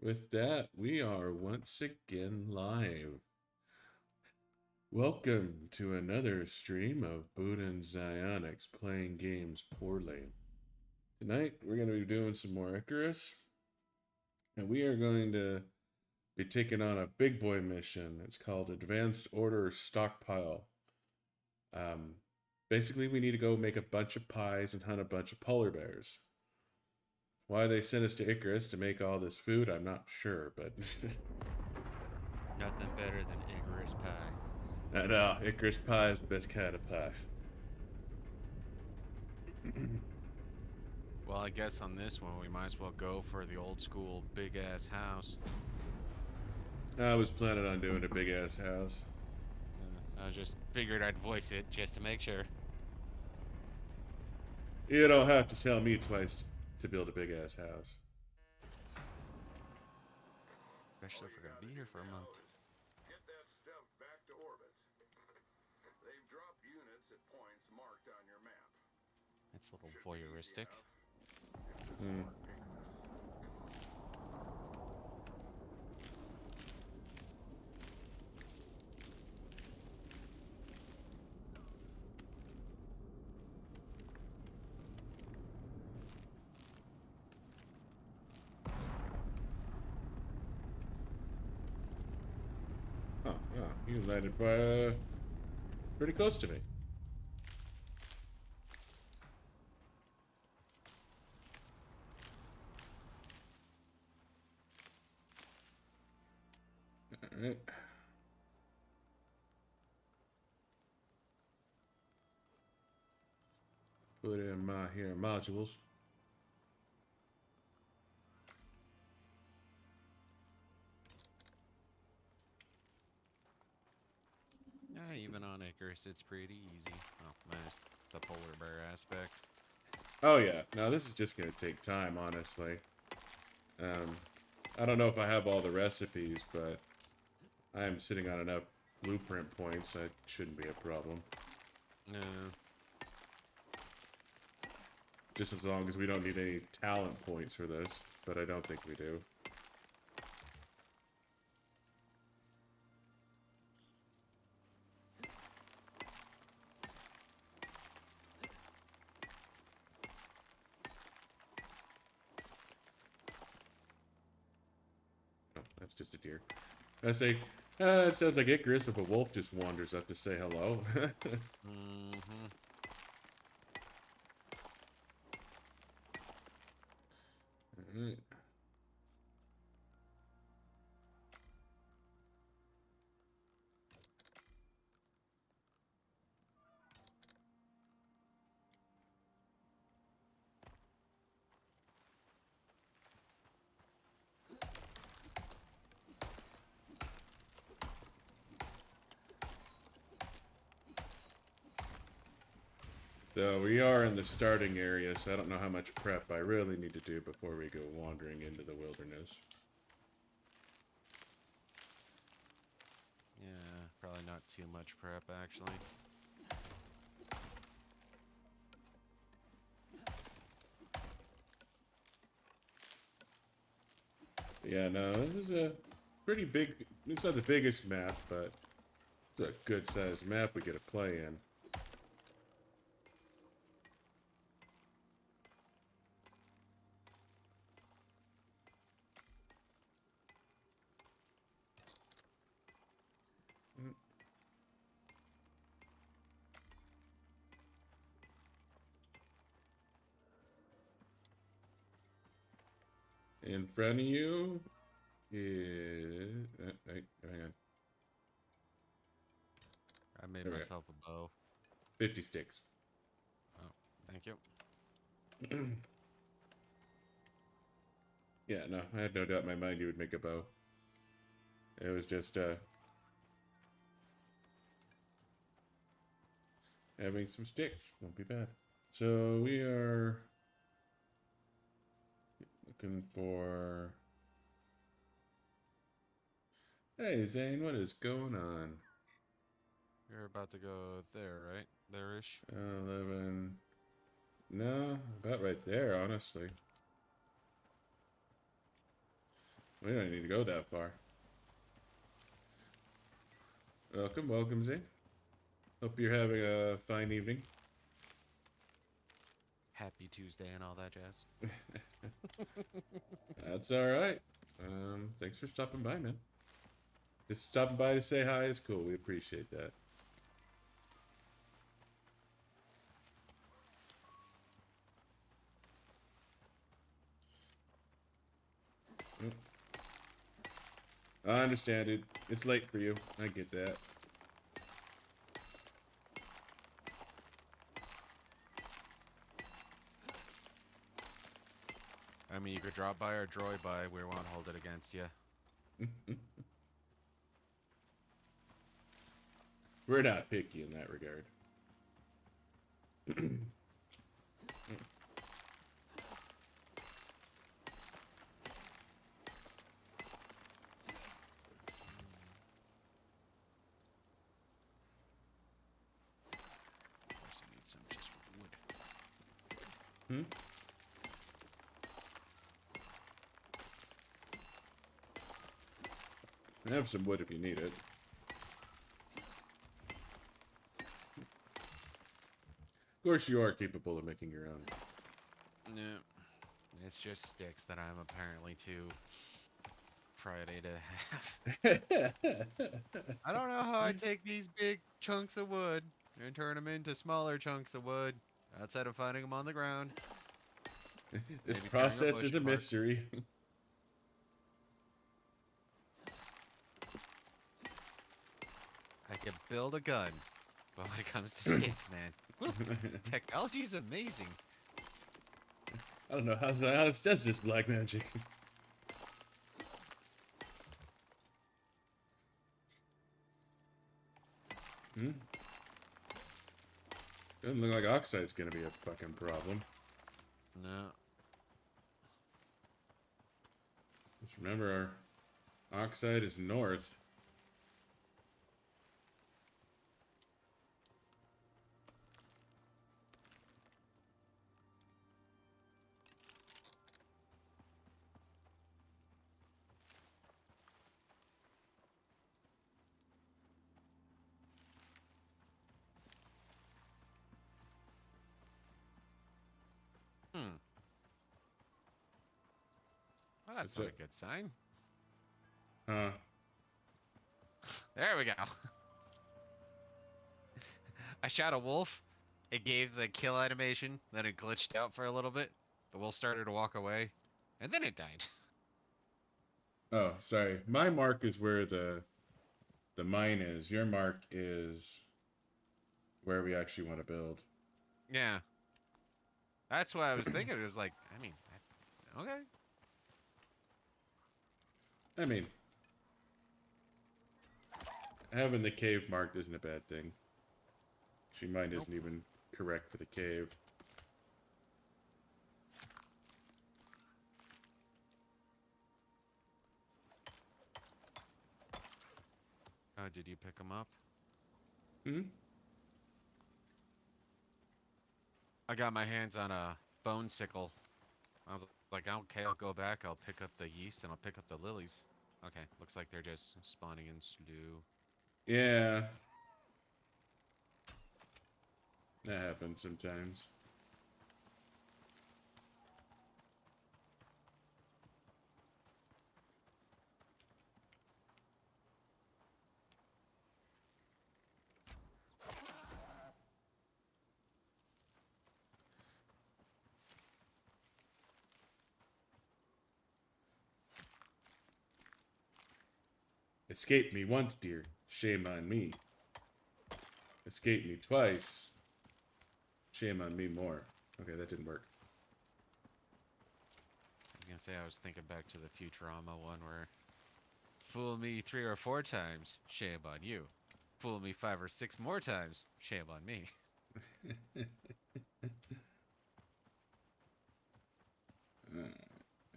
With that, we are once again live. Welcome to another stream of Buddha and Zionics playing games poorly. Tonight, we're going to be doing some more Icarus, and we are going to be taking on a big boy mission. It's called Advanced Order Stockpile. Basically, we need to go make a bunch of pies and hunt a bunch of polar bears. Why they sent us to Icarus to make all this food, I'm not sure, but Nothing better than Icarus pie. I know, Icarus pie is the best kind of pie. Well, I guess on this one we might as well go for the old school big ass house. I was planning on doing a big ass house. I just figured I'd voice it just to make sure. You don't have to tell me twice to build a big ass house. Especially if we're gonna be here for a month. Get that stuff back to orbit. They've dropped units at points marked on your map. It's a little voyeuristic. Oh, yeah, you landed pretty close to me. Alright. Put in my here modules. Yeah, even on Icarus it's pretty easy. Oh, minus the polar bear aspect. Oh yeah, now this is just gonna take time, honestly. I don't know if I have all the recipes, but I am sitting on enough blueprint points that shouldn't be a problem. No. Just as long as we don't need any talent points for this, but I don't think we do. Oh, that's just a deer. I say, it sounds like Icarus if a wolf just wanders up to say hello. Mm-hmm. Alright. So we are in the starting area, so I don't know how much prep I really need to do before we go wandering into the wilderness. Yeah, probably not too much prep actually. Yeah, no, this is a pretty big, it's not the biggest map, but it's a good sized map we get to play in. In front of you is... hang on. I made There we go. myself a bow. 50 sticks. Oh, thank you. Yeah, no, I had no doubt in my mind you would make a bow. It was just, having some sticks. Won't be bad. So we are looking for... Hey, Zane, what is going on? You're about to go there, right? There-ish. 11... No, about right there, honestly. We don't need to go that far. Welcome, welcome, Z. Hope you're having a fine evening. Happy Tuesday and all that jazz. That's alright. Thanks for stopping by, man. Just stopping by to say hi is cool. We appreciate that. I understand it. It's late for you. I get that. I mean, you could drop by or droid by. We won't hold it against you. We're not picky in that regard. Also need some just wood. Hmm? I have some wood if you need it. Of course, you are capable of making your own. No, it's just sticks that I'm apparently too Friday to have. I don't know how I take these big chunks of wood and turn them into smaller chunks of wood outside of finding them on the ground. This Maybe tearing a process bush is a apart. mystery. I can build a gun, but when it comes to sticks, man, whew, technology is amazing. I don't know how Alex does this black magic. Hmm? Doesn't look like oxide's gonna be a fucking problem. No. Just remember, our oxide is north. Hmm. Well, that's What's not up? a good sign. Huh? There we go. I shot a wolf. It gave the kill animation, then it glitched out for a little bit. The wolf started to walk away, and then it died. Oh, sorry. My mark is where the mine is. Your mark is where we actually want to build. Yeah. That's what I was thinking. It was like, I mean, okay. I mean, having the cave marked isn't a bad thing. Actually, mine Nope. isn't even correct for the cave. Oh, did you pick them up? Hmm? I got my hands on a bone sickle. I was like, okay, I'll go back. I'll pick up the yeast and I'll pick up the lilies. Okay, looks like they're just spawning in slow. Yeah. That happens sometimes. Escape me once, dear. Shame on me. Escape me twice. Shame on me more. Okay, that didn't work. I was gonna say I was thinking back to the Futurama one where fool me 3 or 4 times, shame on you. Fool me 5 or 6 more times, shame on me.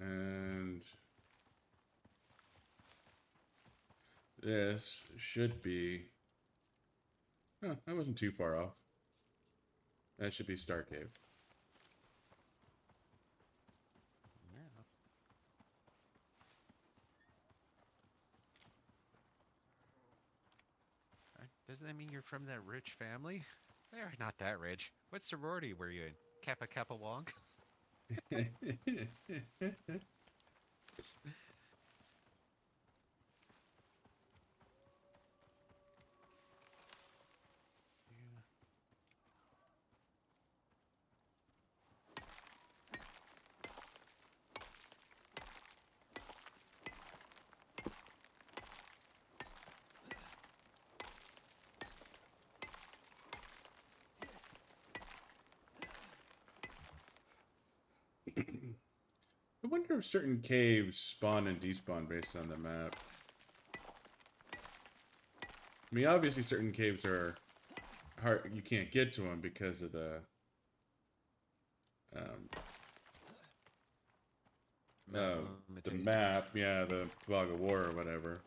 And this should be... Huh, that wasn't too far off. That should be Star Cave. Yeah. doesn't that mean you're from that rich family? They're not that rich. What sorority were you in? Kappa Kappa Wong? I wonder if certain caves spawn and despawn based on the map. I mean, obviously certain caves are hard. You can't get to them because of the the Limitations. map. Yeah, the fog of war or whatever.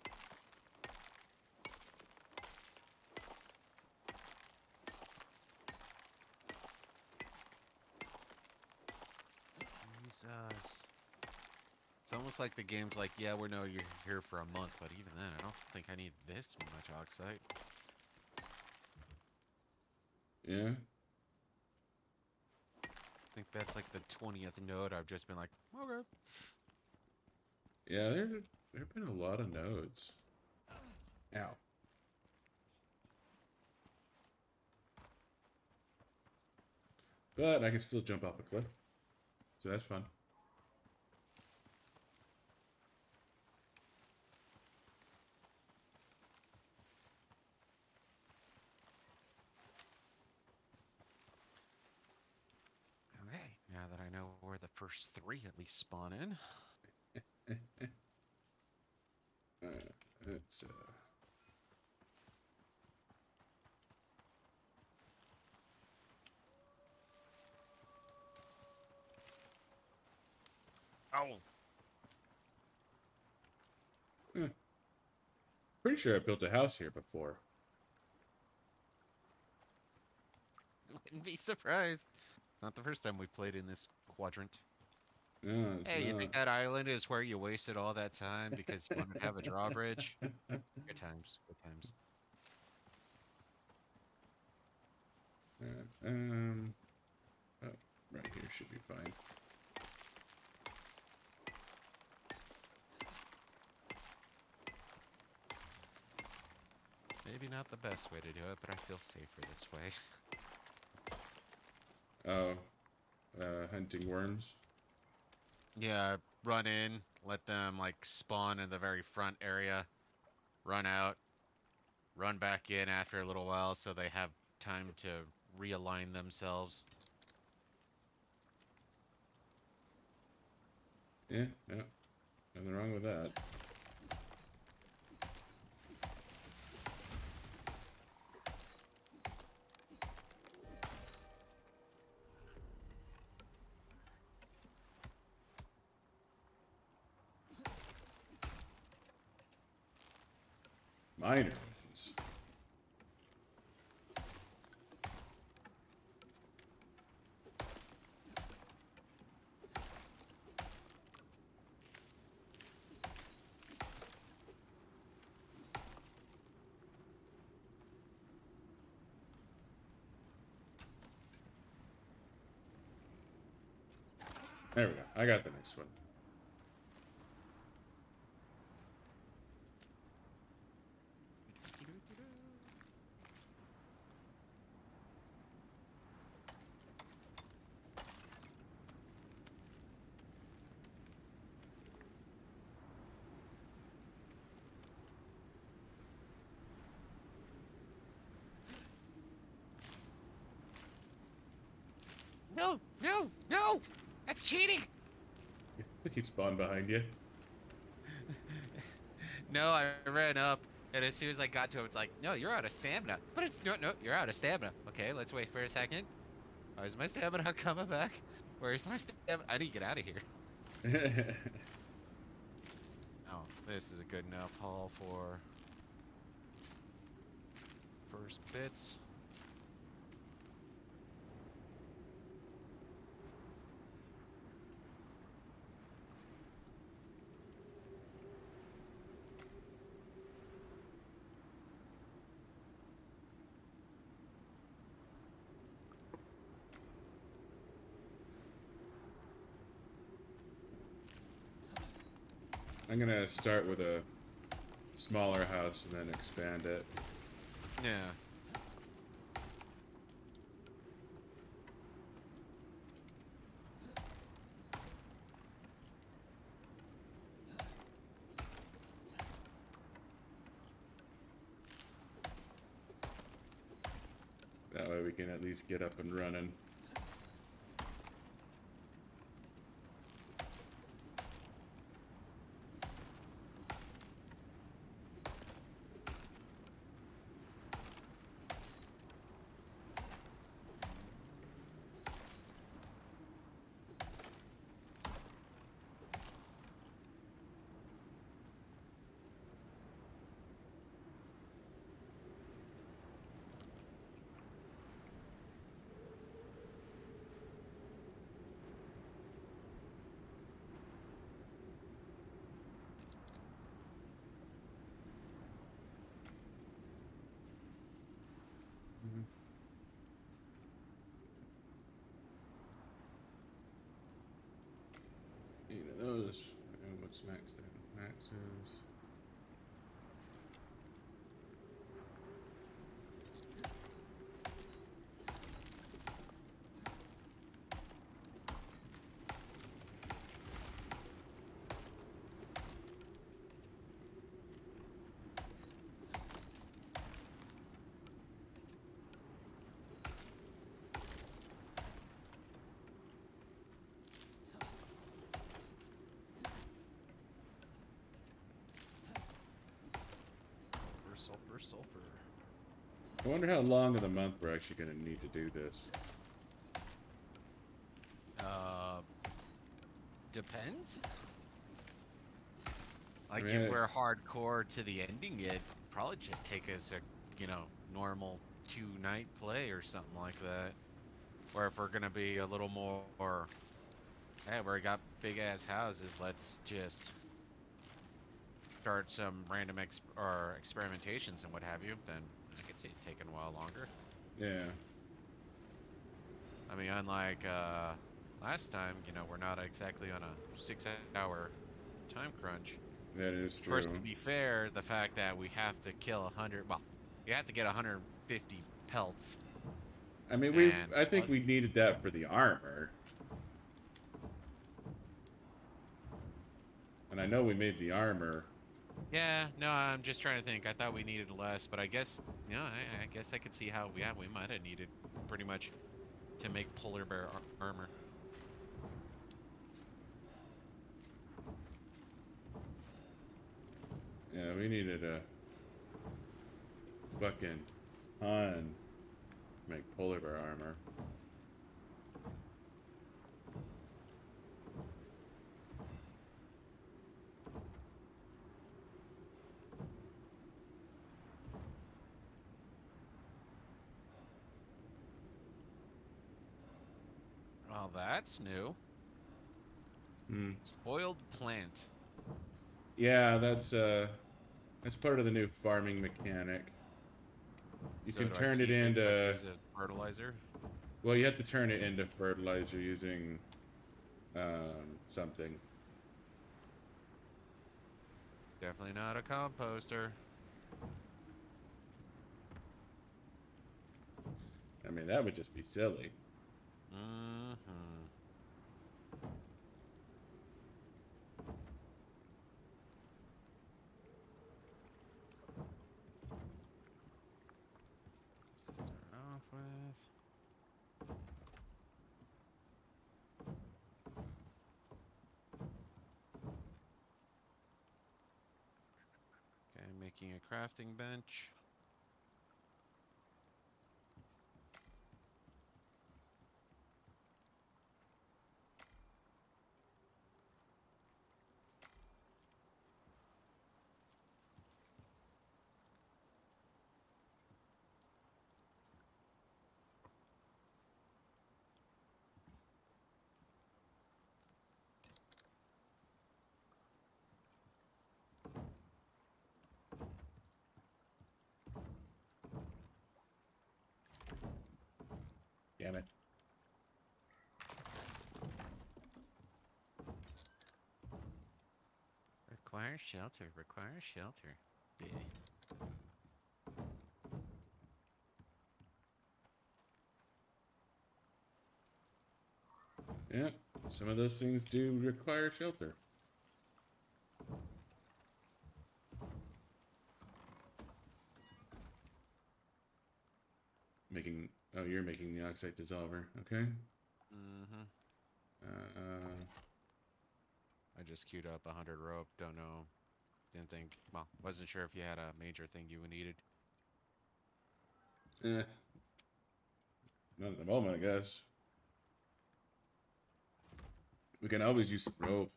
Jesus. It's almost like the game's like, yeah, we know you're here for a month, but even then, I don't think I need this much oxide. Yeah. I think that's like the 20th node. I've just been like, okay. Yeah, there've been a lot of nodes. Ow. But I can still jump off a cliff. So that's fun. Okay, now that I know where the first 3 at least spawn in. It's Oh! pretty sure I built a house here before. Wouldn't be surprised. It's not the first time we've played in this quadrant. No, it's Hey, you not. think that island is where you wasted all that time because you wanted to have a drawbridge? Good times, good times. Oh, right here should be fine. Maybe not the best way to do it, but I feel safer this way. Oh, hunting worms. Yeah, run in, let them like spawn in the very front area, run out, run back in after a little while so they have time to realign themselves. Yeah, no, nothing wrong with that. Minor ones. There we go. I got the next one. No, no, no! That's cheating! He spawned behind you. No, I ran up, and as soon as I got to him, it's like, no, you're out of stamina. But it's, no, no, you're out of stamina. Okay, let's wait for a second. Oh, is my stamina coming back? Where's my stamina? I need to get out of here. Oh, this is a good enough haul for first bits. I'm gonna start with a smaller house and then expand it. Yeah. That way we can at least get up and running. Eight of those. And what's maxed out? Maxes. Sulfur. I wonder how long of the month we're actually going to need to do this. Depends. Like, I mean, if we're hardcore to the ending, it'd probably just take us a, normal 2-night play or something like that. Or if we're gonna be a little more, hey, we got big ass houses, let's just start some random experimentations and what have you, then I could see it taking a while longer. yeah. I mean, unlike last time, we're not exactly on a 6-hour time crunch. That is Of true. course, to be fair, the fact that we have to kill 100, well, you have to get 150 pelts. I mean, I think we needed that for the armor. And I know we made the armor. Yeah, no, I'm just trying to think. I thought we needed less, but I guess, I guess I could see how, we might have needed pretty much to make polar bear armor. Yeah, we needed a fucking ton to make polar bear armor. Oh, that's new. Spoiled plant. Yeah, that's part of the new farming mechanic. You can turn it into fertilizer. Well, you have to turn it into fertilizer using something. Definitely not a composter. I mean, that would just be silly. Start off with. Okay, making a crafting bench. Damn it. Require shelter. Require shelter. Yeah. Yeah, some of those things do require shelter. Making, oh, you're making the oxide dissolver, okay? Mm-hmm. Uh, I just queued up 100 rope. Don't know. Didn't think. Well, wasn't sure if you had a major thing you needed. not at the moment, I guess. We can always use some rope.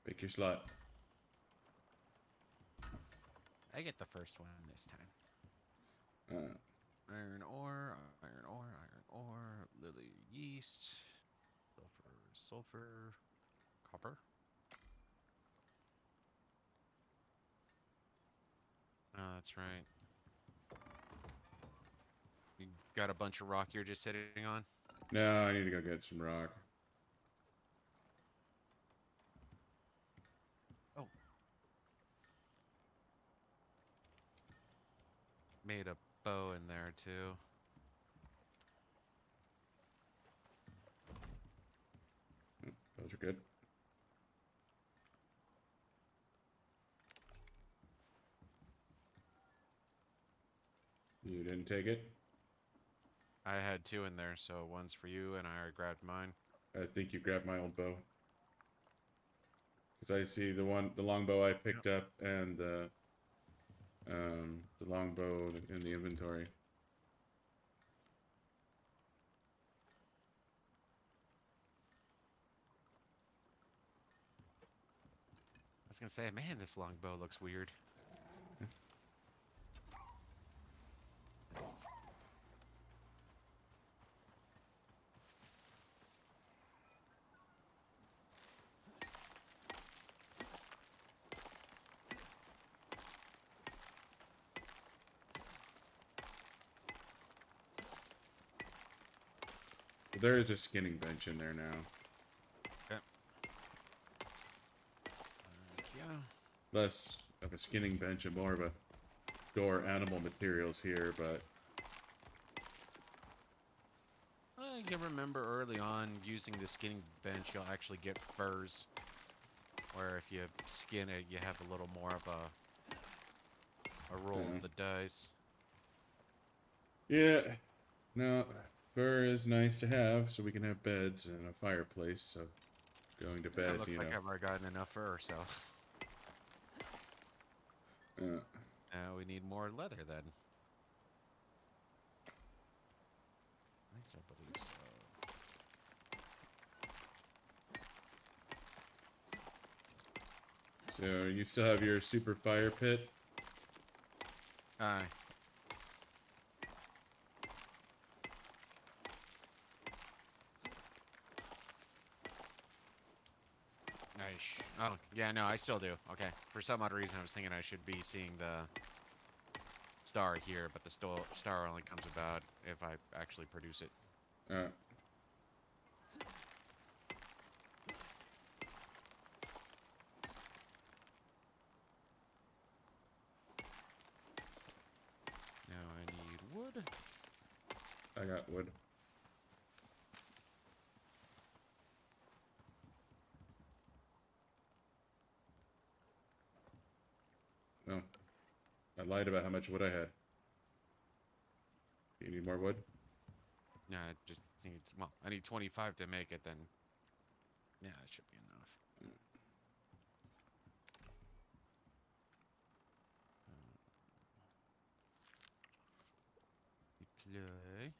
Pick your slot. I get the first one this time. Uh, Iron ore, iron ore, iron ore, lily yeast, sulfur, sulfur, copper. Oh, that's right. You got a bunch of rock you're just sitting on? no, I need to go get some rock. Oh. Made a bow in there too. Those are good. You didn't take it? I had two in there, so one's for you and I already grabbed mine. I think you grabbed my old bow. Because I see the longbow I picked up and the longbow in the inventory. I was gonna say, man, this longbow looks weird. But there is a skinning bench in there now. Okay. Yeah. Less of a skinning bench and more of a store animal materials here, but I can remember early on using the skinning bench, you'll actually get furs. Where if you skin it, you have a little more of a roll of the dice. yeah, no, fur is nice to have, so we can have beds and a fireplace. So going to bed, It looks you like know. I've already gotten enough fur, so Uh, now we need more leather then. Yes, I believe so. so you still have your super fire pit? Aye. Nice. Oh, yeah, no, I still do. Okay. For some odd reason, I was thinking I should be seeing the star here, but the star only comes about if I actually produce it. Uh, Now I need wood. I got wood. No, I lied about how much wood I had. You need more wood? Yeah, I just need, well, I need 25 to make it, then yeah, that should be enough. Deploy.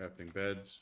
Crafting beds.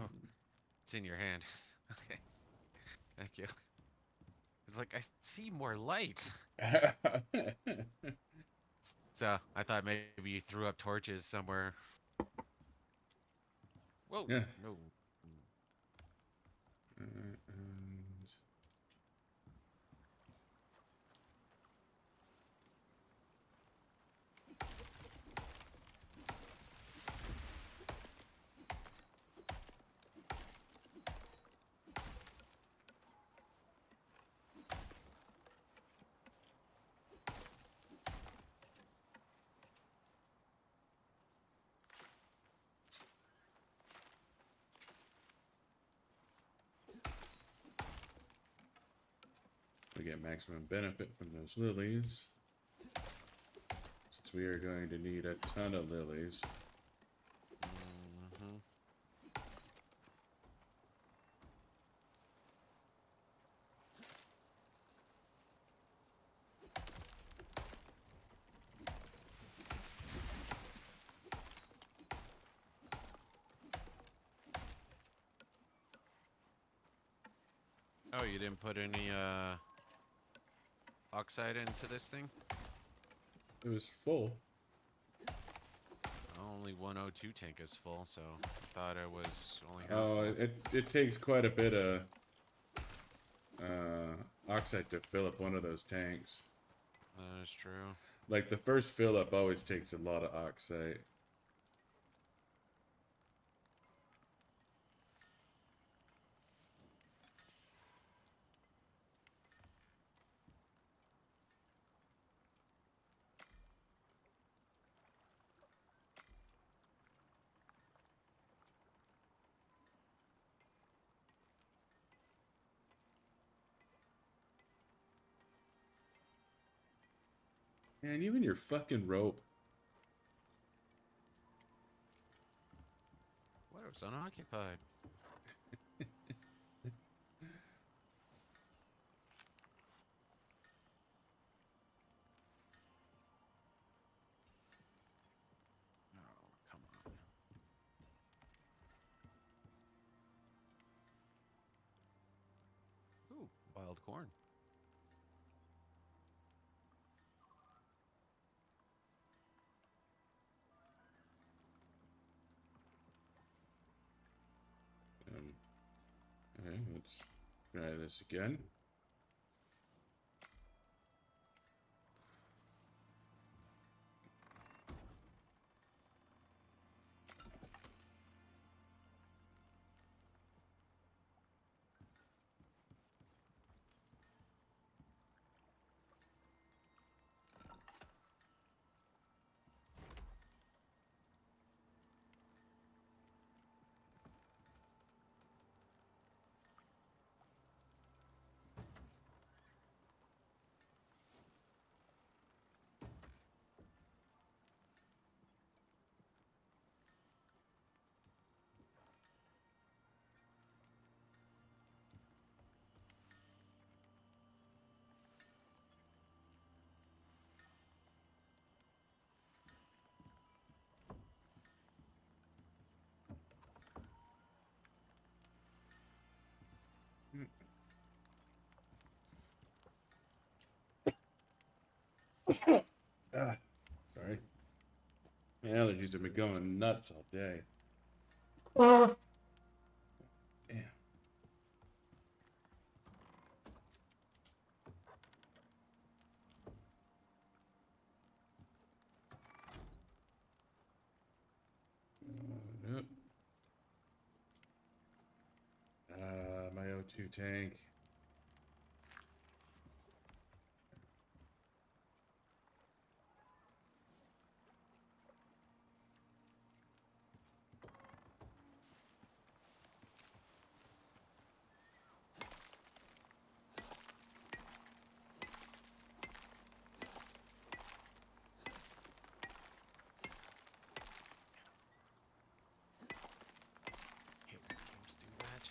Oh, it's in your hand. Okay, thank you. It's like, I see more light. So I thought maybe you threw up torches somewhere. Whoa, Yeah. no. And we get maximum benefit from those lilies. Since we are going to need a ton of lilies. Mm-hmm. Oh, you didn't put any oxide into this thing? It was full. Only 102 tank is full, so I thought it was only half Oh, full. it takes quite a bit of oxide to fill up one of those tanks. That is true. Like the first fill up always takes a lot of oxide. Man, you and your fucking rope. What? It was unoccupied. Oh, come on. Ooh, wild corn. Okay, let's try this again. Ah, sorry. My allergies have been going nuts all day. Damn. Nope. My O2 tank. Games do that.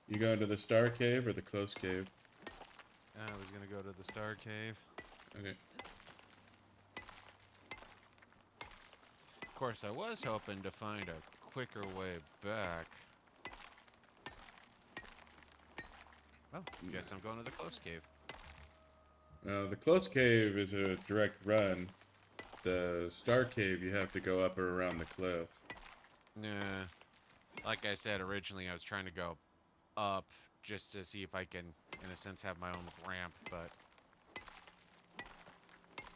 You going to the Star Cave or the Close Cave? I was gonna go to the Star Cave. Okay. Of course, I was hoping to find a quicker way back. Oh, guess I'm going to the close cave. The close cave is a direct run. The star cave, you have to go up or around the cliff. Nah. Like I said, originally I was trying to go up just to see if I can, in a sense, have my own ramp, but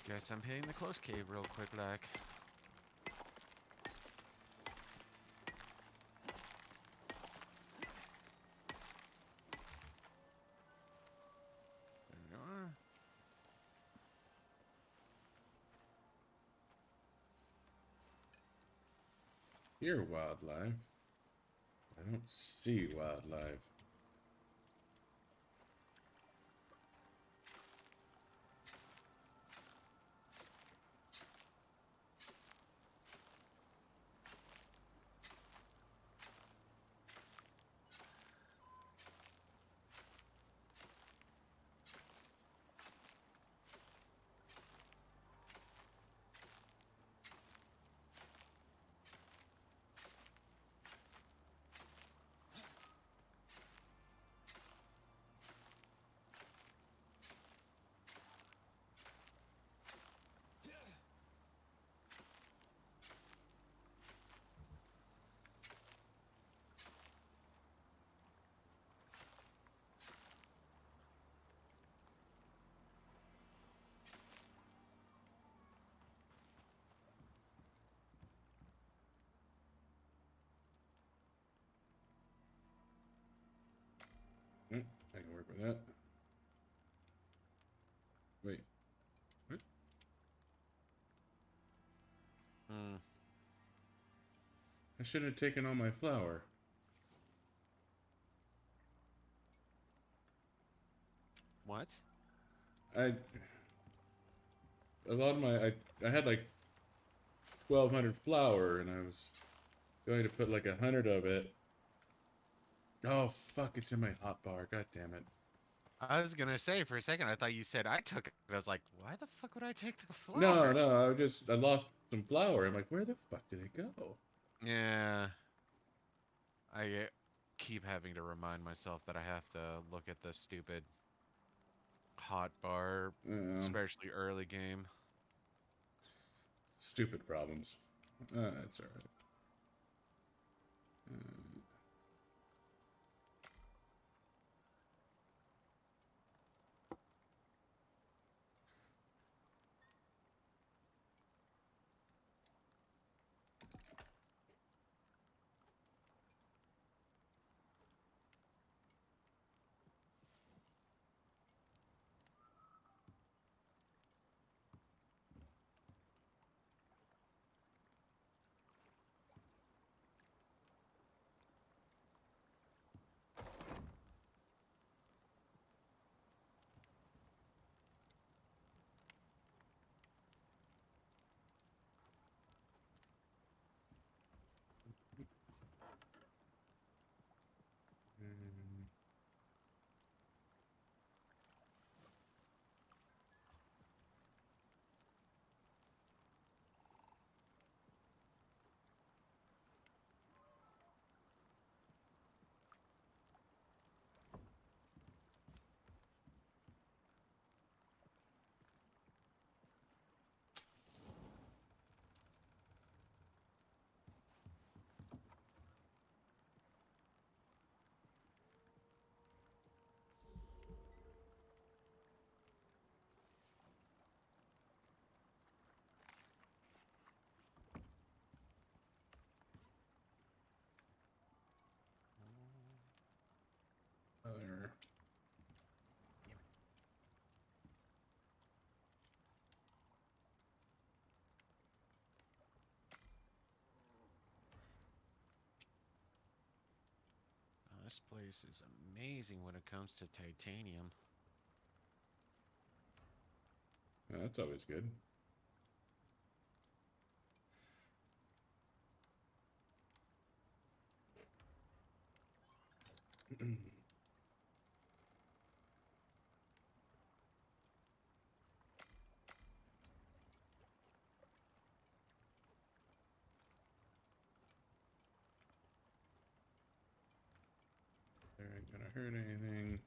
guess I'm hitting the close cave real quick, like. There we are. Here, wildlife. I don't see wildlife. I can work with that. Wait. What? Hmm. I should have taken all my flour. What? A lot of I had like 1,200 flour, and I was going to put like 100 of it. Oh fuck! It's in my hot bar. God damn it! I was gonna say, for a second, I thought you said I took it. I was like, why the fuck would I take the No, flower? no. I lost some flour. I'm like, where the fuck did it go? Yeah. I keep having to remind myself that I have to look at the stupid hot bar, Uh, especially early game. Stupid problems. That's alright. Other. This place is amazing when it comes to titanium. That's always good. gonna hurt anything.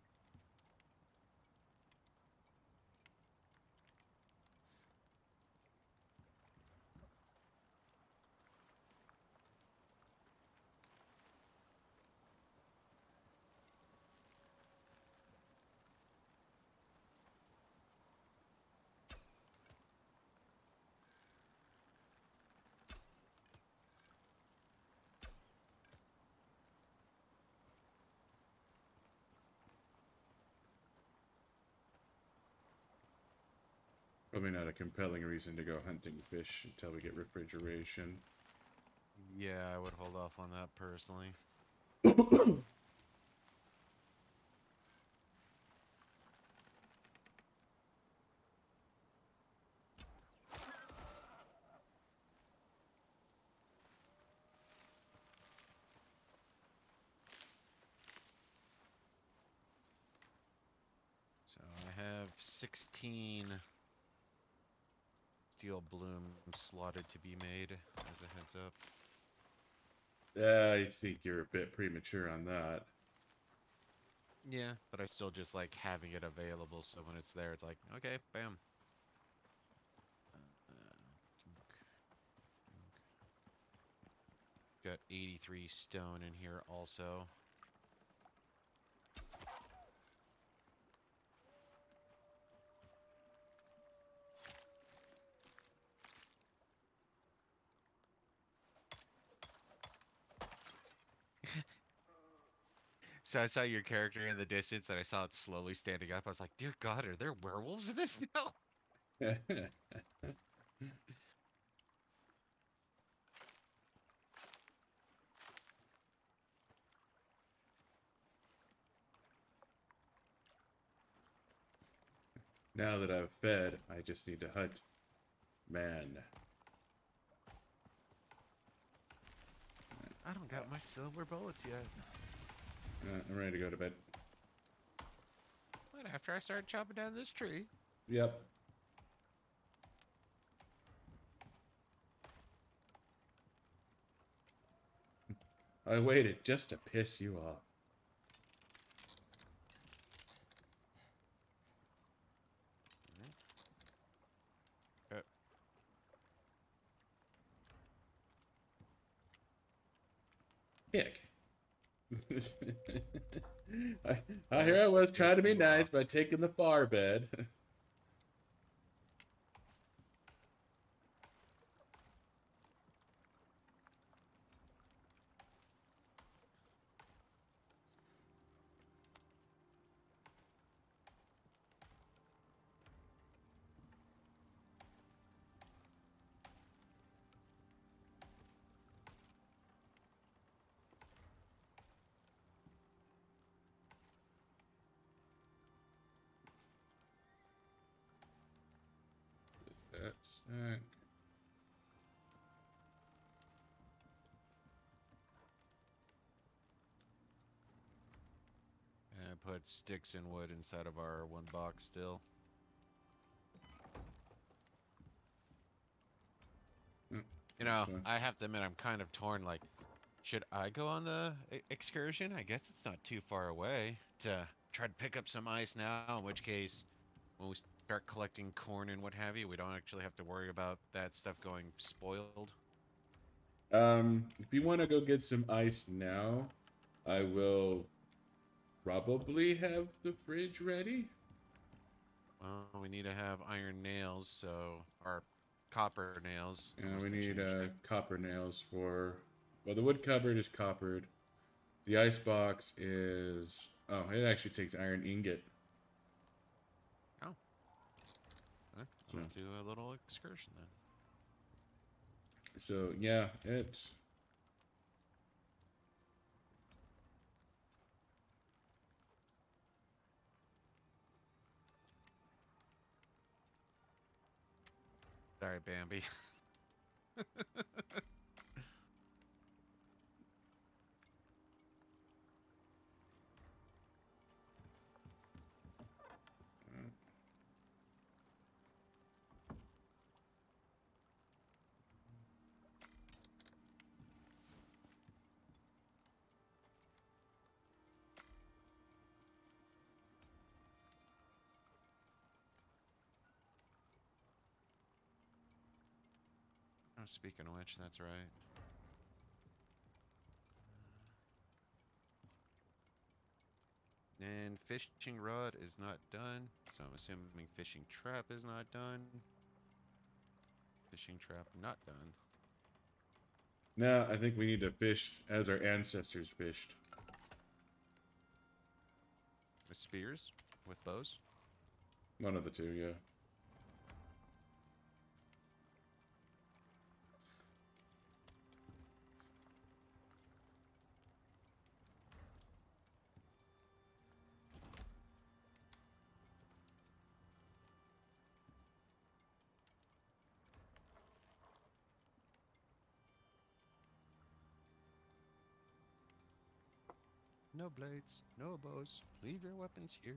Probably not a compelling reason to go hunting fish until we get refrigeration. Yeah, I would hold off on that personally. So I have 16 steel bloom slotted to be made, as a heads up. I think you're a bit premature on that. Yeah, but I still just like having it available, so when it's there, it's like, okay, bam. Got 83 stone in here also. So I saw your character in the distance and I saw it slowly standing up. I was like, dear God, are there werewolves in this now? Now that I've fed, I just need to hunt. Man. I don't got my silver bullets yet. I'm ready to go to bed. What, after I start chopping down this tree? Yep. I waited just to piss you off. Kick. Here I was trying to be nice by taking the far bed. That's And I put sticks and wood inside of our one box still. You know, I have to admit, I'm kind of torn. Like, should I go on the excursion? I guess it's not too far away to try to pick up some ice now, in which case, when we start collecting corn and what have you, we don't actually have to worry about that stuff going spoiled. If you want to go get some ice now, I will probably have the fridge ready. Well, we need to have iron nails, so, or copper nails. Yeah, What's we the need change there? copper nails for. Well, the wood cupboard is coppered. The ice box is. Oh, it actually takes iron ingot. Oh. Okay. So, I'll do a little excursion then. so yeah, it's. Sorry, Bambi. Oh, speaking of which, that's right. And fishing rod is not done, so I'm assuming fishing trap is not done. Fishing trap not done. No, I think we need to fish as our ancestors fished. With spears? With bows? One of the two, yeah. No blades, no bows. Leave your weapons here.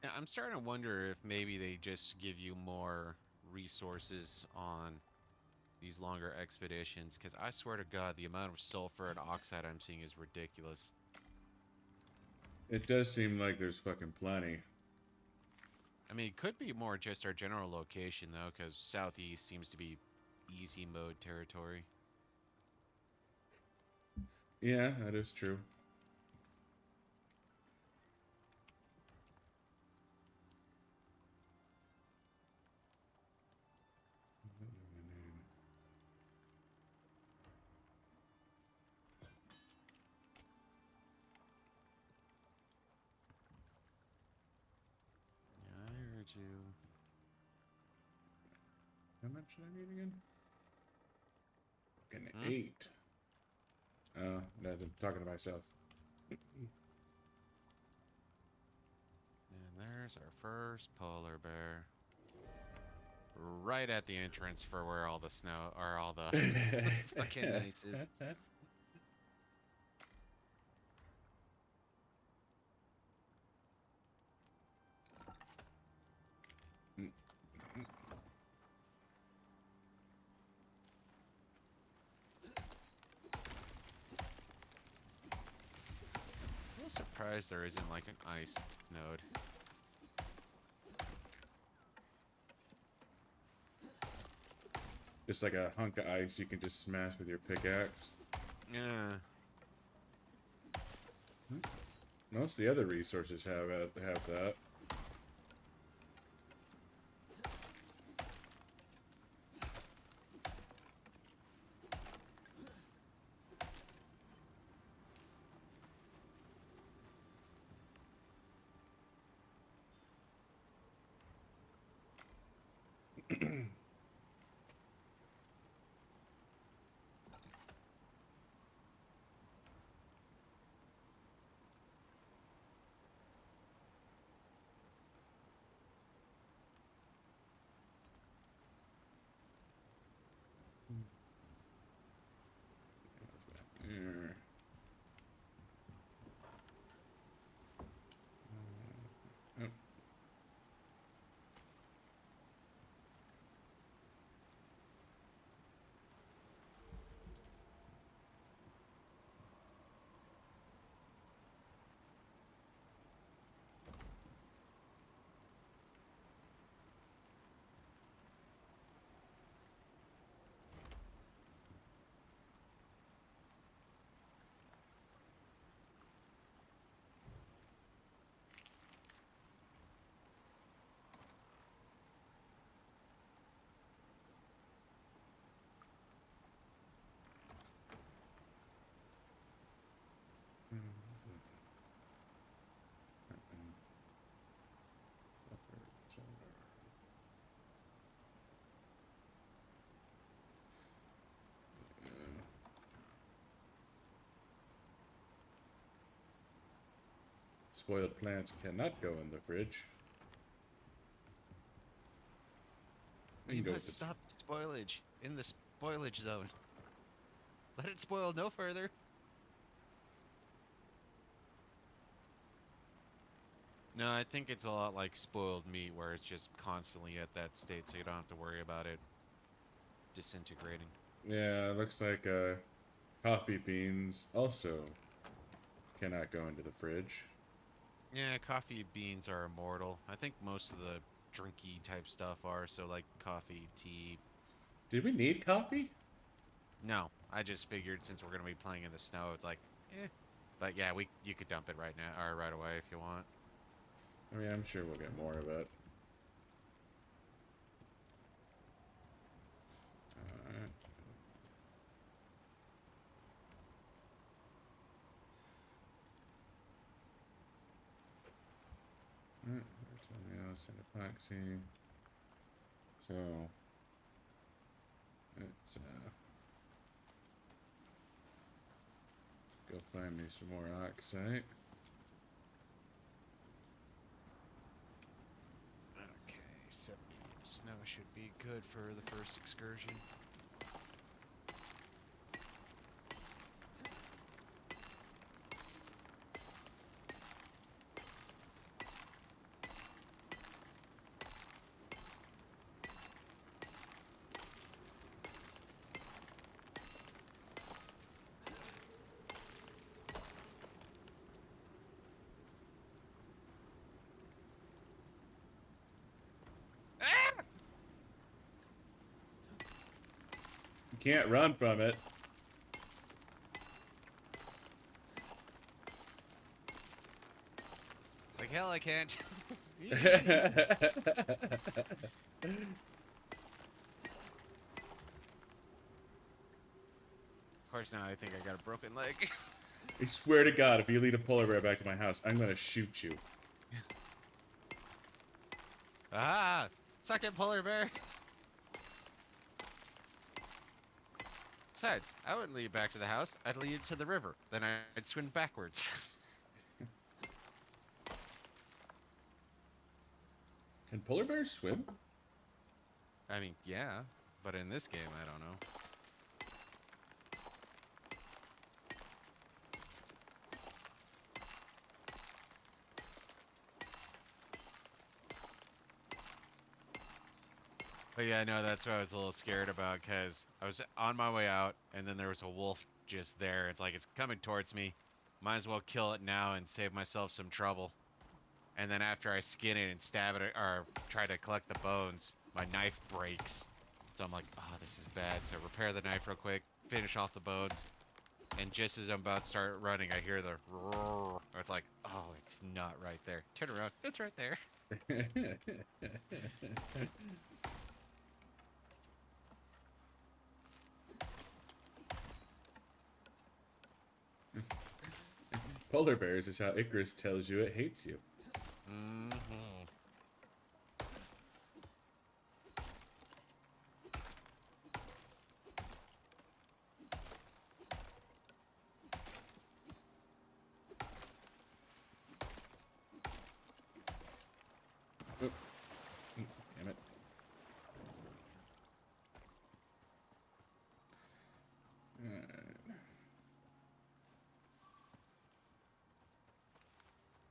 Yeah, I'm starting to wonder if maybe they just give you more resources on these longer expeditions, because I swear to God, the amount of sulfur and oxide I'm seeing is ridiculous. It does seem like there's fucking plenty. I mean, it could be more just our general location, though, because southeast seems to be easy mode territory. Yeah, that is true. Yeah, I heard you. How much did I need again? An Hmm? 8. Oh, no, I'm talking to myself. And there's our first polar bear. Right at the entrance for where all the snow, or all the fucking ice is. I'm surprised there isn't like an ice node. Just like a hunk of ice you can just smash with your pickaxe. Yeah. Most of the other resources have that. Spoiled plants cannot go in the fridge. We can go must with this. stop spoilage in the spoilage zone. Let it spoil no further. No, I think it's a lot like spoiled meat, where it's just constantly at that state, so you don't have to worry about it disintegrating. Yeah, it looks like coffee beans also cannot go into the fridge. Yeah, coffee beans are immortal. I think most of the drinky type stuff are, so like coffee, tea. Did we need coffee? No, I just figured since we're gonna be playing in the snow, it's like, eh. But yeah, you could dump it right now or right away if you want. I mean, I'm sure we'll get more of it. Alright. Alright, something else in epoxy. So, let's go find me some more oxide. Okay, 70 snow should be good for the first excursion. You can't run from it. Like hell, I can't. Of course, now I think I got a broken leg. I swear to God, if you lead a polar bear back to my house, I'm gonna shoot you. Ah! Suck it, polar bear! Besides, I wouldn't lead it back to the house. I'd lead it to the river. Then I'd swim backwards. Can polar bears swim? I mean, yeah. But in this game, I don't know. But yeah, no, that's what I was a little scared about, because I was on my way out, and then there was a wolf just there. It's like, it's coming towards me. Might as well kill it now and save myself some trouble. And then after I skin it and stab it, or try to collect the bones, my knife breaks. So I'm like, oh, this is bad. So repair the knife real quick, finish off the bones. And just as I'm about to start running, I hear the roar. It's like, oh, it's not right there. Turn around, it's right there. Polar bears is how Icarus tells you it hates you. Mm-hmm. Oop. Damn it.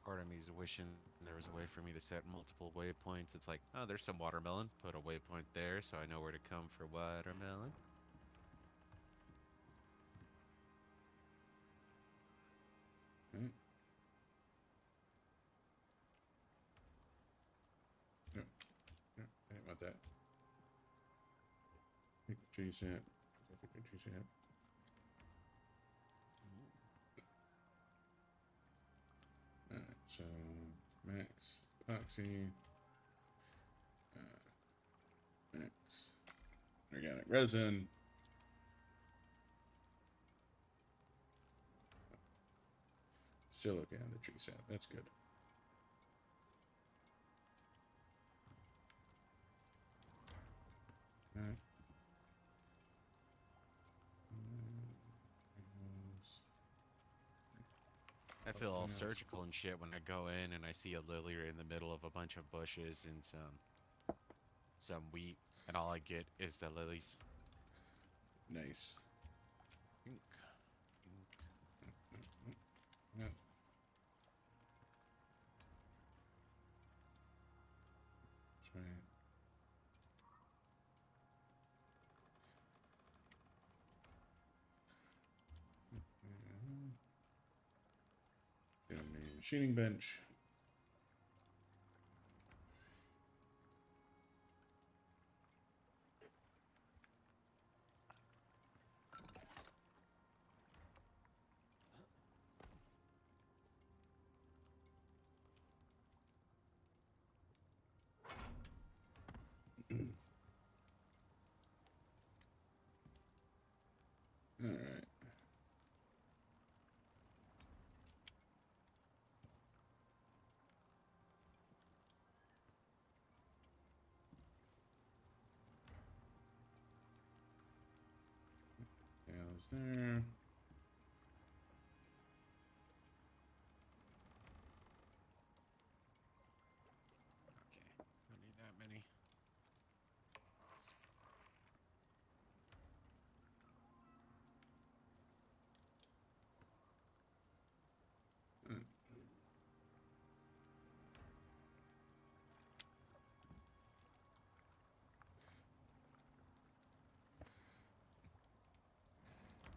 Part of me is wishing there was a way for me to set multiple waypoints. It's like, oh, there's some watermelon. Put a waypoint there so I know where to come for watermelon. Right. No, no, I didn't want that. Pick the tree sap. Pick the tree sap. Alright, so max epoxy. Max organic resin. Still okay on the tree sap. That's good. Alright. I feel all Yes. surgical and shit when I go in and I see a lily in the middle of a bunch of bushes and some wheat, and all I get is the lilies. Nice. Ink, ink. Yeah. That's right. Get on the machining bench. All right. Scales there. Okay, don't need that many.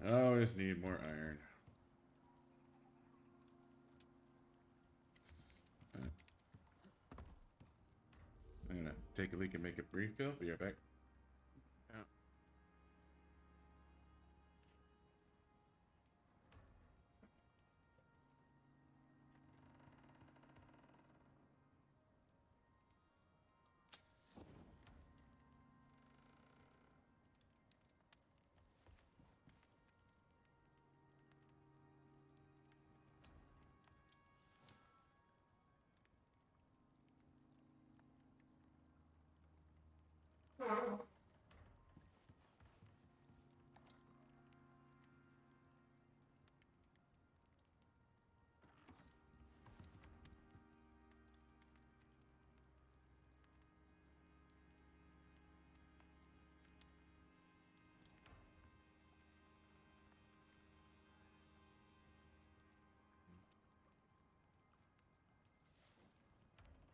I always need more iron. Alright. I'm gonna take a leak and make a refill. Be right back. Yeah.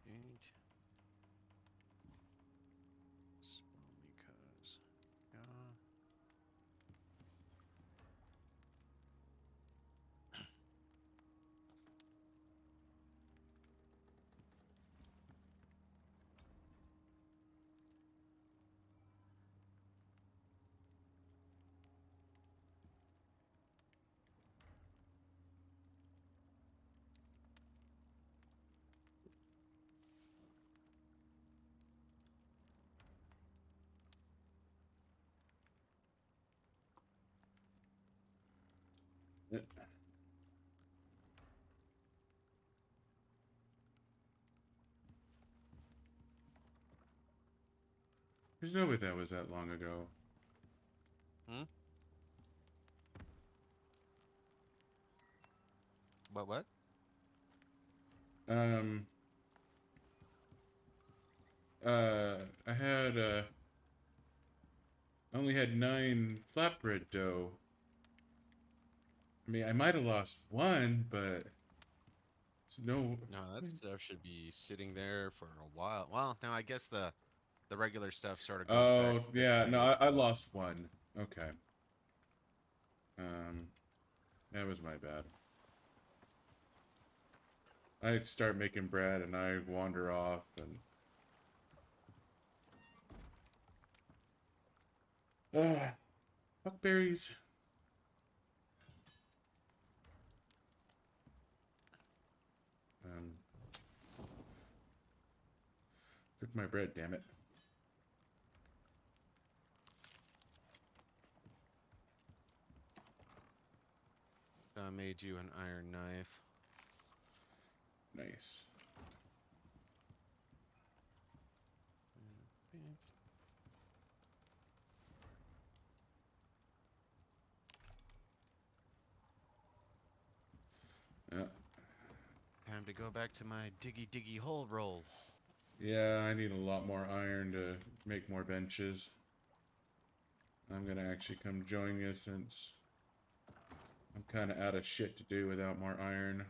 And because yeah. Yeah. There's no way that was that long ago. Hmm? What? Um. I had I only had 9 flatbread dough. I mean, I might have lost one, but it's no. No, that stuff should be sitting there for a while. Well, no, I guess the regular stuff sort of goes back Oh yeah, no, quickly. I lost one. Okay. That was my bad. I'd start making bread and I wander off and. Huckberries. Um, cook my bread, damn it. I made you an iron knife. Nice. Yeah. to go back to my diggy hole roll. Yeah, I need a lot more iron to make more benches. I'm gonna actually come join you since I'm kind of out of shit to do without more iron.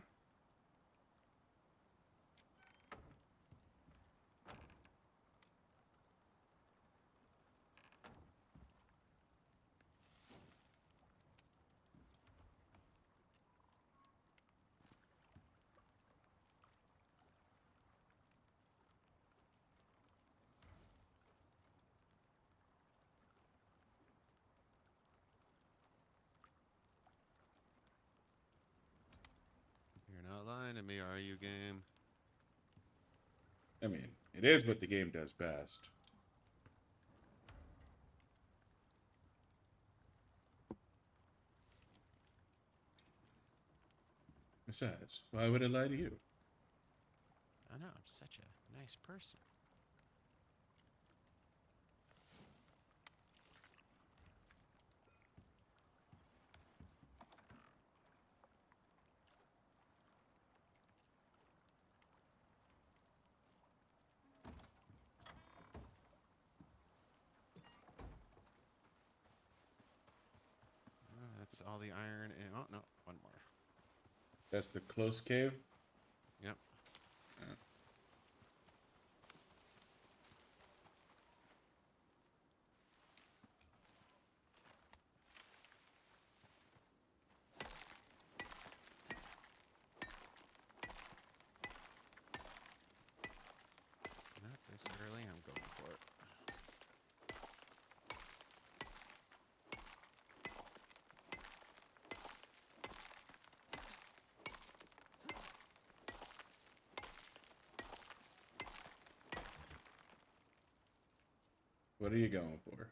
You're not lying to me, are you, game? I mean, it is what the game does best. Besides, why would I lie to you? I know, I'm such a nice person. That's all the iron in. Oh, no, one more. That's the close cave? Yep. Not this early, I'm going for it. What are you going for?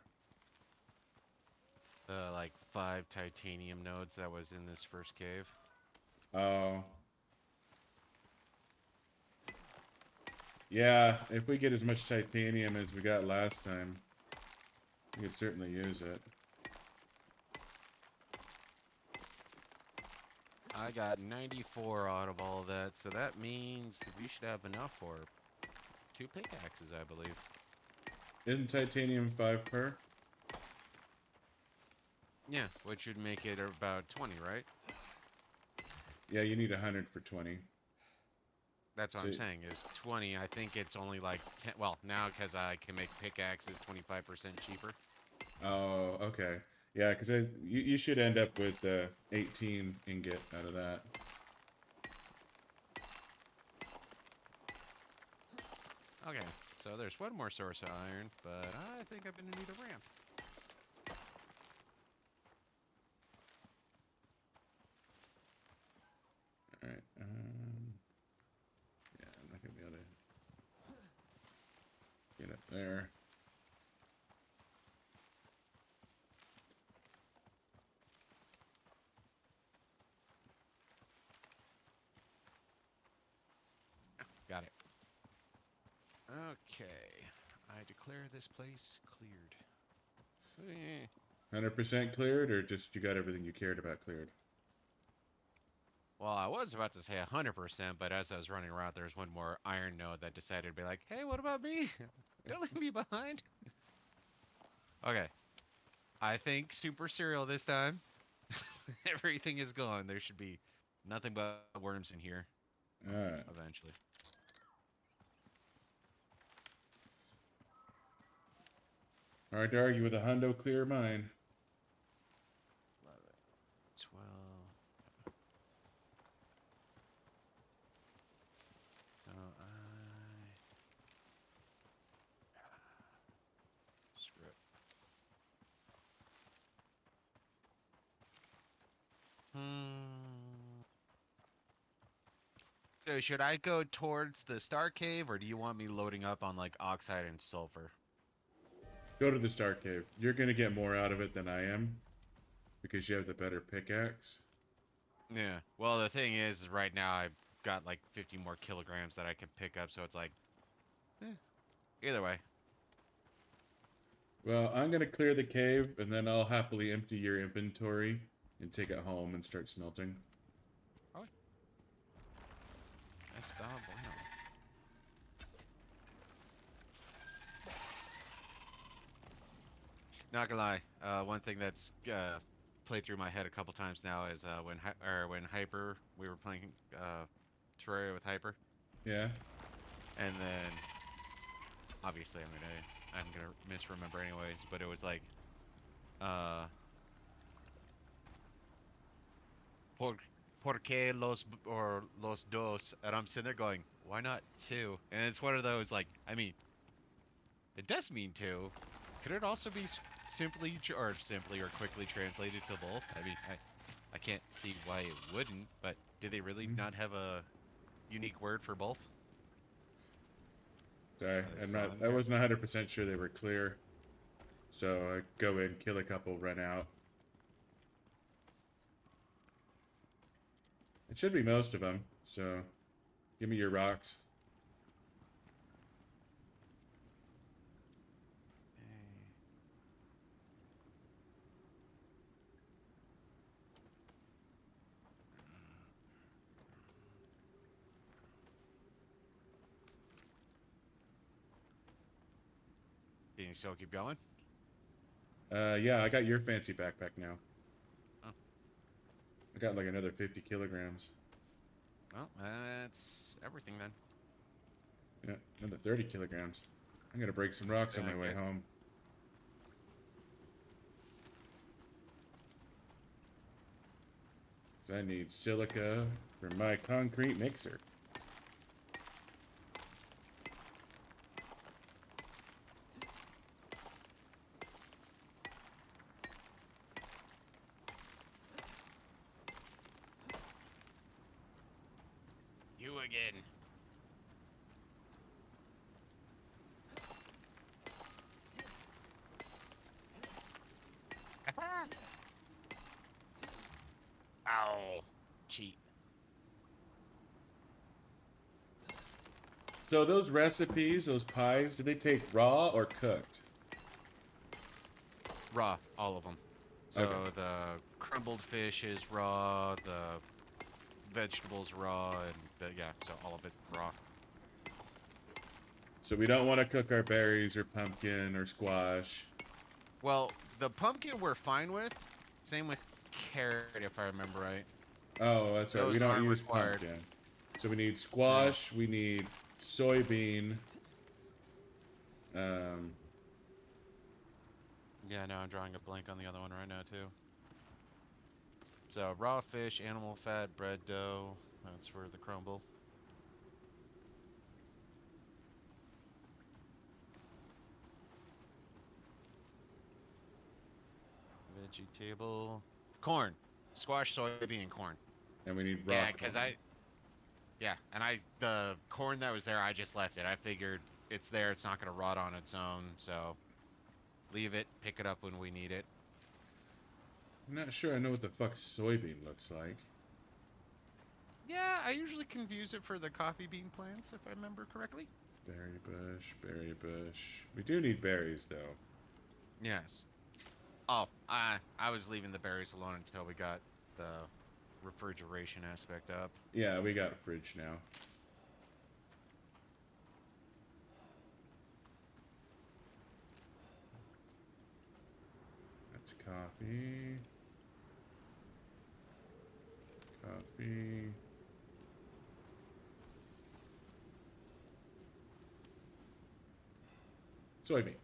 The like 5 titanium nodes that was in this first cave. Oh. Yeah, if we get as much titanium as we got last time, we could certainly use it. I got 94 out of all of that, so that means that we should have enough for 2 pickaxes, I believe. Isn't titanium 5 per? Yeah, which would make it about 20, right? Yeah, you need 100 for 20. That's what I'm saying, is 20. I think it's only like 10. Well, now because I can make pickaxes 25% cheaper. Oh, okay. Yeah, because you should end up with 18 ingot out of that. Okay, so there's one more source of iron, but I think I'm going to need a ramp. Alright, yeah, I'm not going to be able to get up there. Got it. Okay, I declare this place cleared. 100% cleared, or just you got everything you cared about cleared? Well, I was about to say 100%, but as I was running around, there's one more iron node that decided to be like, hey, what about me? Don't leave me behind. Okay. I think super cereal this time. Everything is gone. There should be nothing but worms in here. Alright. Eventually. Hard to argue with a hundo clear mine. 11, 12. So screw it. So should I go towards the star cave, or do you want me loading up on like oxide and sulfur? Go to the Star Cave. You're going to get more out of it than I am, because you have the better pickaxe. Yeah. Well, the thing is, right now I've got like 50 more kilograms that I can pick up, so it's like, either way. Well, I'm going to clear the cave, and then I'll happily empty your inventory and take it home and start smelting. Está bueno. Not gonna lie, one thing that's played through my head a couple times now is when Hyper we were playing Terraria with Hyper, Yeah. and then obviously I'm gonna misremember anyways, but it was like uh por qué los dos, and I'm sitting there going, why not two? And it's one of those like, I mean, it does mean two. Could it also be simply or quickly translated to both? I mean, I can't see why it wouldn't, but did they really Mhm. not have a unique word for both? Sorry, Are they I'm still not. in I here? wasn't 100% sure they were clear. So I go in, kill a couple, run out. It should be most of them. So give me your rocks. Can you still keep going? Yeah, I got your fancy backpack now. Oh, I got like another 50 kilograms. well, that's everything then. Yeah, another 30 kilograms. I'm gonna break some I was rocks on gonna my say, way home. 'Cause I need silica for my concrete mixer. you again. Ow. Cheat. So those recipes, those pies, do they take raw or cooked? Raw, all of them. Okay. So the crumbled fish is raw, the vegetables raw, and yeah, so all of it raw. So we don't want to cook our berries or pumpkin or squash. Well, the pumpkin we're fine with. Same with carrot, if I remember right. Oh, that's right. We Those don't aren't use required. pumpkin. So we need Yeah. squash, we need soybean. Um, Yeah, no, I'm drawing a blank on the other one right now too. So raw fish, animal fat, bread dough. That's for the crumble. Veggie table. Corn. Squash, soybean, and corn. and we need Yeah, rock cause corn. the corn that was there, I just left it. I figured it's there, it's not gonna rot on its own, so leave it, pick it up when we need it. I'm not sure I know what the fuck soybean looks like. Yeah, I usually confuse it for the coffee bean plants, if I remember correctly. Berry bush, berry bush. We do need berries, though. Yes. Oh, I was leaving the berries alone until we got the refrigeration aspect up. Yeah, we got fridge now. That's coffee. Coffee. Soybean.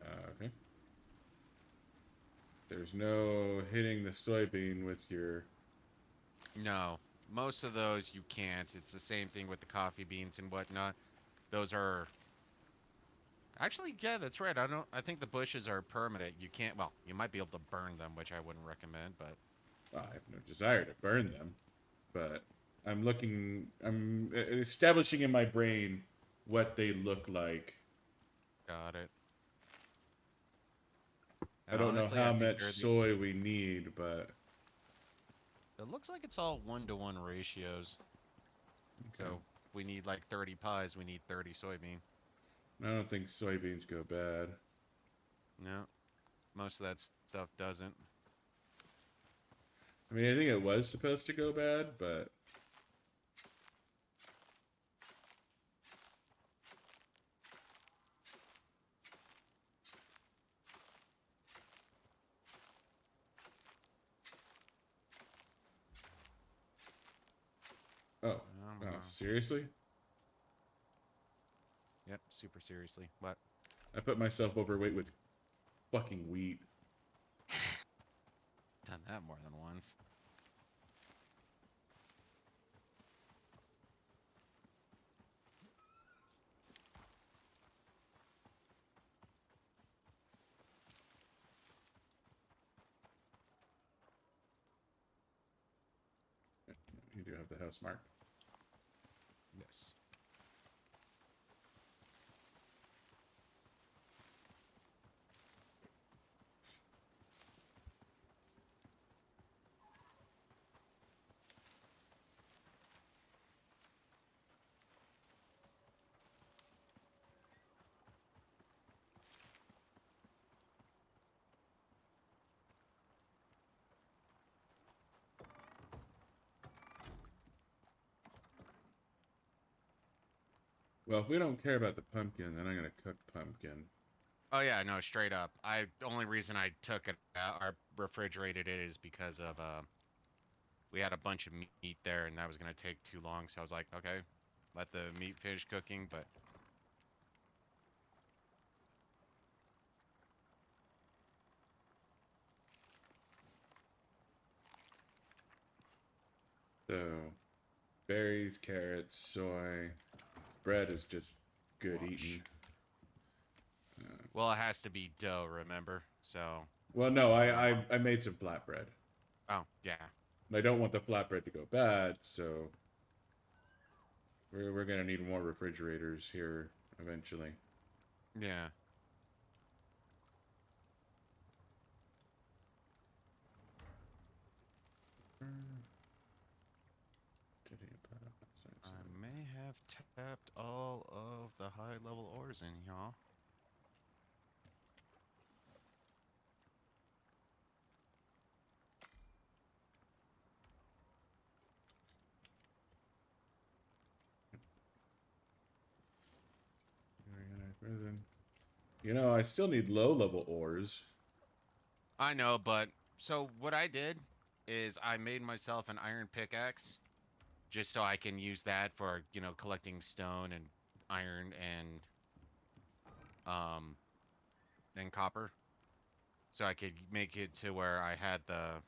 Okay. There's no hitting the soybean with your... No, most of those you can't. It's the same thing with the coffee beans and whatnot. Those are actually, yeah, that's right. I think the bushes are permanent. You can't. Well, you might be able to burn them, which I wouldn't recommend. But Well, I have no desire to burn them, but I'm establishing in my brain what they look like. got it. I And don't know honestly, I how think much they're the. soy we need, but... It looks like it's all 1-to-1 ratios. Okay. So if we need like 30 pies, we need 30 soybean. I don't think soybeans go bad. No, most of that stuff doesn't. I mean, I think it was supposed to go bad, but... Oh. I don't Oh, know. seriously? Yep, super seriously. What? I put myself overweight with fucking wheat. Done that more than once. You do have the house marked. Yes. Well, if we don't care about the pumpkin, then I'm gonna cook pumpkin. Oh yeah, no, straight up. The only reason I took it out or refrigerated it is because of we had a bunch of meat there and that was gonna take too long, so I was like, okay, let the meat finish cooking, but So, berries, carrots, soy. Bread is just good wash. eating. Well, it has to be dough, remember? So Well, no, yeah. I made some flatbread. Oh, yeah. I don't want the flatbread to go bad, so we're gonna need more refrigerators here eventually. Yeah. I may have tapped all of the high level ores in y'all. You know, I still need low-level ores. I know, but so what I did is I made myself an iron pickaxe just so I can use that for, collecting stone and iron um and copper. So I could make it to where I had the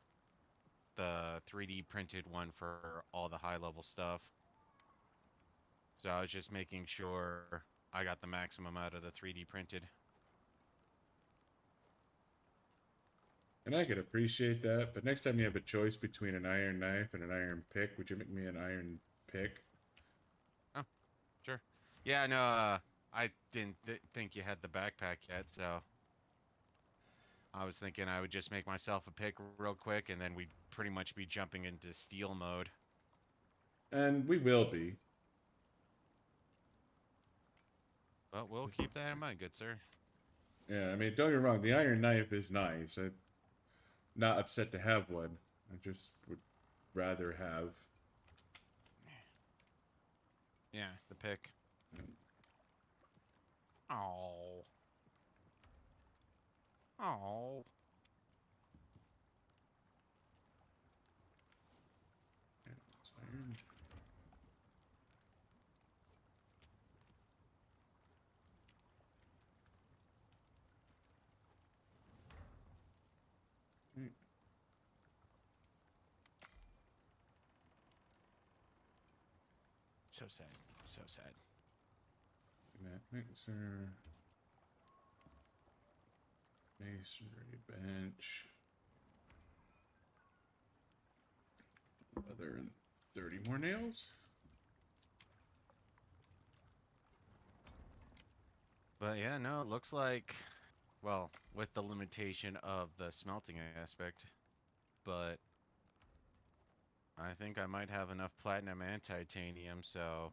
3D printed one for all the high level stuff. So I was just making sure I got the maximum out of the 3D printed. And I could appreciate that, but next time you have a choice between an iron knife and an iron pick, would you make me an iron pick? Oh, sure. Yeah, no, I didn't think you had the backpack yet, so I was thinking I would just make myself a pick real quick, and then we'd pretty much be jumping into steel mode. And we will be. But we'll keep that in mind, good sir. Yeah, I mean, don't get me wrong, the iron knife is nice. I'm not upset to have one. I just would rather have. Yeah, the pick. Oh. Oh. Iron. So sad. So sad. That mixer. Masonry bench. Leather and 30 more nails. But yeah, no, it looks like, well, with the limitation of the smelting aspect, but I think I might have enough platinum and titanium, so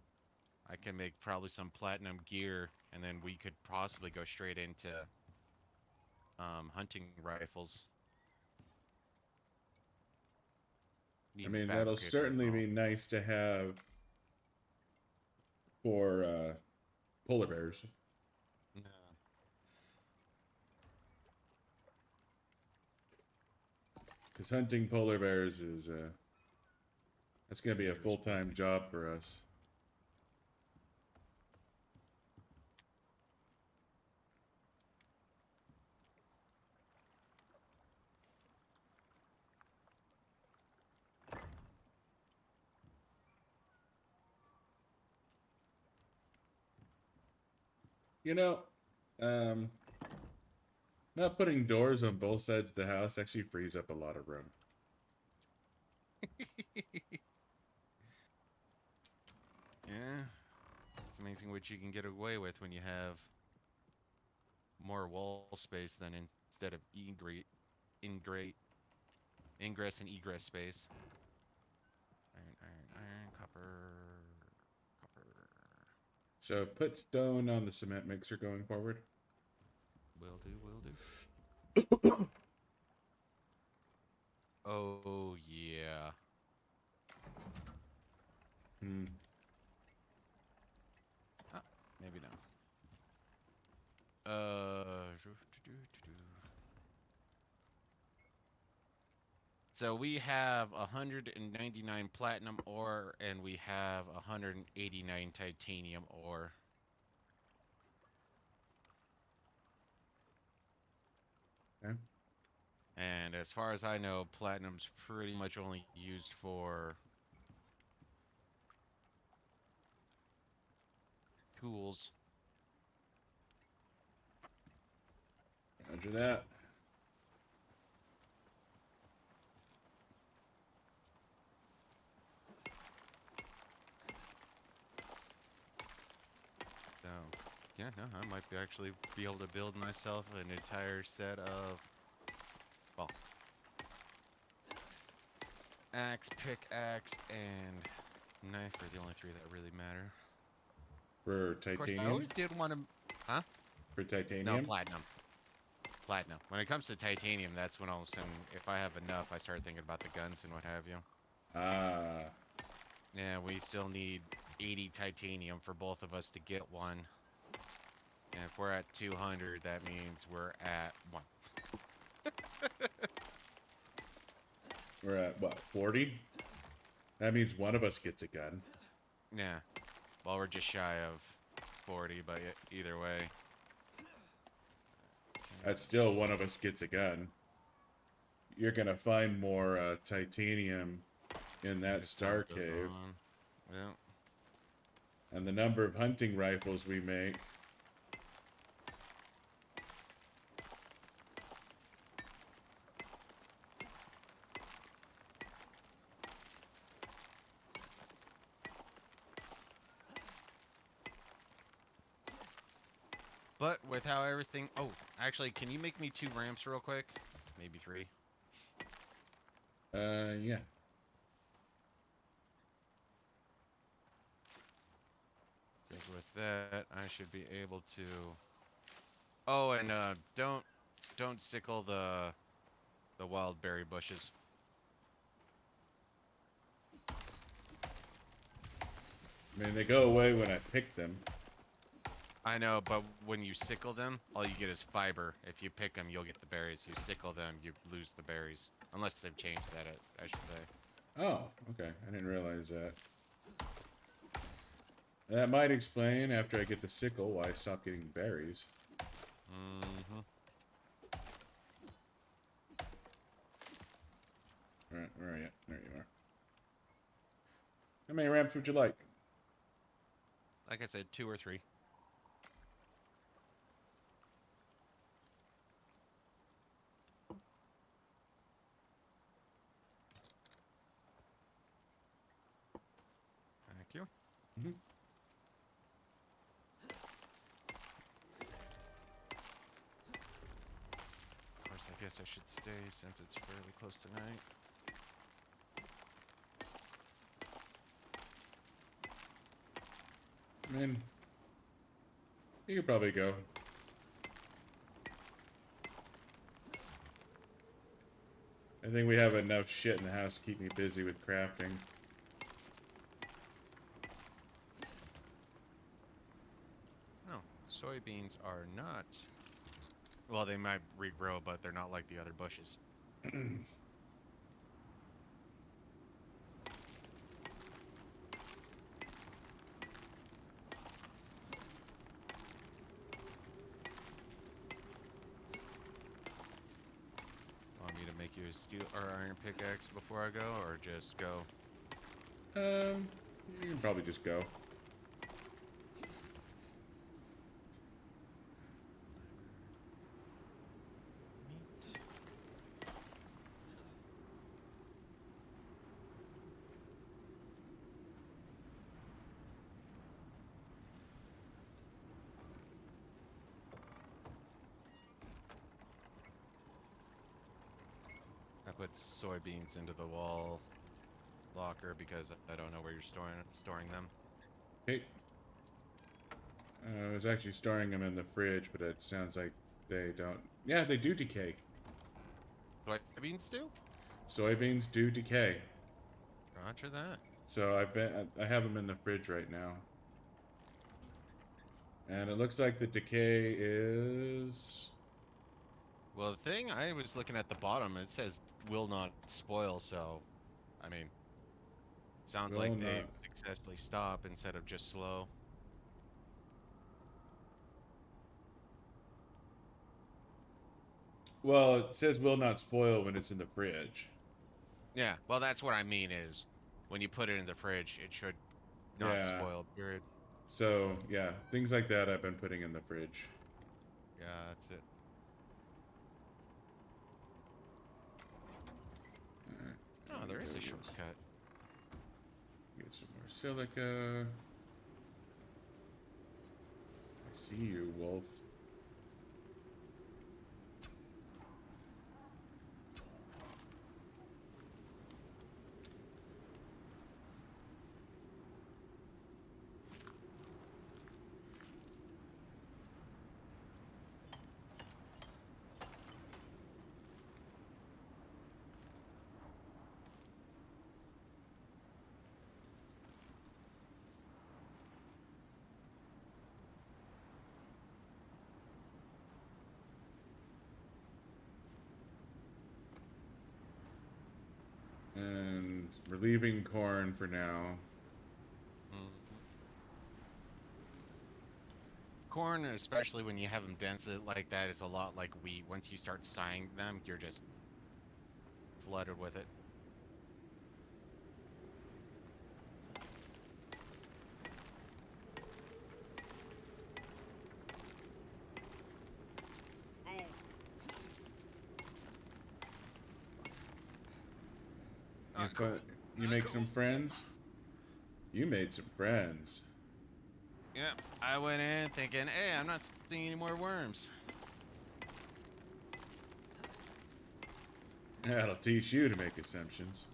I can make probably some platinum gear, and then we could possibly go straight into hunting rifles. I Need mean, that'll fabricator as certainly well. be nice to have for polar bears. No. Because hunting polar bears is that's gonna be a Bears. full-time job for us. You know, um, not putting doors on both sides of the house actually frees up a lot of room. Yeah. It's amazing what you can get away with when you have more wall space than instead of ingress and egress space. Iron, copper. So put stone on the cement mixer going forward. Will do. Oh, yeah. Hmm. Ah, maybe no. So we have 199 platinum ore and we have 189 titanium ore. Okay. And as far as I know, platinum's pretty much only used for tools. Roger that. So, yeah, no, I might actually be able to build myself an entire set of, well, axe, pickaxe, and knife are the only three that really matter. For Of course, I titanium? always did want to, huh? For No, titanium? platinum. Platinum. When it comes to titanium, that's when all of a sudden, if I have enough, I start thinking about the guns and what have you. Ah. Yeah, we still need 80 titanium for both of us to get one. And if we're at 200, that means we're at 1. We're at what, 40? That means one of us gets a gun. Yeah. Well, we're just shy of 40, but either way. That's still one of us gets a gun. You're gonna find more titanium in that As star time goes cave. on. Yeah. And the number of hunting rifles we make. But with how everything... Oh, actually, can you make me 2 ramps real quick? Maybe 3. Yeah. Because with that, I should be able to... Oh, and don't sickle the wild berry bushes. I mean, they go away when I pick them. I know, but when you sickle them, all you get is fiber. If you pick them, you'll get the berries. You sickle them, you lose the berries. Unless they've changed that, I should say. Oh, okay. I didn't realize that. That might explain, after I get the sickle, why I stop getting berries. Mm-hmm. Alright, where are you? There you are. How many ramps would you like? Like I said, 2 or 3. Thank you. Mm-hmm. Of course, I guess I should stay since it's fairly close to night. I mean, you could probably go. I think we have enough shit in the house to keep me busy with crafting. No, soybeans are not. Well, they might regrow, but they're not like the other bushes. Want me to make you a steel or iron pickaxe before I go, or just go? You can probably just go. Meat. I put soybeans into the wall locker because I don't know where you're storing them. Hey. I was actually storing them in the fridge, but it sounds like they don't. Yeah, they do decay. Soybeans do? Soybeans do decay. Roger that. So I have them in the fridge right now. And it looks like the decay is... Well, the thing, I was looking at the bottom, it says will not spoil, so, I mean, sounds Will like not. they successfully stop instead of just slow. Well, it says will not spoil when it's in the fridge. Yeah, well, that's what I mean is when you put it in the fridge, it should not Yeah. spoil, period. So, yeah, things like that I've been putting in the fridge. Yeah, that's it. Alright. Oh, there is a shortcut. Get some more silica. I see you, wolf. And we're leaving corn for now. Mhm. Corn, especially when you have them dense like that, is a lot like wheat. Once you start sighing them, you're just flooded with it. You, Not cool. you Not make cool. some friends? You made some friends. Yeah, I went in thinking, hey, I'm not seeing any more worms. That'll teach you to make assumptions.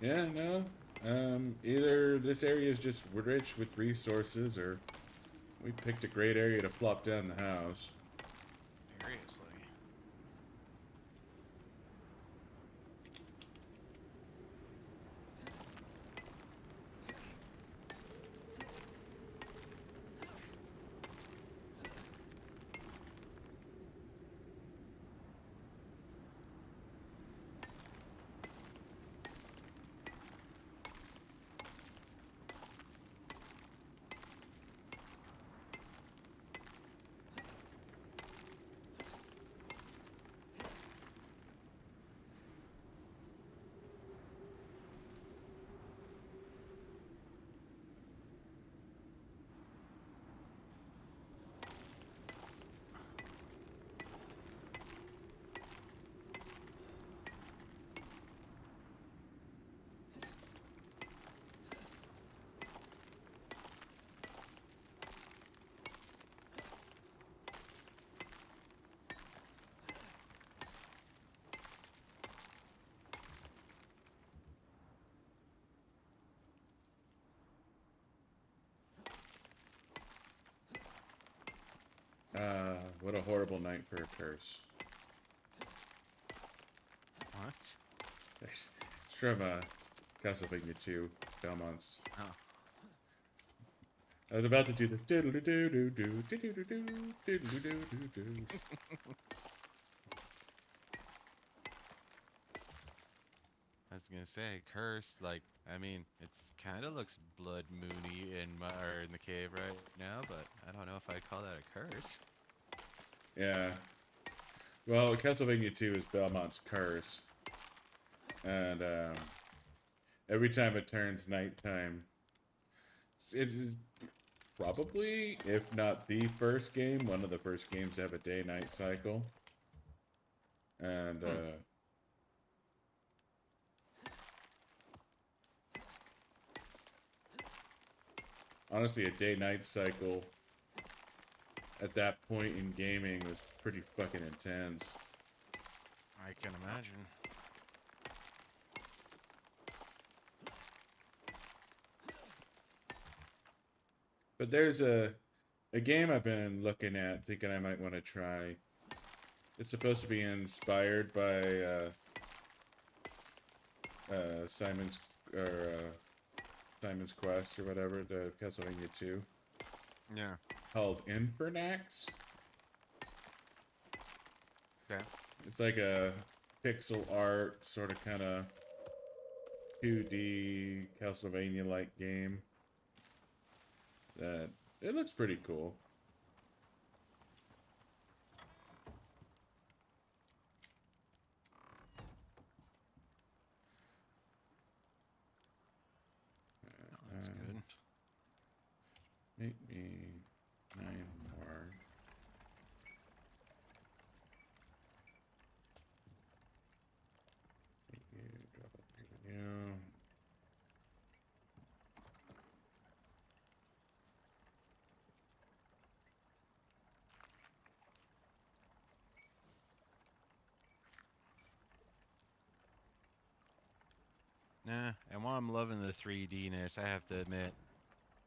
Yeah, no. Either this area is just rich with resources, or we picked a great area to plop down the house. Seriously. what a horrible night for a curse. What? It's from Castlevania 2, Belmont's. Oh. I was about to do the diddle-doo-doo-doo, diddle-doo-doo, diddle-doo-doo-doo. I was gonna say, curse, like, I mean, it's kind of looks blood moony in or in the cave right now, but I don't know if I'd call that a curse. Yeah. Well, Castlevania 2 is Belmont's curse. And every time it turns nighttime, it is probably, if not the first game, one of the first games to have a day-night cycle. And honestly, a day-night cycle at that point in gaming was pretty fucking intense. I can imagine. But there's a game I've been looking at, thinking I might want to try. It's supposed to be inspired by Simon's Simon's Quest or whatever, the Castlevania 2, Yeah. called Infernax. Okay. It's like a pixel art, sort of kind of 2D Castlevania-like game. That it looks pretty cool. That's good. Make me 9 more. Thank you. Drop up here. Yeah. Nah, and while I'm loving the 3D-ness, I have to admit,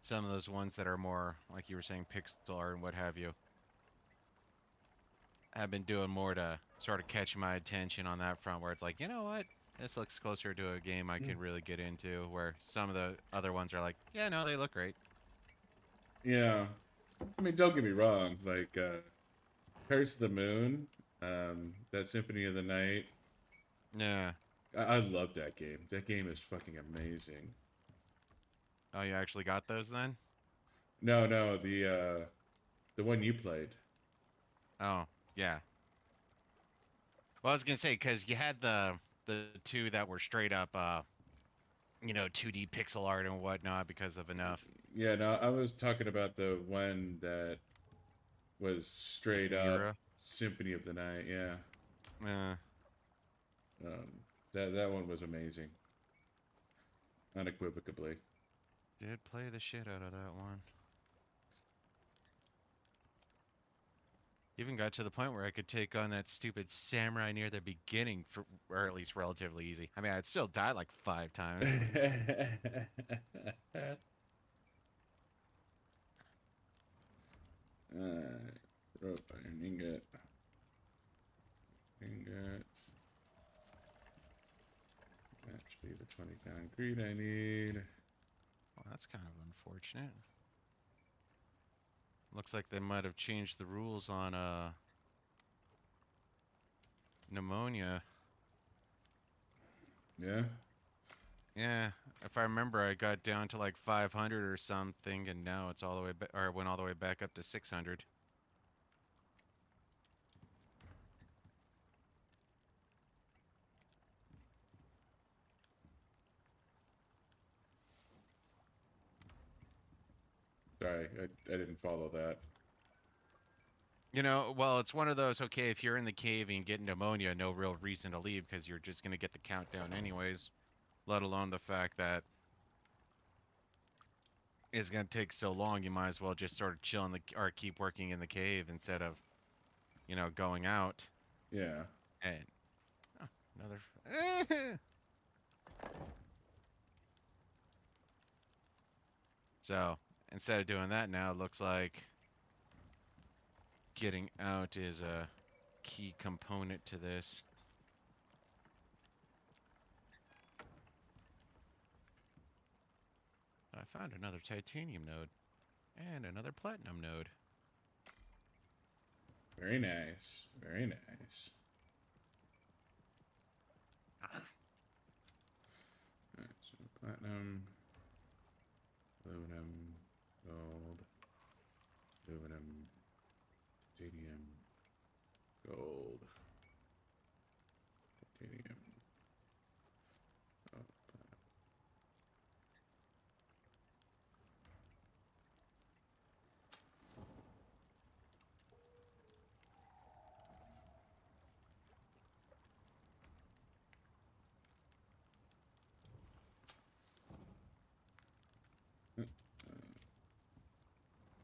some of those ones that are more, like you were saying, pixel art and what have you, have been doing more to sort of catch my attention on that front, where it's like, you know what? This looks closer to a game I could really get into, where some of the other ones are like, yeah, no, they look great. Yeah. I mean, don't get me wrong. Like, Curse of the Moon, that Symphony of the Night. Yeah. I love that game. That game is fucking amazing. Oh, you actually got those then? No, no, the one you played. Oh, yeah. Well, I was gonna say, because you had the two that were straight up, 2D pixel art and whatnot because of enough. Yeah, no, I was talking about the one that was straight up Mira. Symphony of the Night. Yeah, Uh, that one was amazing, unequivocally. did play the shit out of that one. Even got to the point where I could take on that stupid samurai near the beginning, or at least relatively easy. I mean, I'd still die like 5 times. Alright, rope iron ingot. Ingot. That should be the 20 concrete I need. Well, that's kind of unfortunate. Looks like they might have changed the rules on pneumonia. Yeah? Yeah, if I remember, I got down to like 500 or something, and now it's all the way or it went all the way back up to 600. Sorry, I didn't follow that. Well, it's one of those, okay, if you're in the cave and you get pneumonia, no real reason to leave because you're just going to get the countdown anyways, let alone the fact that it's going to take so long, you might as well just sort of chill or keep working in the cave instead of, going out. Yeah. And, oh, another. So, instead of doing that now, it looks like getting out is a key component to this. I found another titanium node and another platinum node. Very nice. Very nice. Alright, so platinum, aluminum, gold, aluminum, titanium, gold, titanium. Oh, platinum.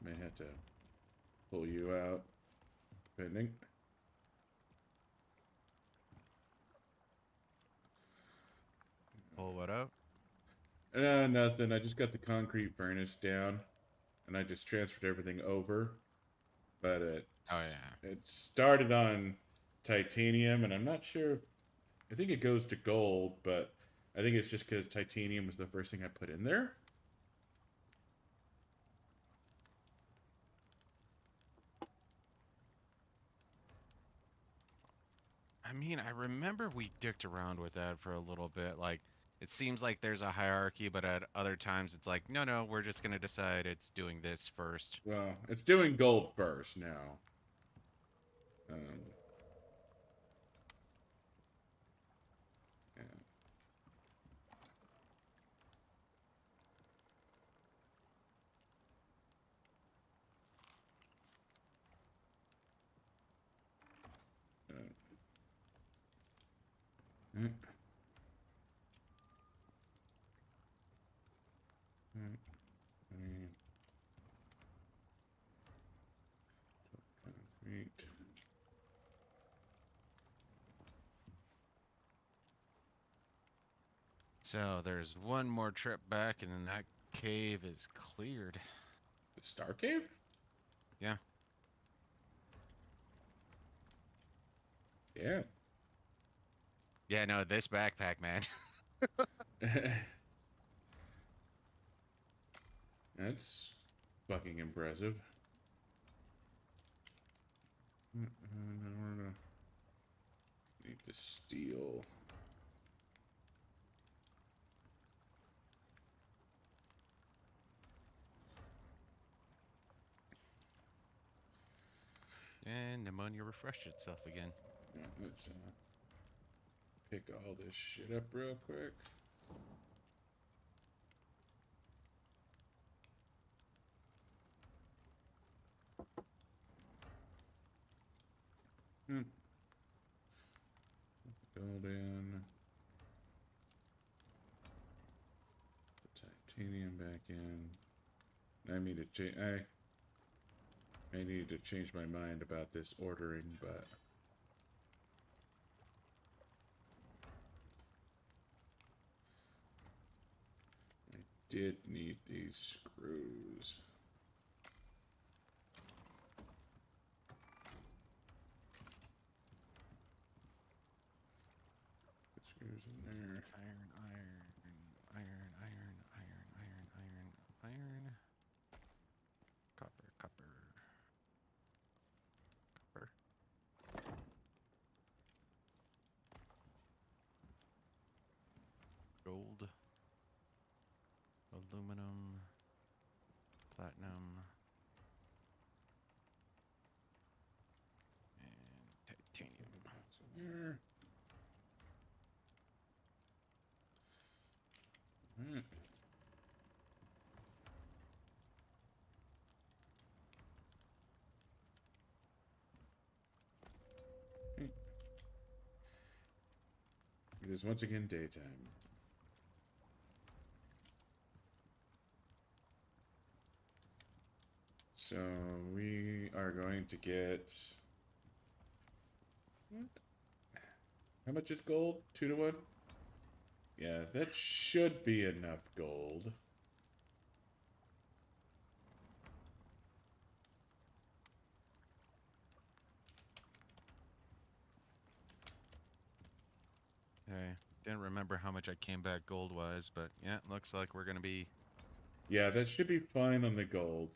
May have to pull you out, depending. Pull what up? Nothing. I just got the concrete furnace down, and I just transferred everything over. But Oh yeah. it started on titanium, and I'm not sure if, I think it goes to gold, but I think it's just because titanium was the first thing I put in there. I mean, I remember we dicked around with that for a little bit. Like, it seems like there's a hierarchy, but at other times it's like, no, no, we're just gonna decide it's doing this first. Well, it's doing gold first now. Um, yeah. Mm. Mm. Mm. Concrete. So there's one more trip back, and then that cave is cleared. The Star Cave? Yeah. Yeah. Yeah, no, this backpack, man. That's fucking impressive. Need the steel. And pneumonia refreshed itself again. Yeah, let's pick all this shit up real quick. Hmm. Gold in. The titanium back in. I need to change. I need to change my mind about this ordering, but I did need these screws. Put screws in there. Iron, iron, iron, iron, iron, iron, iron, iron. Copper, copper. Copper. Gold. Aluminum. Platinum. And titanium. That's in there. Alright. It is once again daytime. So we are going to get what? How much is gold? 2 to 1? Yeah, that should be enough gold. didn't remember how much I came back gold-wise, but yeah, looks like we're gonna be... Yeah, that should be fine on the gold.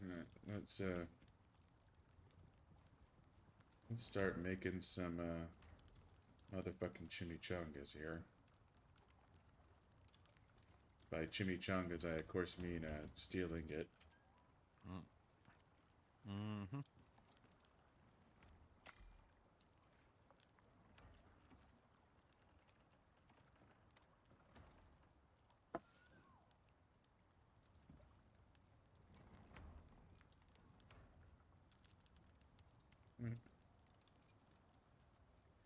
Alright, let's start making some motherfucking chimichangas here. By chimichangas, I of course mean stealing it. Mm-hmm. Right.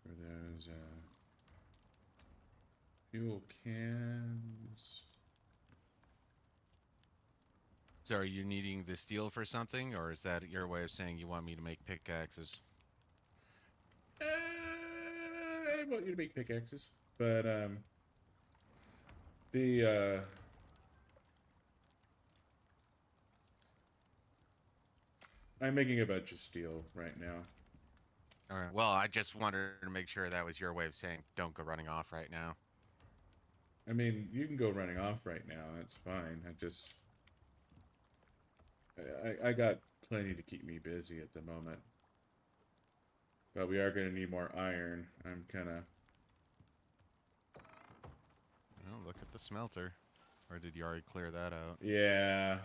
For those fuel cans. So are you needing the steel for something, or is that your way of saying you want me to make pickaxes? I want you to make pickaxes, but the I'm making a bunch of steel right now. All right. Well, I just wanted to make sure that was your way of saying don't go running off right now. I mean, you can go running off right now. That's fine. I got plenty to keep me busy at the moment. But we are going to need more iron. I'm kind of... Oh, look at the smelter. Or did you already clear that out? Yeah.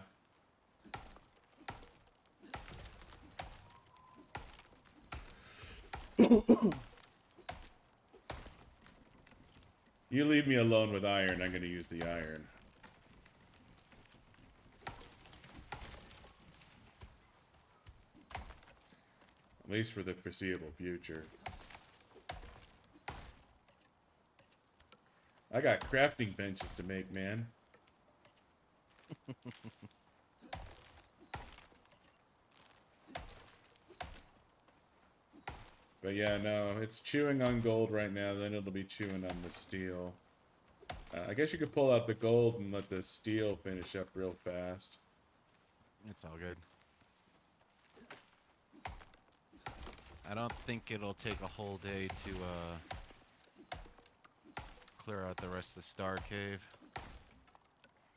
You leave me alone with iron, I'm going to use the iron. At least for the foreseeable future. I got crafting benches to make, man. But yeah, no, it's chewing on gold right now, then it'll be chewing on the steel. I guess you could pull out the gold and let the steel finish up real fast. It's all good. I don't think it'll take a whole day to clear out the rest of the star cave.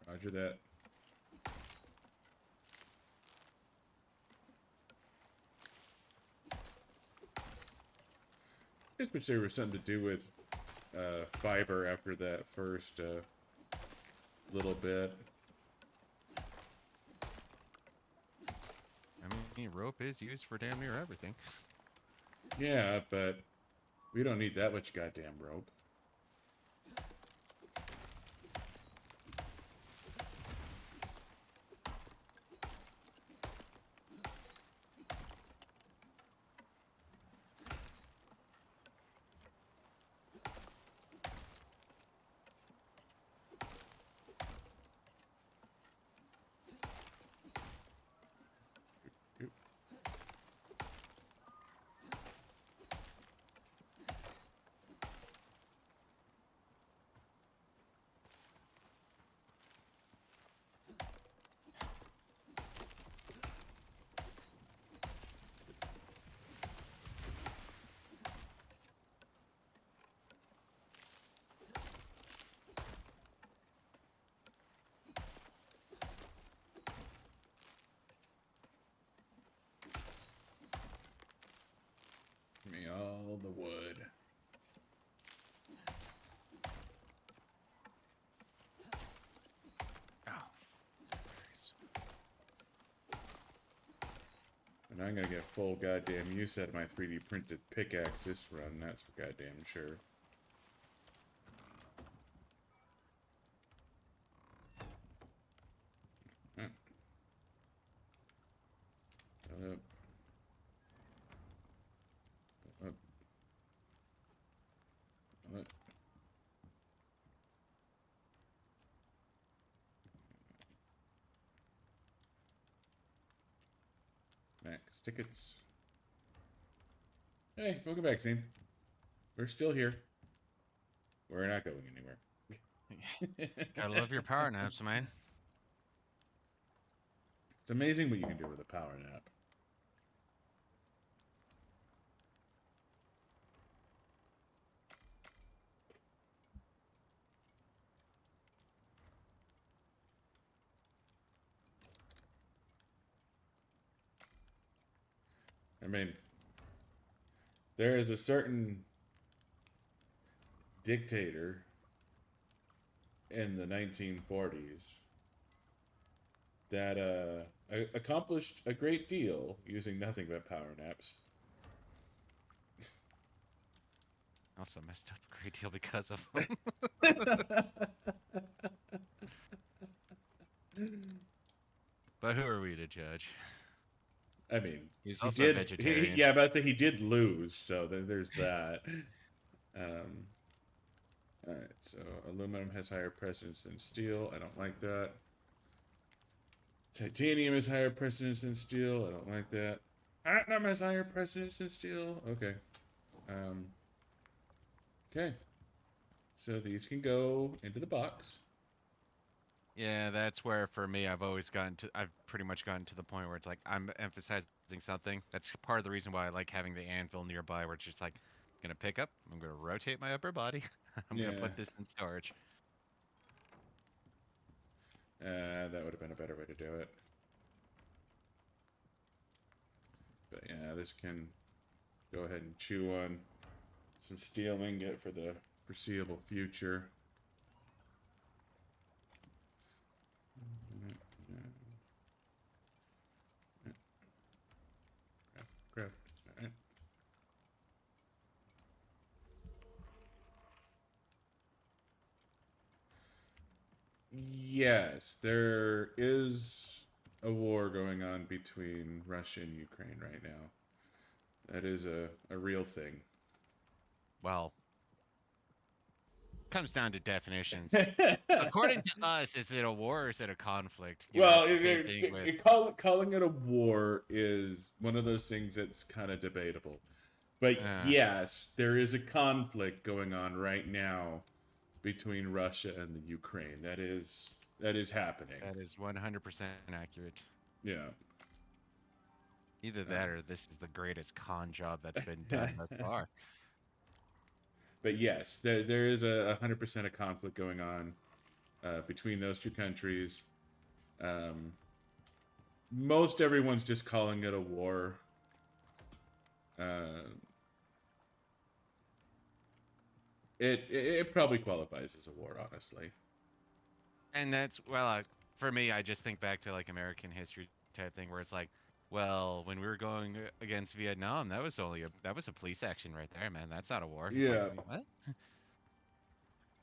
Roger that. I just wish there was something to do with fiber after that first little bit. I mean, rope is used for damn near everything. Yeah, but we don't need that much goddamn rope. Give me all the wood. Oh. And I'm gonna get full goddamn use out of my 3D printed pickaxe this run, that's for goddamn sure. Up. Up. Up. Max tickets. Hey, welcome back, Zane. We're still here. We're not going anywhere. Gotta love your power naps, man. It's amazing what you can do with a power nap. I mean, there is a certain dictator in the 1940s that accomplished a great deal using nothing but power naps. Also messed up a great deal because of them. But who are we to judge? I mean, He was he also a did. vegetarian. Yeah, but he did lose, so there's that. All right, so aluminum has higher precedence than steel. I don't like that. Titanium has higher precedence than steel. I don't like that. Platinum has higher precedence than steel. Okay. Okay. So these can go into the box. Yeah, that's where for me I've pretty much gotten to the point where it's like I'm emphasizing something. That's part of the reason why I like having the anvil nearby where it's just like gonna pick up, I'm gonna rotate my upper body, I'm gonna Yeah. put this in storage. That would have been a better way to do it. But yeah, this can go ahead and chew on some steel ingot for the foreseeable future. Crap. All right. Yes, there is a war going on between Russia and Ukraine right now. That is a real thing. Well, comes down to definitions. According to us, is it a war or is it a conflict? You know, Well, it's the same thing with calling it a war is one of those things that's kind of debatable. But yes, there is a conflict going on right now between Russia and the Ukraine. That is happening. that is 100% accurate. Yeah. Either that or this is the greatest con job that's been done thus far. But yes, there is a 100% a conflict going on between those two countries. Most everyone's just calling it a war. It probably qualifies as a war, honestly. And that's for me, I just think back to like American history type thing where it's like, well, when we were going against Vietnam, that was a police action right there, man. That's not a war. It's like, Yeah. what?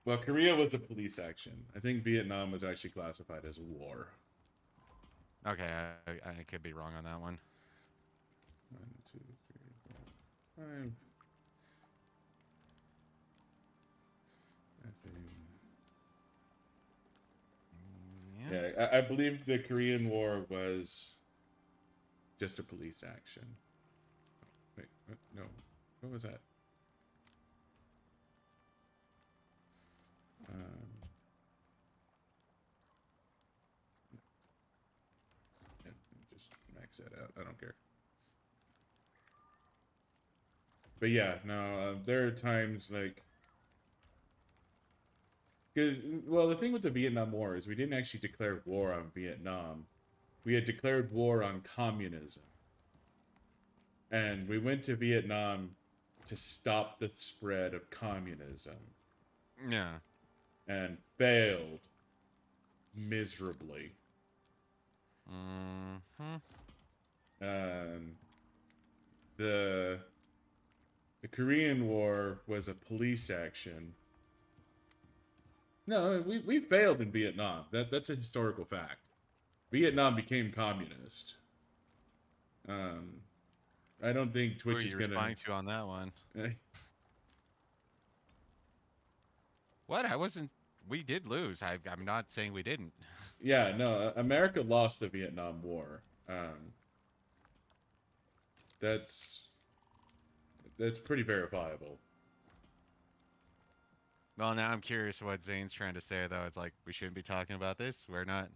Well, Korea was a police action. I think Vietnam was actually classified as a war. Okay, I could be wrong on that one. 1, 2, 3, 4, 5. Yeah, I believe the Korean War was just a police action. Wait, what? No. What was that? Yeah, just max that out. I don't care. But yeah, no, there are times like, because well, the thing with the Vietnam War is we didn't actually declare war on Vietnam. We had declared war on communism, and we went to Vietnam to stop the spread of communism. Yeah. And failed miserably. The Korean War was a police action. No, we failed in Vietnam. That's a historical fact. Vietnam became communist. I don't think Twitch is gonna. Who are you responding to on that one? What? I wasn't. We did lose. I'm not saying we didn't. Yeah, no. America lost the Vietnam War. That's pretty verifiable. Well, now I'm curious what Zane's trying to say, though. It's like, we shouldn't be talking about this. We're not.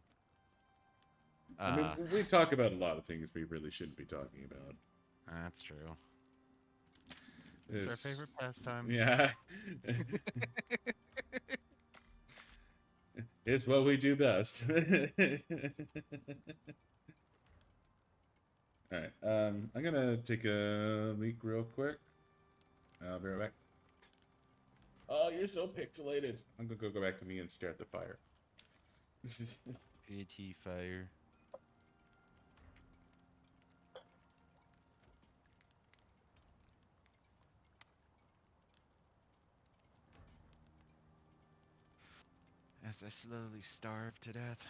I mean, we talk about a lot of things we really shouldn't be talking about. That's true. It's our favorite pastime. Yeah. It's what we do best. Alright, I'm gonna take a leak real quick. I'll be right back. Oh, you're so pixelated. I'm gonna go back to me and stare at the fire. AT fire. As I slowly starve to death.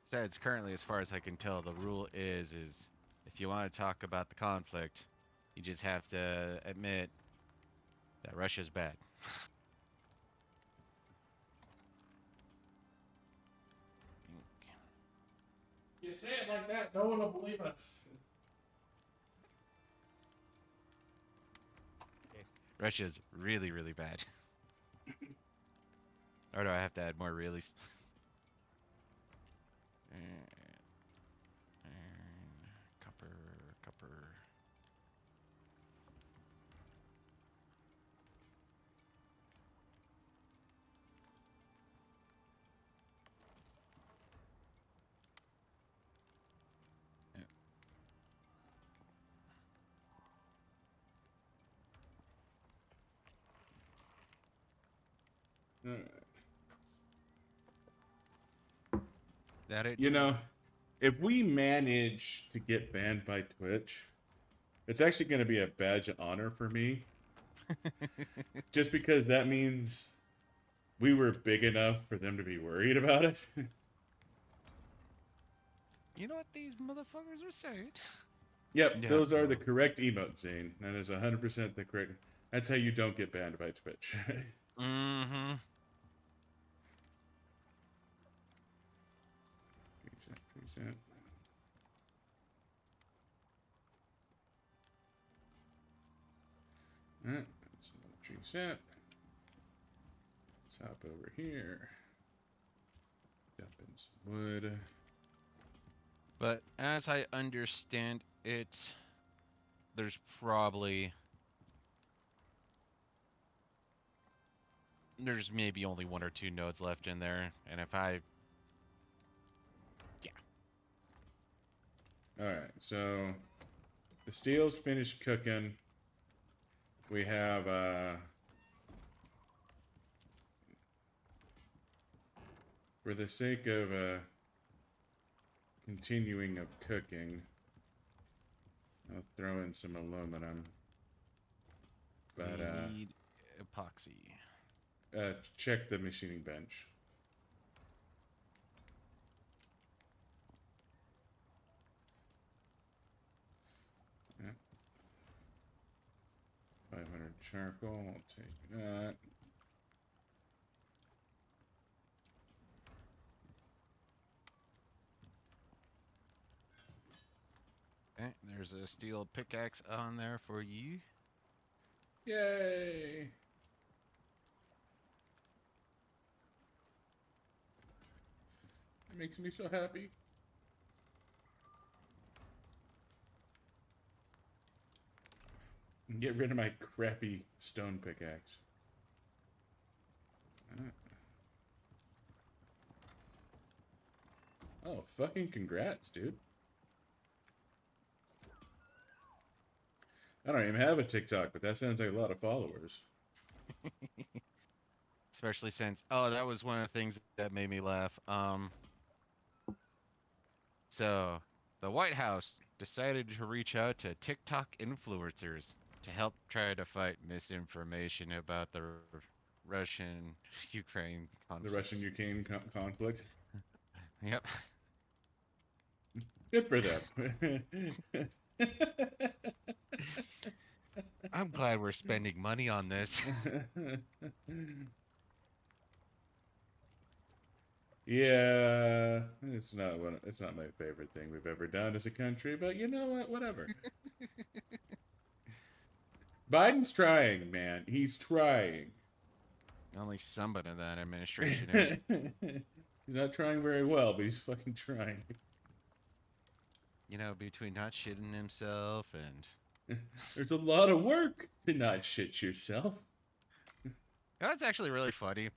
Besides, currently, as far as I can tell, the rule is if you want to talk about the conflict, you just have to admit that Russia's bad. You say it like that, no one will believe us. Russia's really, really bad. Or do I have to add more reallys? Copper, copper. Alright. That it? You know, if we manage to get banned by Twitch, it's actually going to be a badge of honor for me. Just because that means we were big enough for them to be worried about it. You know what these motherfuckers are saying? Yep, Yeah, those are no. the correct emotes, Zane. That is 100% the correct. That's how you don't get banned by Twitch. Mm-hmm. Present. Alright, that's another tree set. Let's hop over here. Dump in some wood. But as I understand it, there's maybe only 1 or 2 nodes left in there, and if I Alright, so the steel's finished cooking. We have for the sake of continuing of cooking, I'll throw in some aluminum. But we need epoxy. check the machining bench. Yeah. 500 charcoal, I'll take that. Okay, there's a steel pickaxe on there for you. Yay! That makes me so happy. Get rid of my crappy stone pickaxe. Oh, fucking congrats, dude. I don't even have a TikTok, but that sounds like a lot of followers. Especially since, that was one of the things that made me laugh. So the White House decided to reach out to TikTok influencers to help try to fight misinformation about the Russian-Ukraine conflict. The Russian-Ukraine conflict. Yep. Good for them. I'm glad we're spending money on this. Yeah, it's not my favorite thing we've ever done as a country, but you know what? Whatever. Biden's trying, man. He's trying. Only somebody in that administration is. He's not trying very well, but he's fucking trying. You know, between not shitting himself and. There's a lot of work to not shit yourself. You know what's actually really funny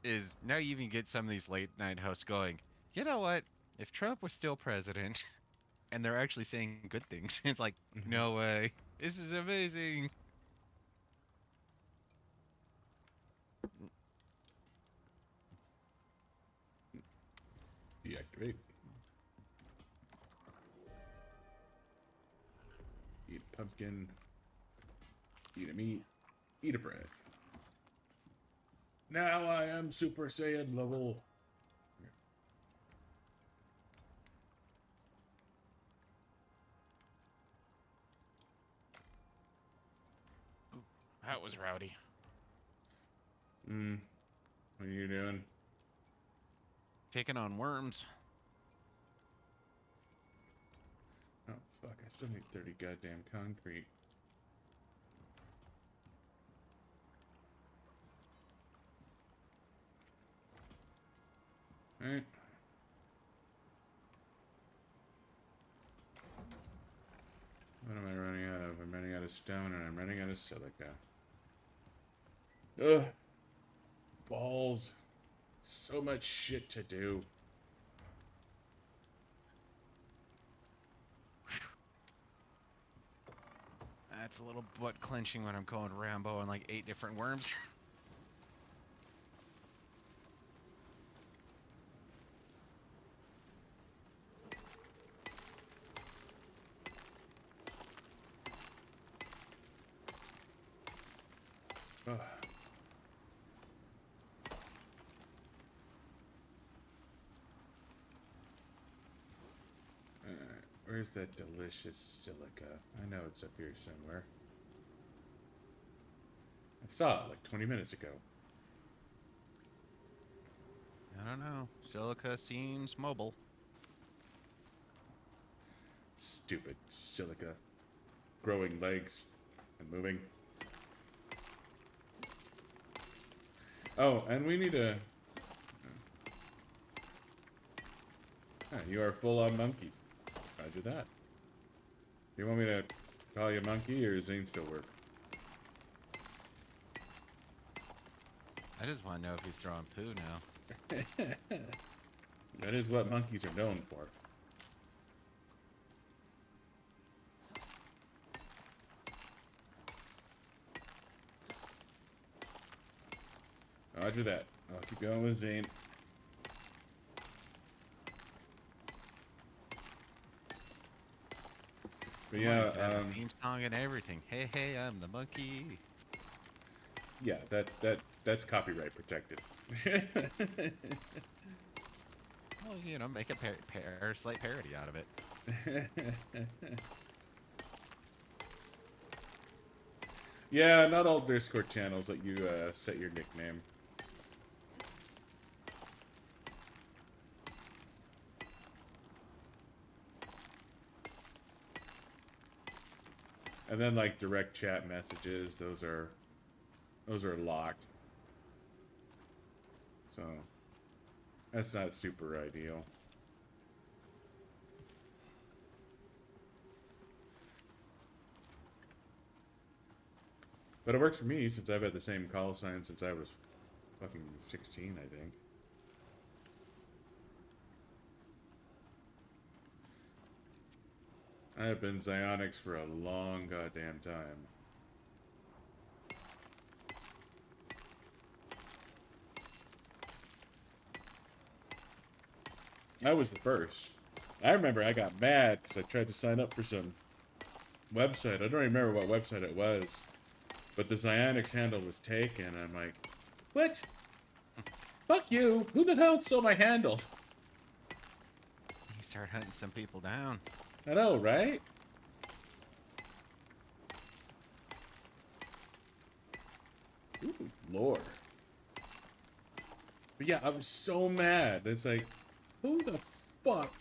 is now you even get some of these late night hosts going, you know what? If Trump was still president and they're actually saying good things, it's like, no way. This is amazing. Deactivate. Eat a pumpkin. Eat a meat. Eat a bread. Now I am Super Saiyan level. Ooh, that was rowdy. What are you doing? Taking on worms. Oh, fuck. I still need 30 goddamn concrete. Alright. What am I running out of? I'm running out of stone and I'm running out of silica. Ugh. Balls. So much shit to do. That's a little butt clenching when I'm going Rambo on like 8 different worms. Ugh. Where's that delicious silica? I know it's up here somewhere. I saw it like 20 minutes ago. I don't know. Silica seems mobile. Stupid silica. Growing legs and moving. Oh, and we need a... Ah, you are full on monkey. Roger that. You want me to call you monkey or does Zane still work? I just want to know if he's throwing poo now. That is what monkeys are known for. Roger that. I'll keep going with Zane. But yeah, theme song and everything. Hey, hey, I'm the monkey. yeah, that's copyright protected. Well, you know, make a slight parody out of it. Yeah, not all Discord channels let you set your nickname. And then like direct chat messages, those are locked. So that's not super ideal. But it works for me since I've had the same call sign since I was fucking 16, I think. I have been Zionics for a long goddamn time. I was the first. I remember I got mad because I tried to sign up for some website. I don't remember what website it was. But the Zionics handle was taken. I'm like, what? Fuck you. Who the hell stole my handle? You start hunting some people down. I know, right? Ooh, lore. But yeah, I was so mad. It's like, who the fuck?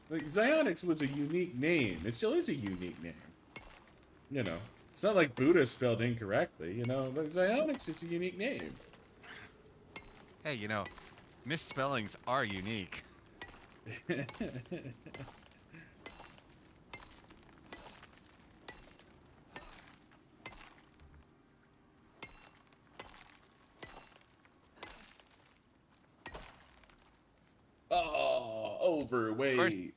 Like, Xionyx was a unique name. It still is a unique name. You know, it's not like Buddha spelled incorrectly, you know, but Xionyx is a unique name. Hey, you know, misspellings are unique. Oh, Of course, overweight.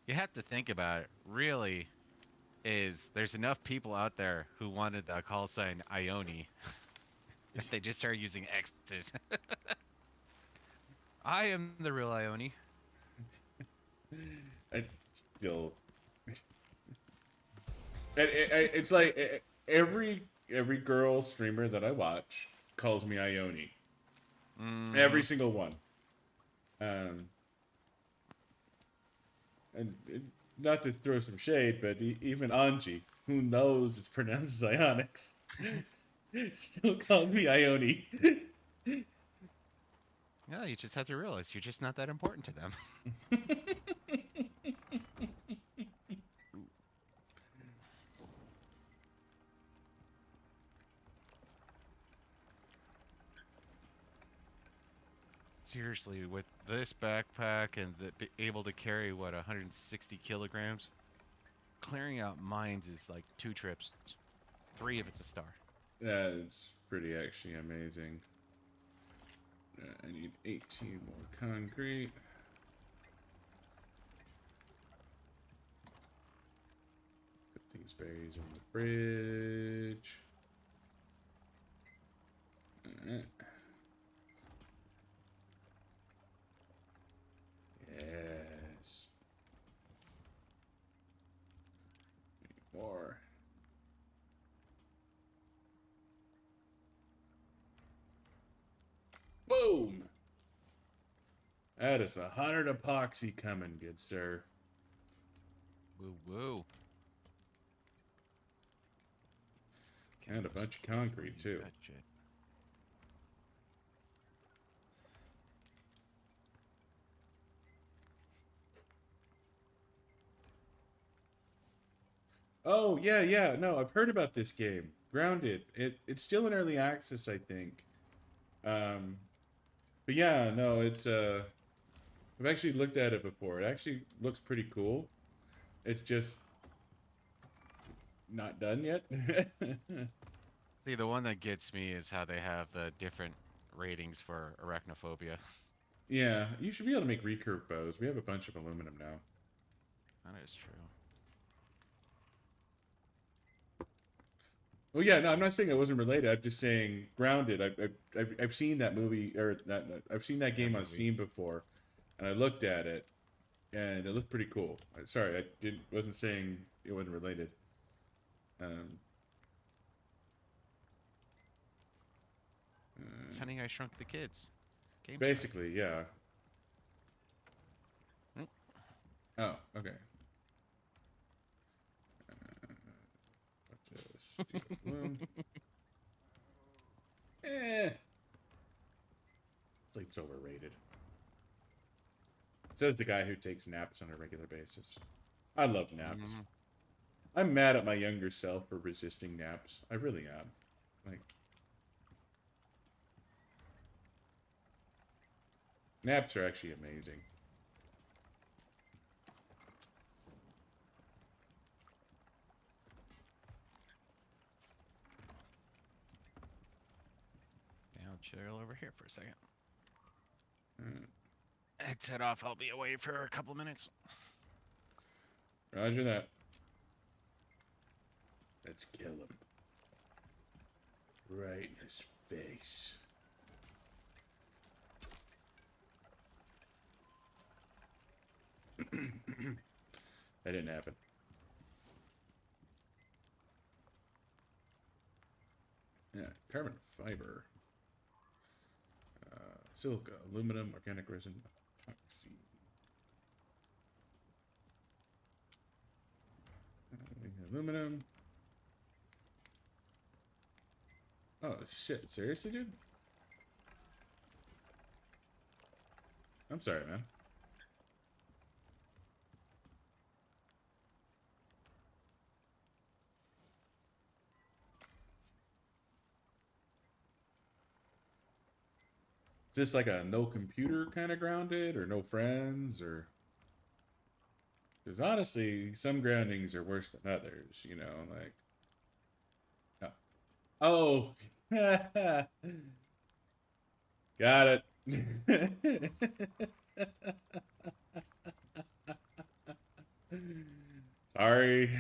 you have to think about it. Really, is there's enough people out there who wanted the call sign Ione that they just started using X's. I am the real Ione. I still. It's like every girl streamer that I watch calls me Ione. Every single one. Um, and not to throw some shade, but even Anji, who knows it's pronounced Xionyx, still calls me Ione. No, you just have to realize you're just not that important to them. Seriously, with this backpack and able to carry what 160 kilograms, clearing out mines is like 2 trips. 3 if it's a star. That's pretty actually amazing. I need 18 more concrete. Put these berries in the fridge. Alright. Yes. Need more. Boom! That is 100 epoxy coming, good sir. Woo woo. And a bunch of concrete, too. Oh, yeah, no, I've heard about this game. Grounded. It's still in early access, I think. But yeah, no, it's, I've actually looked at it before. It actually looks pretty cool. It's just not done yet. See, the one that gets me is how they have the different ratings for arachnophobia. Yeah, you should be able to make recurve bows. We have a bunch of aluminum now. That is true. Oh yeah, no, I'm not saying it wasn't related. I'm just saying grounded. I've seen that movie or I've seen that game on Steam before, and I looked at it, and it looked pretty cool. Sorry, I wasn't saying it wasn't related. It's Honey, I Shrunk the Kids. Game Basically, yeah. Hmm? Oh, okay. Steel blue. Sleep's overrated. Says the guy who takes naps on a regular basis. I love naps. I'm mad at my younger self for resisting naps. I really am. Like, naps are actually amazing. Yeah, I'll chill over here for a second. Headset off. I'll be away for a couple minutes. Roger that. Let's kill him. Right in his face. That didn't happen. Yeah, carbon fiber. Silica, aluminum, organic resin, epoxy. Aluminum. Oh shit, seriously, dude? I'm sorry, man. Is this like a no computer kind of grounded or no friends or? Because honestly, some groundings are worse than others, you know, like. Oh. Got it. Sorry.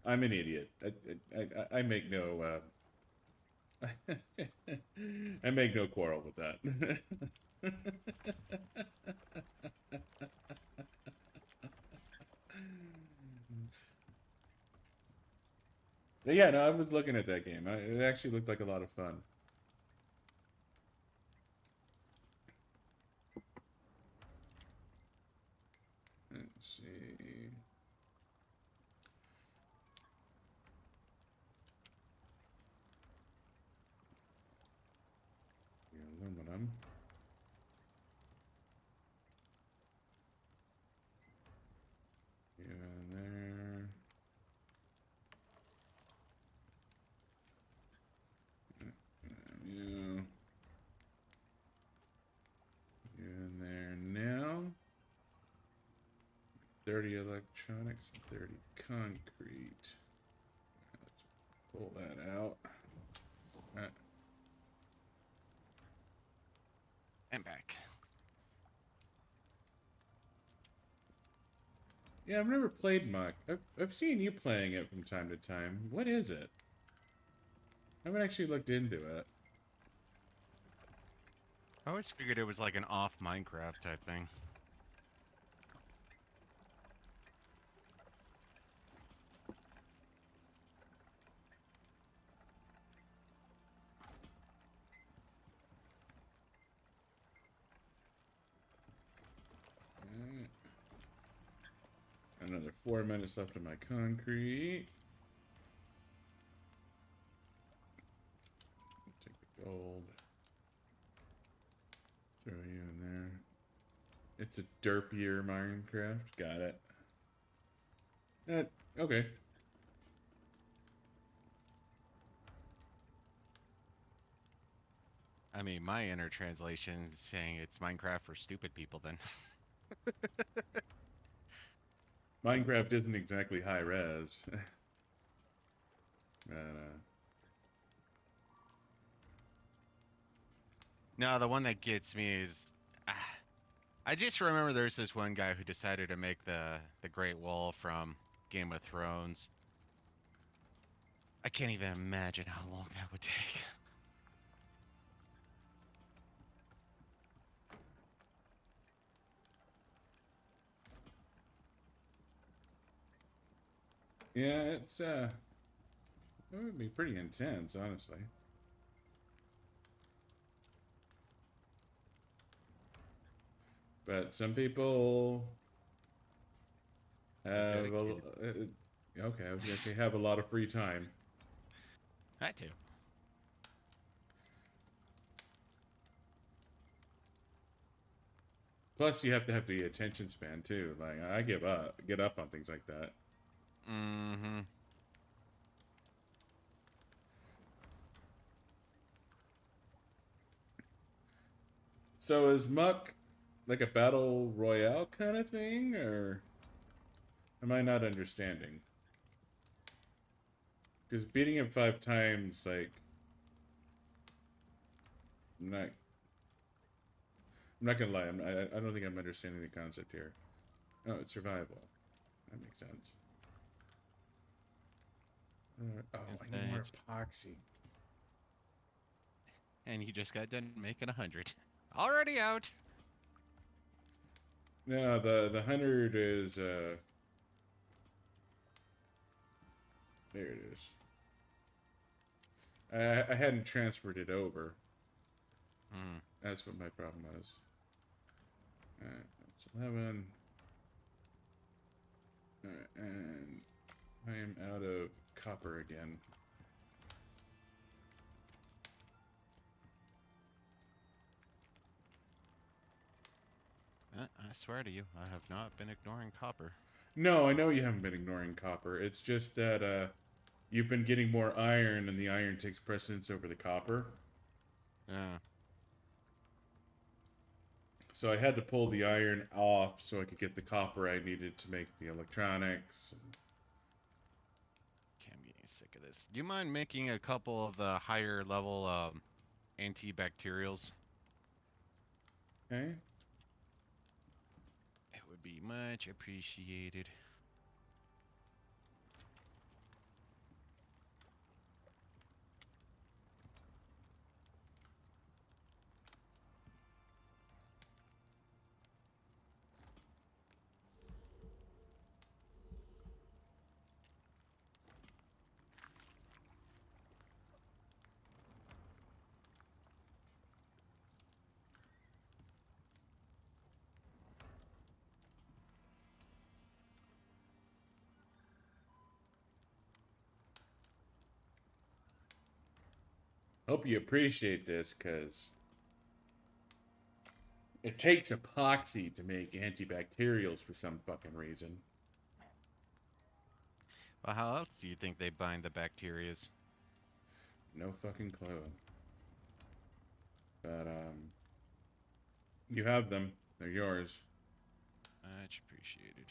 I'm an idiot. I make no I make no quarrel with that. But yeah, no, I was looking at that game. It actually looked like a lot of fun. Let's see. The aluminum. Yeah, there. You. You're in there now. 30 electronics, 30 concrete. Let's pull that out. I'm back. Yeah, I've never played Muck. I've seen you playing it from time to time. What is it? I haven't actually looked into it. I always figured it was like an off Minecraft type thing. Another 4 minutes left of my concrete. Take the gold. Throw you in there. It's a derpier Minecraft. Got it. Okay. I mean, my inner translation is saying it's Minecraft for stupid people then. Minecraft isn't exactly high res. But, No, the one that gets me is... I just remember there's this one guy who decided to make the Great Wall from Game of Thrones. I can't even imagine how long that would take. yeah, it would be pretty intense, honestly. But some people have okay, I was gonna say have a lot of free time. I do. Plus, you have to have the attention span too. Like I get up on things like that. Mm-hmm. So is Muck like a battle royale kind of thing, or am I not understanding? Because beating him 5 times, like, I'm not. I'm not gonna lie. I don't think I'm understanding the concept here. Oh, it's survival. That makes sense. Oh, I need more epoxy. And you just got done making 100. Already out. No, the 100 is there it is. I hadn't transferred it over. Mm. That's what my problem was. Alright, that's 11. Alright, and I am out of copper again. I swear to you, I have not been ignoring copper. No, I know you haven't been ignoring copper. It's just that you've been getting more iron, and the iron takes precedence over the copper. Yeah. So I had to pull the iron off so I could get the copper I needed to make the electronics. Okay, I'm getting sick of this. Do you mind making a couple of the higher level antibacterials? Okay. It would be much appreciated. Hope you appreciate this, because it takes epoxy to make antibacterials for some fucking reason. Well, how else do you think they bind the bacterias? No fucking clue. But, you have them. They're yours. Much appreciated.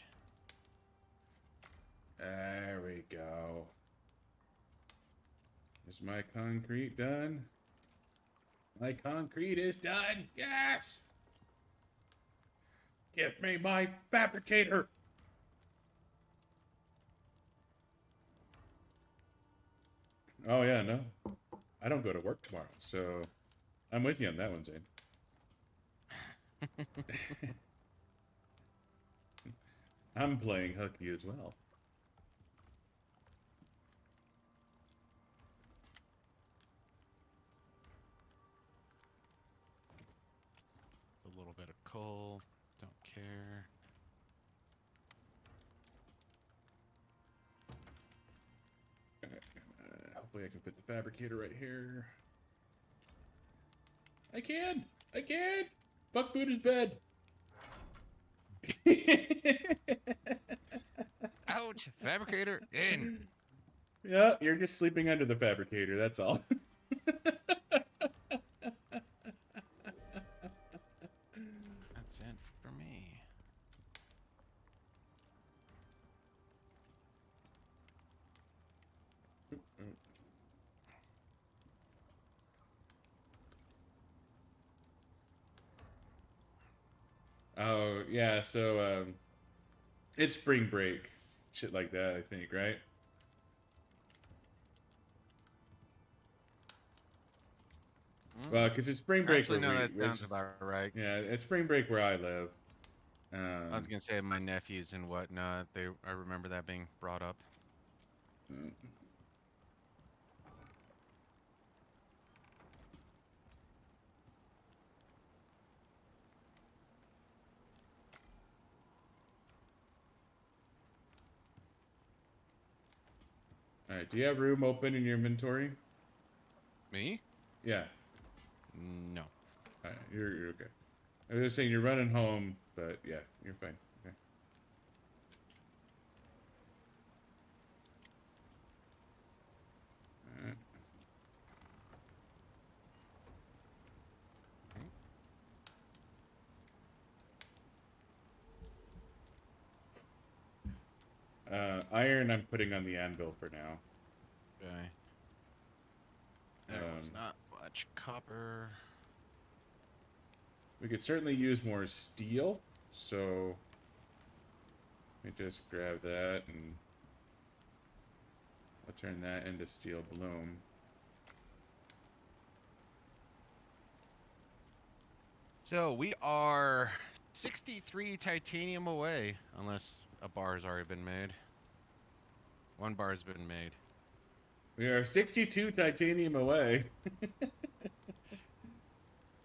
There we go. Is my concrete done? My concrete is done! Yes! Give me my fabricator! Oh, yeah, no. I don't go to work tomorrow, so I'm with you on that one, Zane. I'm playing hooky as well. It's a little bit of coal. Don't care. Hopefully I can put the fabricator right here. I can! I can! Fuck Buddha's bed! Ouch! Fabricator in. Yeah, you're just sleeping under the fabricator, that's all. That's it for me. Oh, yeah, so, it's spring break. Shit like that, I think, right? Well, because it's spring break Actually, where no, we... that sounds about right. Yeah, it's spring break where I live. I was gonna say my nephews and whatnot. I remember that being brought up. Alright, do you have room open in your inventory? Me? Yeah. No. Alright, you're okay. I was just saying you're running home, but yeah, you're fine. Okay. Iron I'm putting on the anvil for now. Okay. There was not much copper. We could certainly use more steel, so let me just grab that and I'll turn that into steel bloom. So we are 63 titanium away, unless a bar has already been made. One bar has been made. We are 62 titanium away.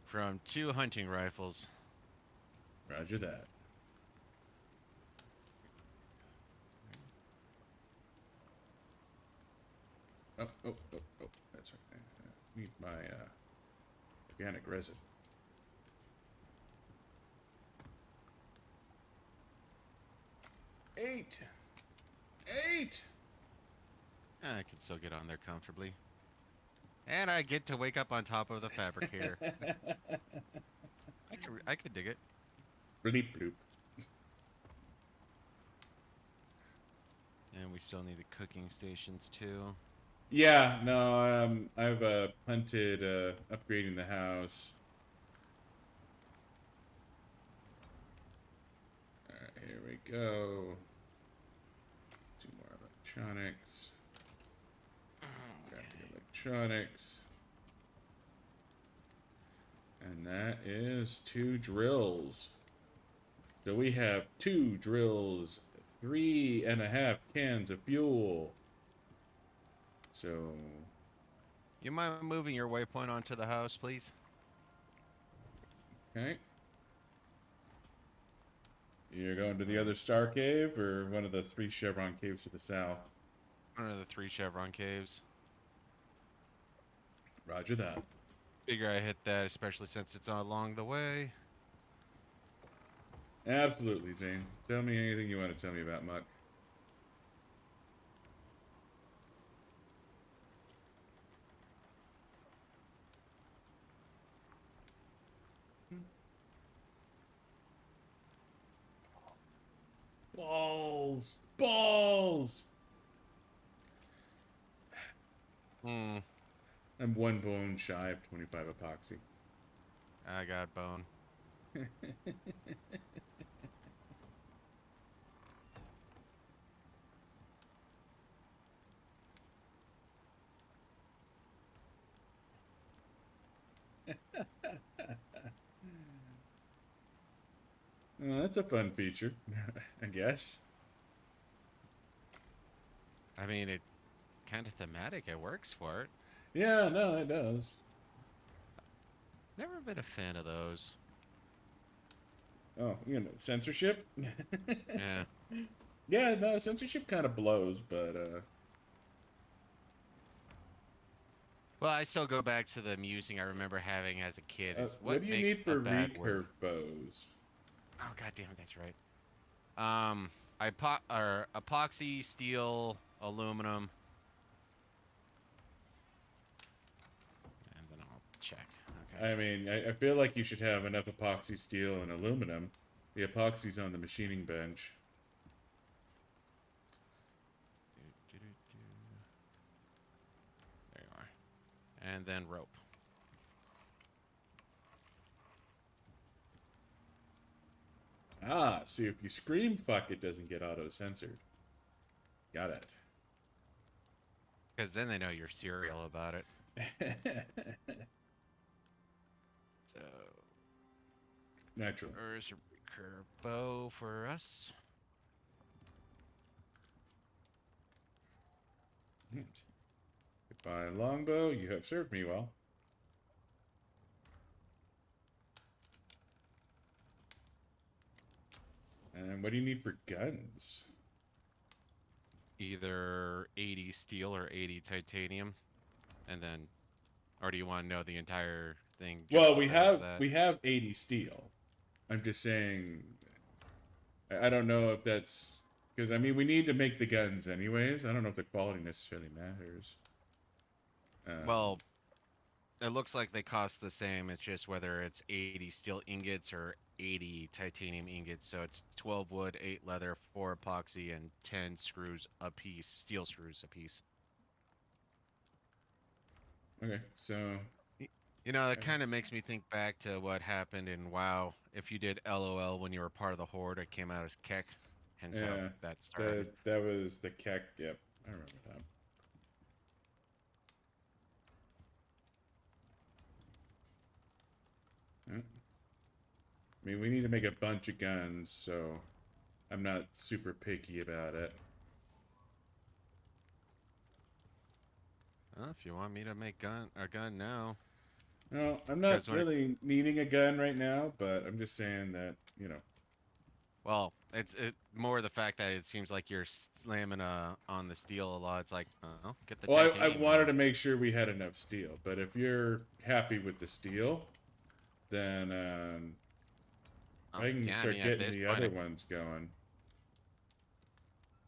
From 2 hunting rifles. Roger that. Oh, that's right. I need my organic resin. 8. 8. I can still get on there comfortably. And I get to wake up on top of the fabricator. I could dig it. Bleep bloop. And we still need the cooking stations too. Yeah, no, I've punted upgrading the house. Alright, here we go. 2 more electronics. Got the electronics. And that is 2 drills. So we have 2 drills, 3.5 cans of fuel. So, You mind moving your waypoint onto the house, please? okay. You're going to the other star cave or one of the 3 chevron caves to the south? One of the 3 chevron caves. Roger that. Figure I hit that, especially since it's along the way. Absolutely, Zane. Tell me anything you want to tell me about Muck. Balls! Balls! Hmm. I'm 1 bone shy of 25 epoxy. I got bone. That's a fun feature, I guess. I mean, it kind of thematic. It works for it. Yeah, no, it does. Never been a fan of those. Oh, censorship? Yeah. Yeah, no, censorship kind of blows, but, Well, I still go back to the musing I remember having as a kid. Is what do you makes need a for bad word? recurve bows? Oh, god damn it, that's right. Epoxy, steel, aluminum, and then I'll check. Okay. I mean, I feel like you should have enough epoxy, steel, and aluminum. The epoxy's on the machining bench. There you are. And then rope. Ah, so if you scream fuck, it doesn't get auto-censored. Got it. Because then they know you're serial about it. So, Natural. there's a recurve bow for us. Goodbye, longbow. You have served me well. And what do you need for guns? Either 80 steel or 80 titanium. And then, or do you want to know the entire thing? Well, just besides that? we have 80 steel. I'm just saying, I don't know if that's because I mean we need to make the guns anyways. I don't know if the quality necessarily matters. Well, it looks like they cost the same. It's just whether it's 80 steel ingots or 80 titanium ingots. So it's 12 wood, 8 leather, 4 epoxy, and 10 screws a piece, steel screws a piece. Okay, so You know, that kind of makes me think back to what happened in WoW. If you did LOL when you were part of the Horde, it came out as Keck. Hence how yeah, that started. that was the Keck. Yep, I remember that. Yeah. I mean, we need to make a bunch of guns, so I'm not super picky about it. Well, if you want me to make a gun now. No, I'm not really needing a gun right now, but I'm just saying that, Well, it's more the fact that it seems like you're slamming on the steel a lot. It's like, oh, get the Well, I titanium. wanted to make sure we had enough steel, but if you're happy with the steel, then I can start getting the other ones going.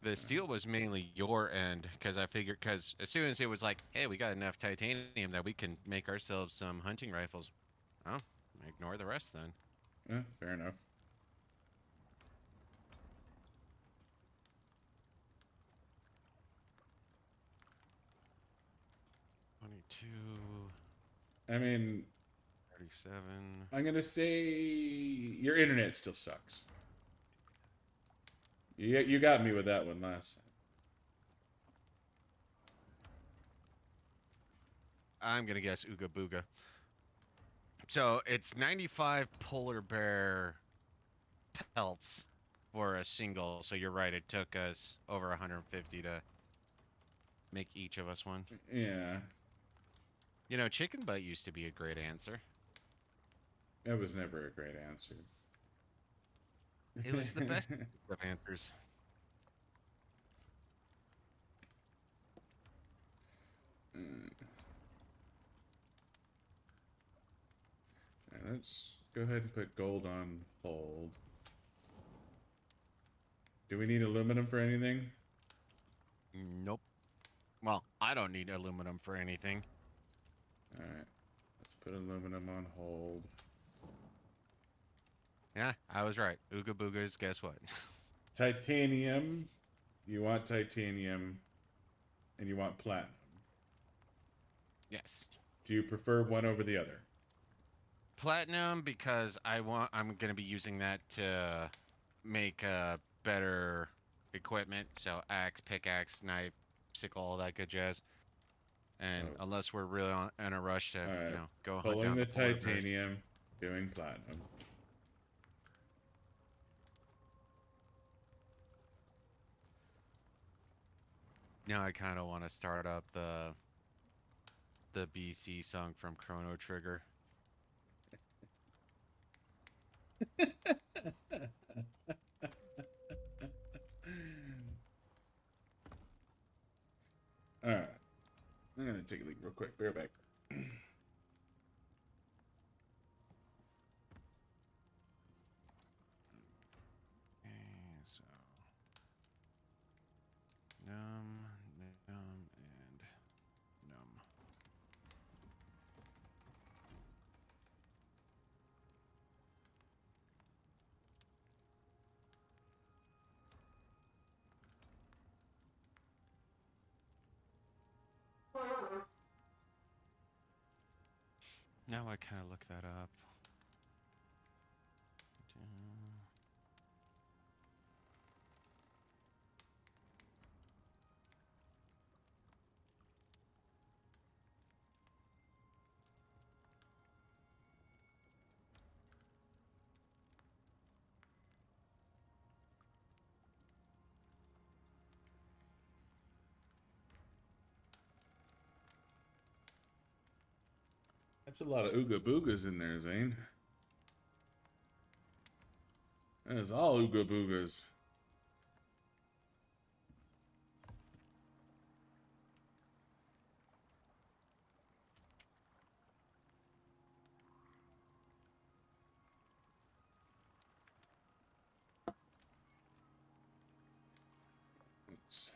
The steel was mainly your end, because I figured, because as soon as it was like, hey, we got enough titanium that we can make ourselves some hunting rifles. Oh, ignore the rest then. Fair enough. I mean, 37. I'm gonna say your internet still sucks. You got me with that one last time. I'm gonna guess Ooga Booga. So it's 95 polar bear pelts for a single. So you're right. It took us over 150 to make each of us one. Yeah, You know, chicken butt used to be a great answer. that was never a great answer. It was the best of answers. Let's go ahead and put gold on hold. Do we need aluminum for anything? Nope. Well, I don't need aluminum for anything. Alright. Let's put aluminum on hold. Yeah, I was right. Ooga Boogas, guess what? Titanium. You want titanium. And you want platinum. Yes. Do you prefer one over the other? Platinum, because I'm gonna be using that to make better equipment. So axe, pickaxe, knife, sickle, all that good jazz. And So, unless we're really in a rush to, alright. go hunt Pulling down the the polar bears. titanium, doing platinum. Now I kind of want to start up the BC song from Chrono Trigger. Alright. I'm gonna take a leak real quick. Bear back. Okay, so num, and num. Now I kind of look that up. That's a lot of ooga boogas in there, Zane. That is all ooga boogas. Oops.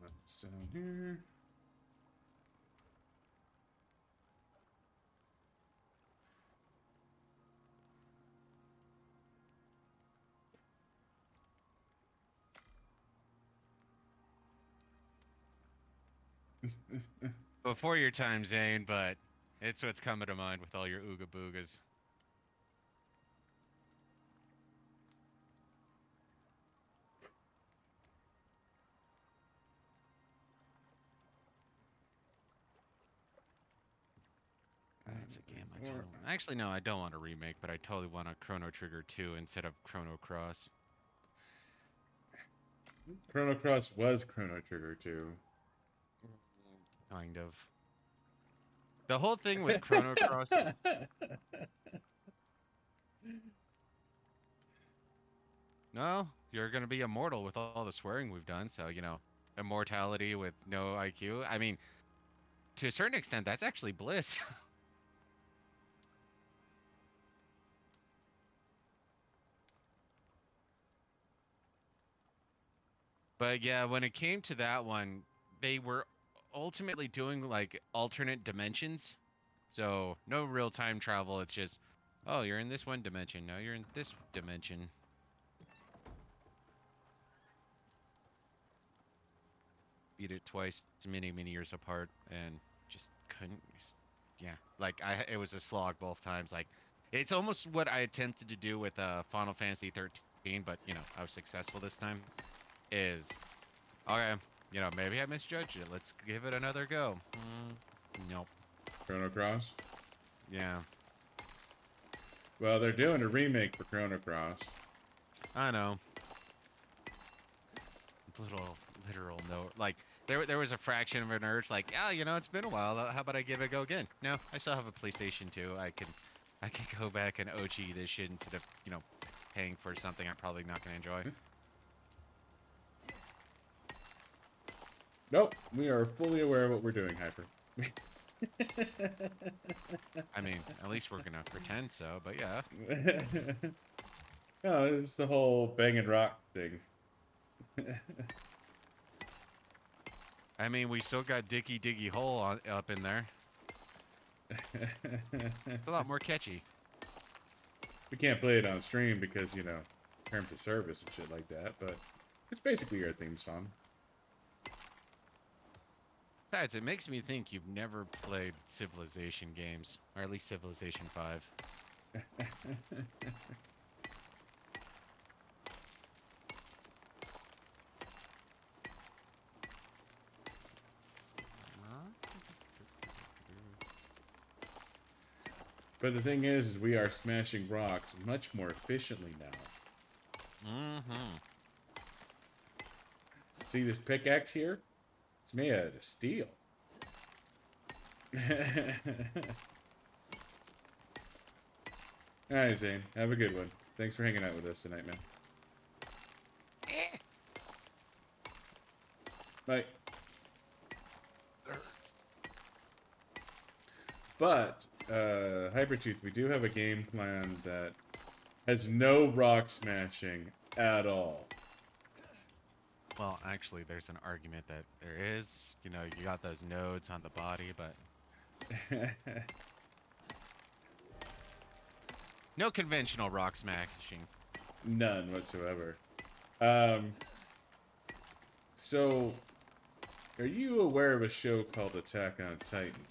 That's down here. Before your time, Zane, but it's what's coming to mind with all your ooga boogas. That's a game I totally want. Actually, no, I don't want a remake, but I totally want a Chrono Trigger 2 instead of Chrono Cross. Chrono Cross was Chrono Trigger 2. Kind of. The whole thing with Chrono Cross. No, you're gonna be immortal with all the swearing we've done, so immortality with no IQ. I mean, to a certain extent, that's actually bliss. But yeah, when it came to that one, they were ultimately doing like alternate dimensions. So no real time travel. It's just, oh, you're in this one dimension. No, you're in this dimension. Beat it twice, many years apart, and just couldn't. Yeah, like it was a slog both times. Like, it's almost what I attempted to do with Final Fantasy 13, but I was successful this time. Is okay. Maybe I misjudged it. Let's give it another go. Nope. Chrono Cross. Yeah, Well, they're doing a remake for Chrono Cross. I know. Little literal note. Like there was a fraction of an urge. Like, yeah, it's been a while. How about I give it a go again? No, I still have a PlayStation 2. I can go back and OG this shit instead of paying for something I'm probably not gonna enjoy. Nope, we are fully aware of what we're doing, Hyper. I mean, at least we're gonna pretend so. But yeah. No, it's the whole bang and rock thing. I mean, we still got Dicky Diggy Hole up in there. It's a lot more catchy. We can't play it on stream because, terms of service and shit like that, but it's basically our theme song. Besides, it makes me think you've never played Civilization games, or at least Civilization 5. But the thing is we are smashing rocks much more efficiently now. Mm-hmm. See this pickaxe here? It's made out of steel. Alright, Zane. Have a good one. Thanks for hanging out with us tonight, man. Bye. But, Hypertooth, we do have a game plan that has no rock smashing at all. Well, actually, there's an argument that there is. You got those nodes on the body, but no conventional rock smashing. None whatsoever. So, are you aware of a show called Attack on Titan?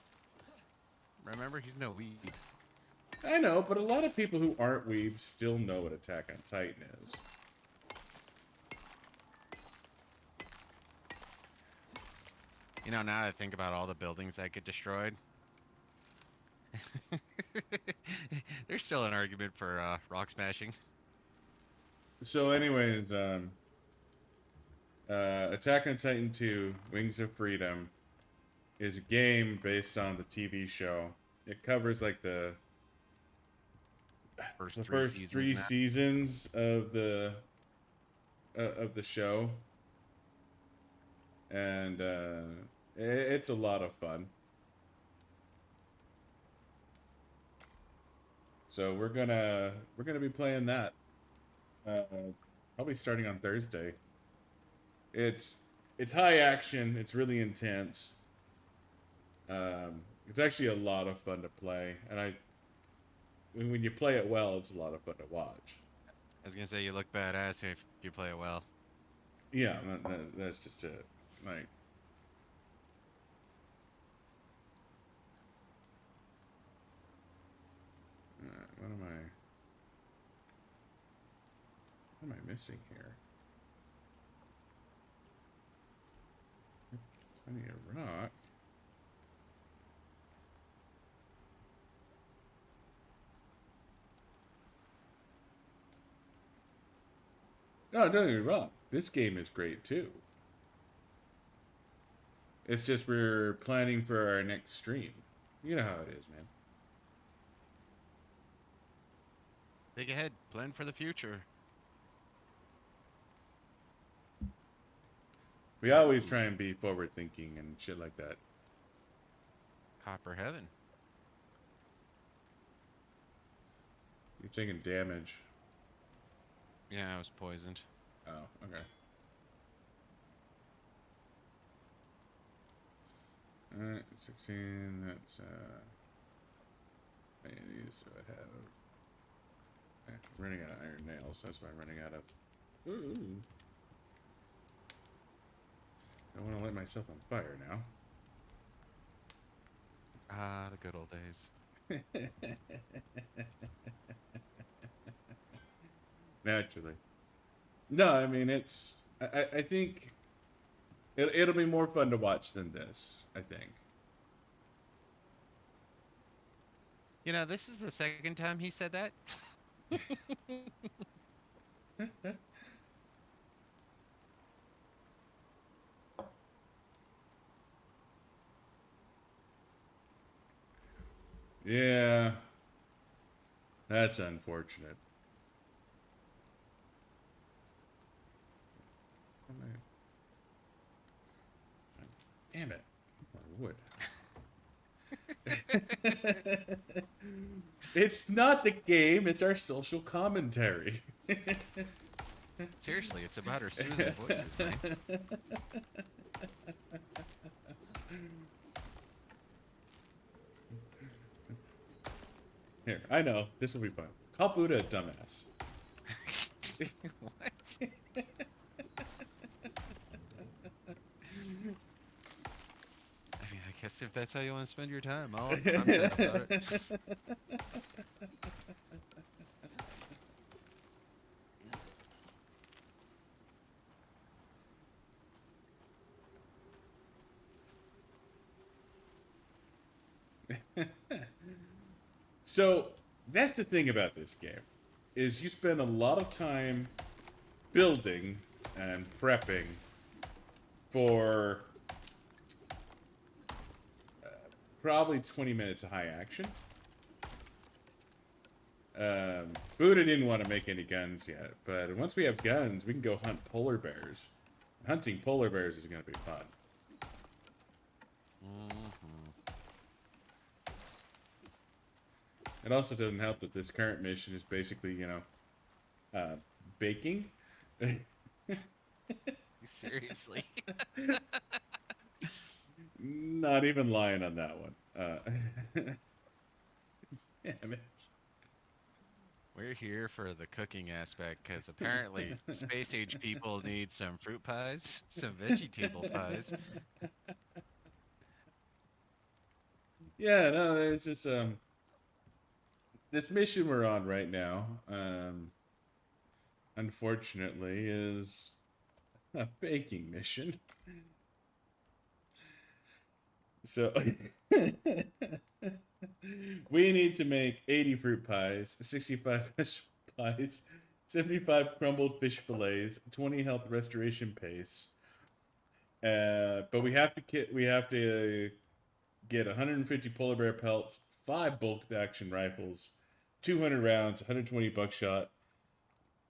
Remember, he's no weed. I know, but a lot of people who aren't weebs still know what Attack on Titan is. Now that I think about all the buildings that get destroyed, there's still an argument for rock smashing. So anyways, Attack on Titan 2, Wings of Freedom, is a game based on the TV show. It covers like the First three seasons of the show, and it's a lot of fun. So we're gonna be playing that. Probably starting on Thursday. It's high action. It's really intense. It's actually a lot of fun to play, and when you play it well, it's a lot of fun to watch. I was gonna say you look badass if you play it well. Yeah, that's just it. Like, what am I missing here? Plenty of rock. No, don't get me wrong. This game is great too. It's just we're planning for our next stream. You know how it is, man. Think ahead, plan for the future. We always try and be forward thinking and shit like that. Copper heaven. You're taking damage. Yeah, I was poisoned. Oh, okay. Alright, 16, that's, how many of these do I have? I'm running out of iron nails, that's why I'm running out of... Ooh. I don't want to light myself on fire now. Ah, the good old days. Naturally. No, I mean, it's... I think... It'll be more fun to watch than this, I think. You know, this is the second time he said that. Yeah. That's unfortunate. Damn it. More wood. It's not the game, it's our social commentary. Seriously, it's about our soothing voices, man. Here, I know. This will be fun. Call Buddha a dumbass. What? I mean, I guess if that's how you want to spend your time, I'm sad about it. So, that's the thing about this game. Is you spend a lot of time building and prepping for probably 20 minutes of high action. Buddha didn't want to make any guns yet, but once we have guns, we can go hunt polar bears. Hunting polar bears is going to be fun. It also doesn't help that this current mission is basically, you know, baking. Seriously. Not even lying on that one. Damn it. We're here for the cooking aspect because apparently space age people need some fruit pies, some vegetable pies. Yeah, no, there's this this mission we're on right now, unfortunately, is a baking mission. So we need to make 80 fruit pies, 65 fish pies, 75 crumbled fish fillets, 20 health restoration paste. But we have to get 150 polar bear pelts, 5 bulk action rifles, 200 rounds, 120 buckshot,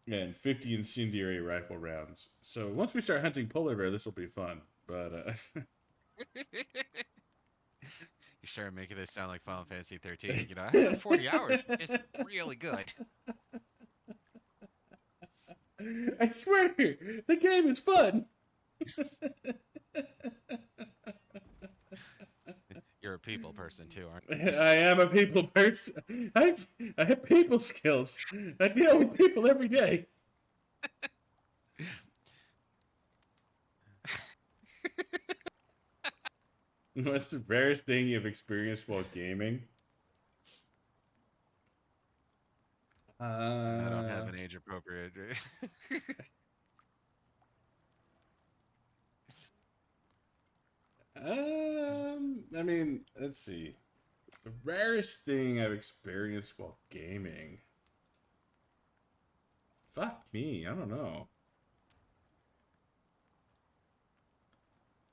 and 50 incendiary rifle rounds. So once we start hunting polar bear, this will be fun. But You started making this sound like Final Fantasy 13. You know, after 40 hours, it's really good. I swear, the game is fun. You're a people person too, aren't you? I am a people person. I have people skills. I deal with people every day. What's the rarest thing you've experienced while gaming? I don't have an age appropriate. I mean, let's see. The rarest thing I've experienced while gaming. Fuck me, I don't know.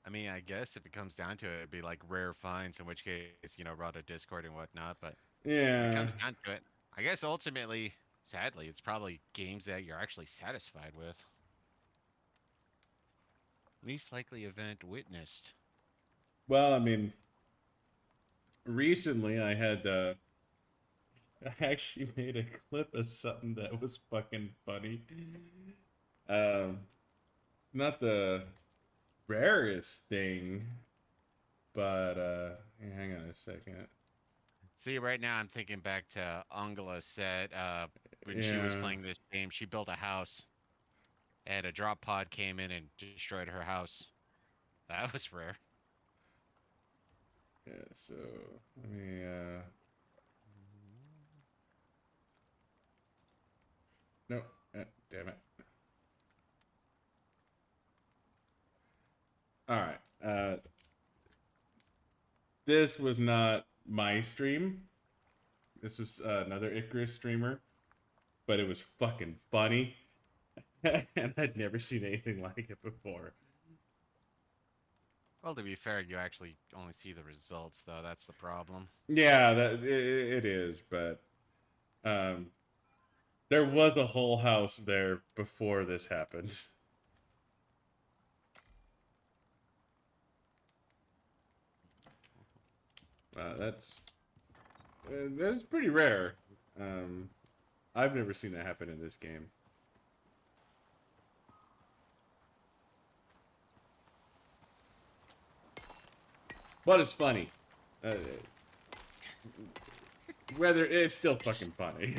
I mean, I guess if it comes down to it, it'd be like rare finds, in which case, you know, run a Discord and whatnot. But if it Yeah. comes down to it, I guess ultimately, sadly, it's probably games that you're actually satisfied with. Least likely event witnessed. Well, I mean, recently I had I actually made a clip of something that was fucking funny. It's not the rarest thing But hang on a second. See, right now I'm thinking back to Angela's set. When she was Yeah. playing this game, she built a house, and a drop pod came in and destroyed her house. That was rare. Yeah, so let me no, damn it. All right. This was not my stream. This was another Icarus streamer, but it was fucking funny. And I'd never seen anything like it before. Well, to be fair, you actually only see the results, though. That's the problem. Yeah, it is, but um there was a whole house there before this happened. That's pretty rare. I've never seen that happen in this game. But it's funny. Whether it's still fucking funny.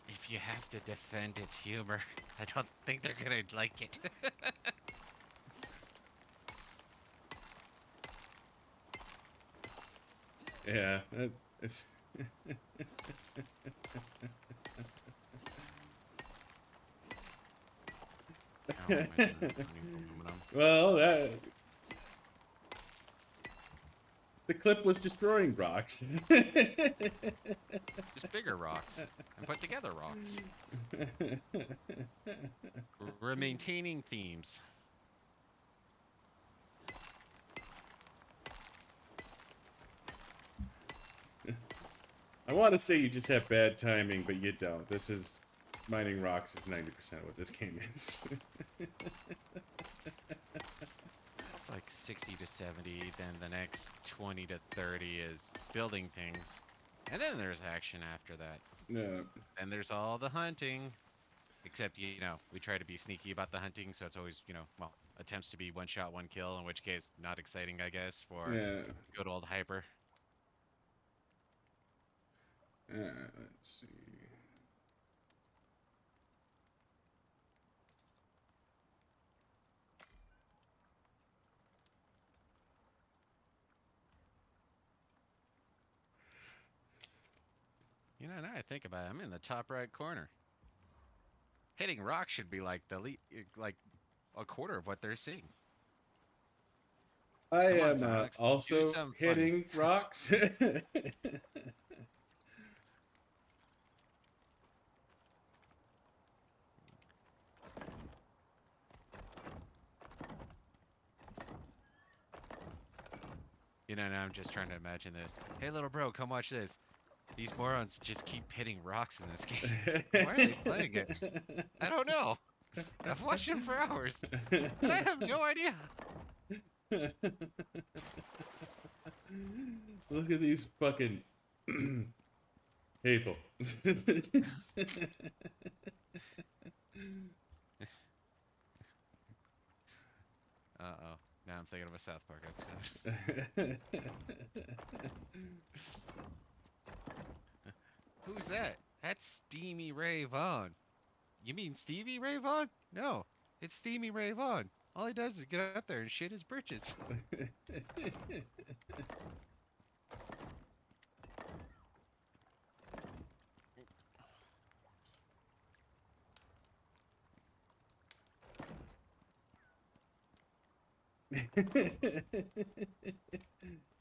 If you have to defend its humor, I don't think they're gonna like it. Yeah. Well, the clip was destroying rocks. Just bigger rocks and put together rocks. We're maintaining themes. I want to say you just have bad timing, but you don't. This is mining rocks is 90% of what this game is. It's like 60 to 70, then the next 20 to 30 is building things. And then there's action after that. No. And there's all the hunting. Except, you know, we try to be sneaky about the hunting, so it's always, you know, well, attempts to be one shot, one kill, in which case, not exciting, I guess, for good old Hyper. Let's see. You know, now I think about it, I'm in the top right corner. Hitting rocks should be like like a quarter of what they're seeing. I Come on, am Alex, do also something hitting rocks. You know, now I'm just trying to imagine this. Hey, little bro, come watch this. These morons just keep hitting rocks in this game. Why are they playing it? I don't know. I've watched them for hours, and I have no idea. Look at these fucking people. Uh-oh. Now I'm thinking of a South Park episode. Who's that? That's Steamy Ray Vaughan. You mean Stevie Ray Vaughan? No, it's Steamy Ray Vaughan. All he does is get up there and shit his britches.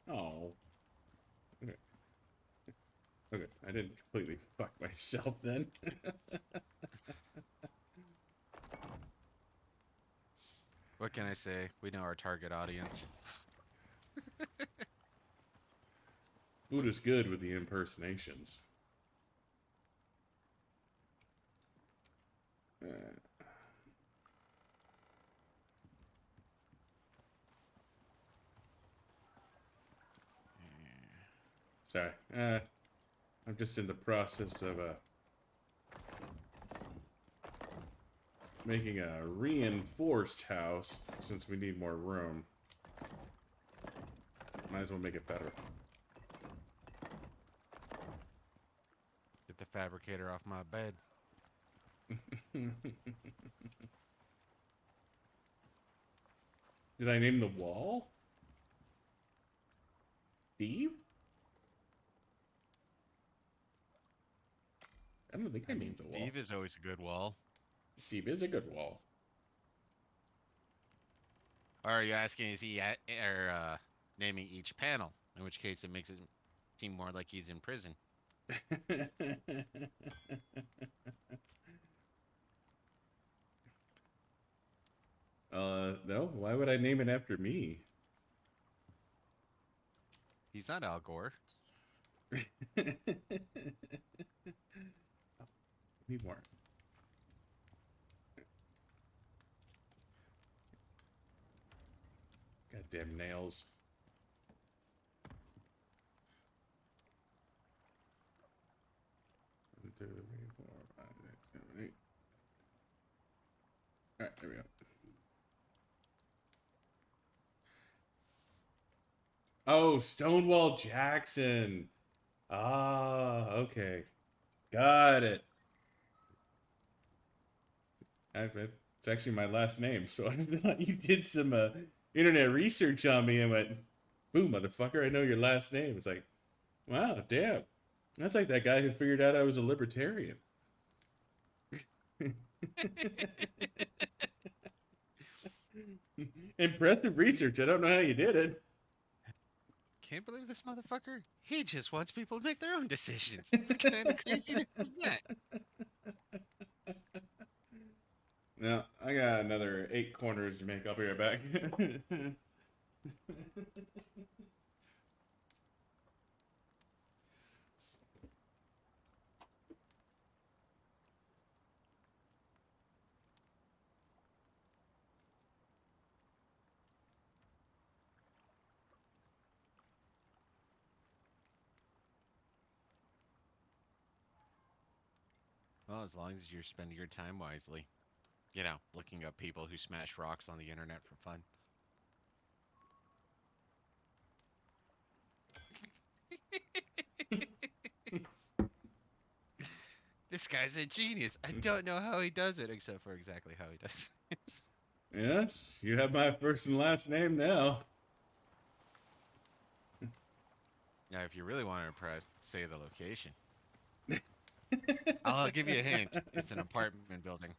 Oh. Okay, I didn't completely fuck myself then. What can I say? We know our target audience. Buddha's good with the impersonations. Sorry. I'm just in the process of making a reinforced house since we need more room. Might as well make it better. Get the fabricator off my bed. Did I name the wall? Steve? I don't think I named the wall. Steve is always a good wall. Steve is a good wall. Or are you asking, is he naming each panel? In which case it makes it seem more like he's in prison. No. Why would I name it after me? He's not Al Gore. Need more. Goddamn nails. One, two, three, four, five, six, seven, eight. All right, there we go. Oh, Stonewall Jackson. Ah, okay. Got it. It's actually my last name, so I thought you did some internet research on me and went, boom, motherfucker, I know your last name. It's like, wow, damn. That's like that guy who figured out I was a libertarian. Impressive research. I don't know how you did it. Can't believe this motherfucker. He just wants people to make their own decisions. What kind of craziness is that? Now, I got another 8 corners to make. I'll be right back. Well, as long as you're spending your time wisely. You know, looking up people who smash rocks on the internet for fun. This guy's a genius. I don't know how he does it, except for exactly how he does it. Yes, you have my first and last name now. Now, if you really want to impress, say the location. I'll give you a hint. It's an apartment building.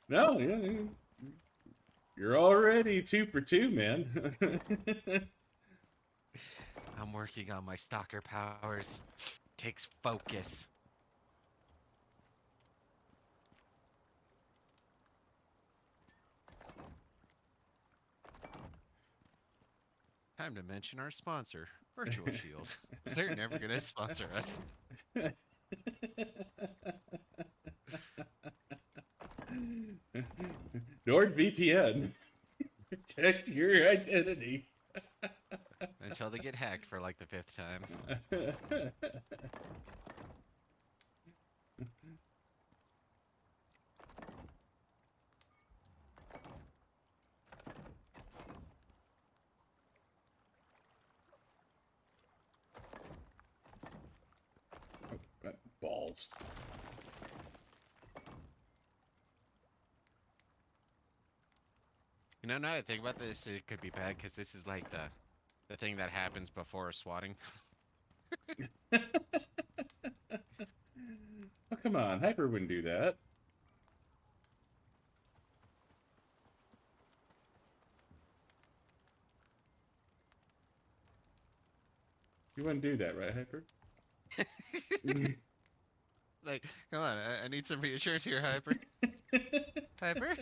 No, you're already 2 for 2, man. I'm working on my stalker powers. Takes focus. Time to mention our sponsor, Virtual Shield. They're never going to sponsor us. NordVPN. Protect your identity. Until they get hacked for like the 5th time. Balls. You know, now that I think about this, it could be bad because this is like the thing that happens before swatting. Oh, come on. Hyper wouldn't do that. You wouldn't do that, right, Hyper? Like, come on, I need some reassurance here, Hyper. Hyper?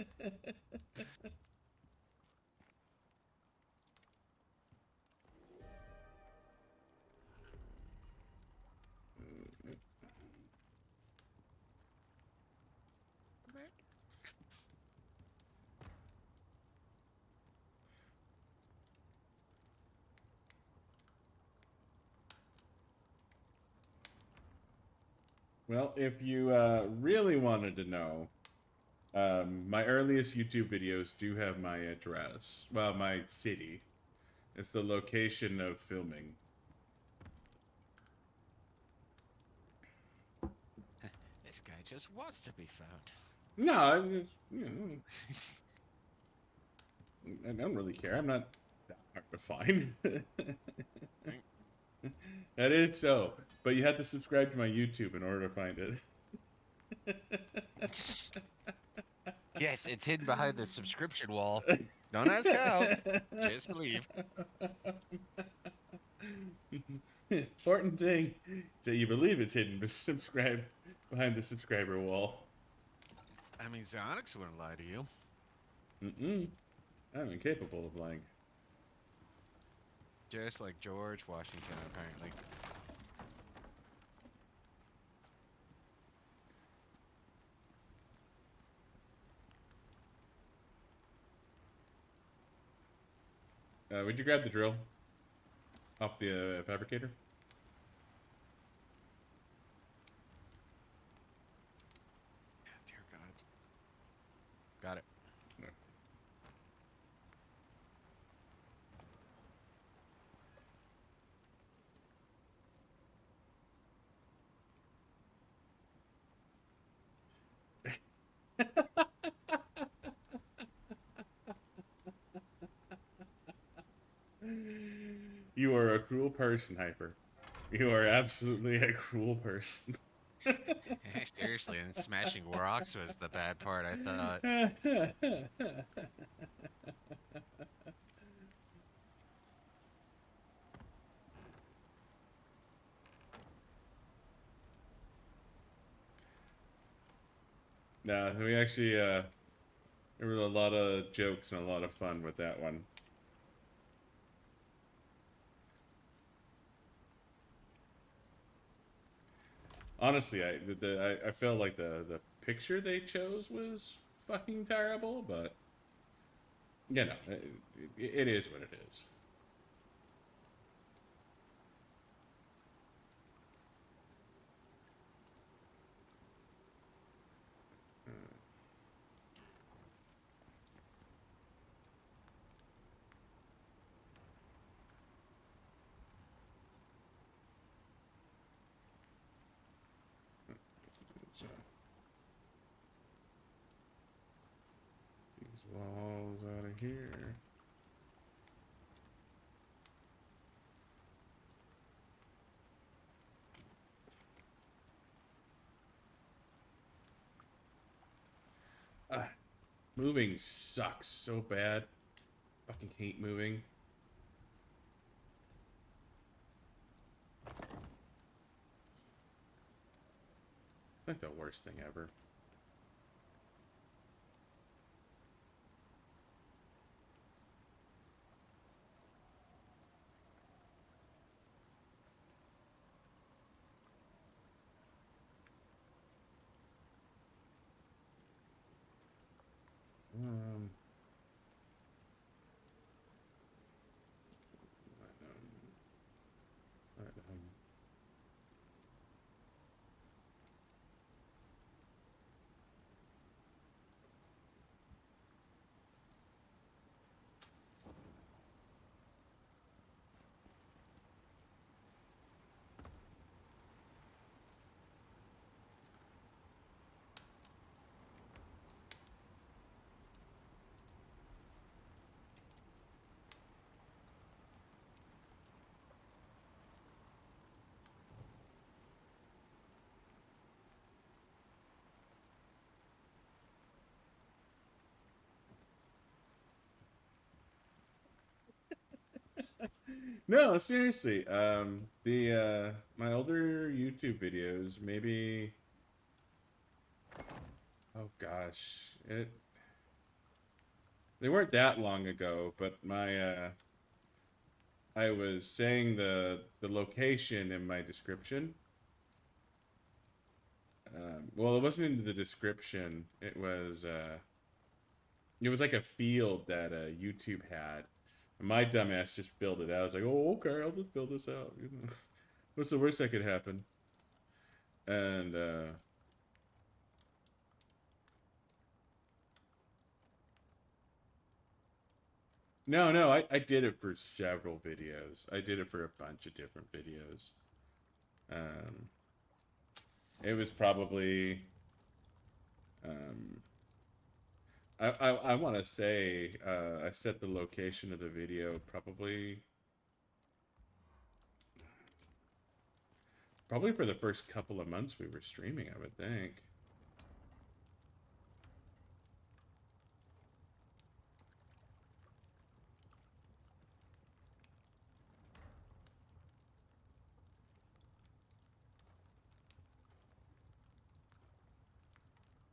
Well, if you really wanted to know, My earliest YouTube videos do have my address. Well, my city. It's the location of filming. This guy just wants to be found. No, I just, I don't really care. I'm not that hard to find. Right? That is so. But you have to subscribe to my YouTube in order to find it. Yes, it's hidden behind the subscription wall. Don't ask how. Just believe. Important thing is that you believe it's hidden, but subscribe behind the subscriber wall. I mean, Zonix wouldn't lie to you. I'm incapable of lying. Just like George Washington, apparently. Would you grab the drill off the fabricator? Dear God. Got it. You are a cruel person, Hyper. You are absolutely a cruel person. Seriously, and smashing rocks was the bad part, I thought. Nah, we actually, there were a lot of jokes and a lot of fun with that one. Honestly, I felt like the picture they chose was fucking terrible, but you know, it is what it is. So, these walls out of here. Moving sucks so bad. Fucking hate moving. Like the worst thing ever. Um, No, seriously. The my older YouTube videos, maybe. Oh gosh, they weren't that long ago, but my I was saying the location in my description. Well, it wasn't in the description. It was like a field that YouTube had. My dumbass just filled it out. It's like, oh, okay, I'll just fill this out. You know, what's the worst that could happen? And No, no, I did it for several videos. I did it for a bunch of different videos. Um, it was probably, um, I want to say, I set the location of the video probably for the first couple of months we were streaming, I would think.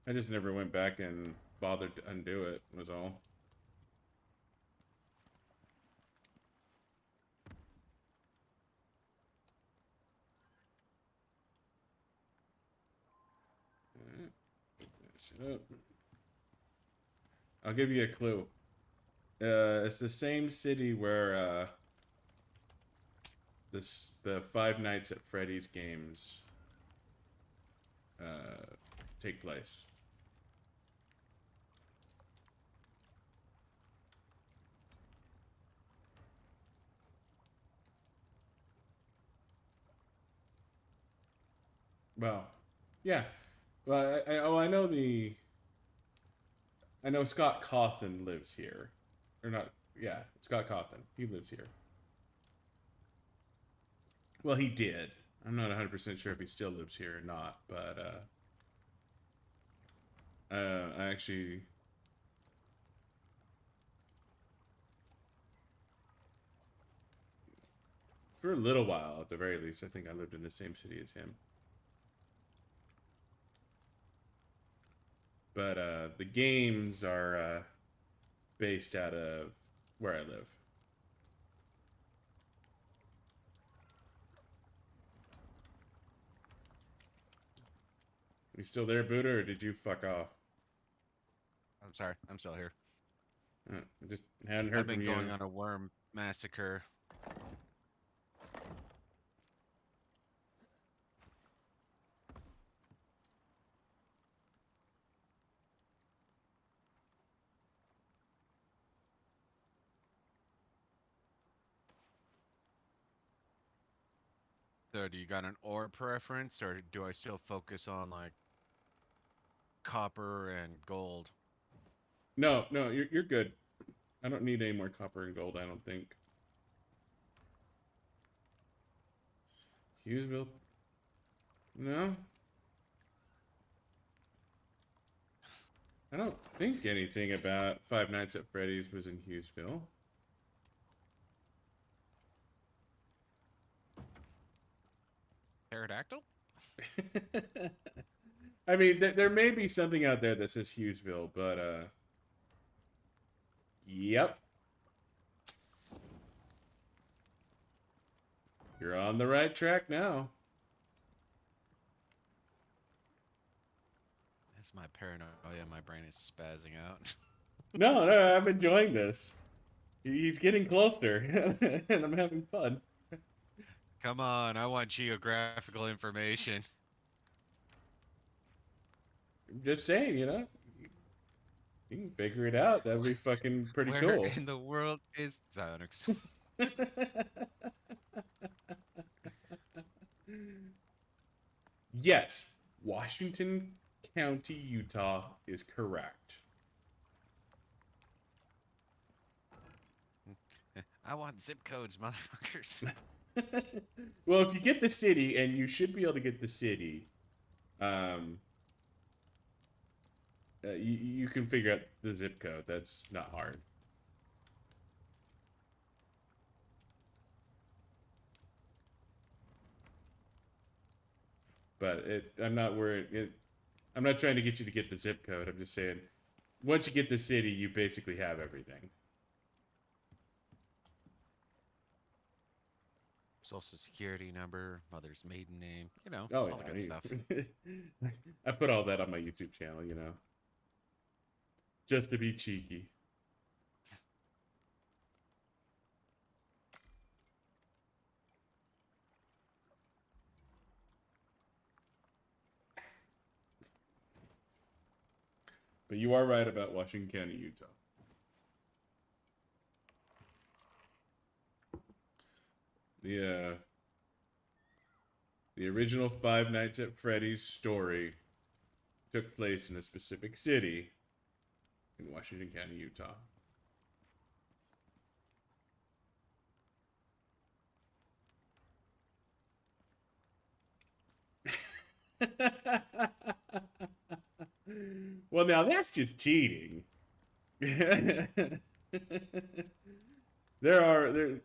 I just never went back and bothered to undo it, was all. Alright, shut up. I'll give you a clue. It's the same city where the Five Nights at Freddy's games take place. Well, yeah. Well, I know I know Scott Cawthon lives here, or not? Yeah, Scott Cawthon. He lives here. Well, he did. I'm not 100% sure if he still lives here or not, but I actually. For a little while, at the very least, I think I lived in the same city as him. But the games are based out of where I live. You still there, Buddha, or did you fuck off? I'm sorry, I'm still here. I just hadn't heard I've been from going you. on a worm massacre. So do you got an ore preference, or do I still focus on like copper and gold? No, no, you're good. I don't need any more copper and gold, I don't think. Hughesville? No? I don't think anything about Five Nights at Freddy's was in Hughesville. Pterodactyl? I mean, there may be something out there that says Hughesville, but yep. You're on the right track now. That's my paranoia. My brain is spazzing out. No, no, I'm enjoying this. He's getting closer, and I'm having fun. Come on, I want geographical information. I'm just saying, you know, you can figure it out. That'd be fucking pretty Where cool. in the world is Xyonix? Yes, Washington County, Utah is correct. I want zip codes, motherfuckers. Well, if you get the city, and you should be able to get the city, you can figure out the zip code. That's not hard. But I'm not worried. I'm not trying to get you to get the zip code. I'm just saying, once you get the city, you basically have everything. Social security number, mother's maiden name, you know, Oh all the good stuff. yeah, I put all that on my YouTube channel, you know, just to be cheeky. But you are right about Washington County, Utah. The original Five Nights at Freddy's story took place in a specific city in Washington County, Utah. Well, now that's just cheating. there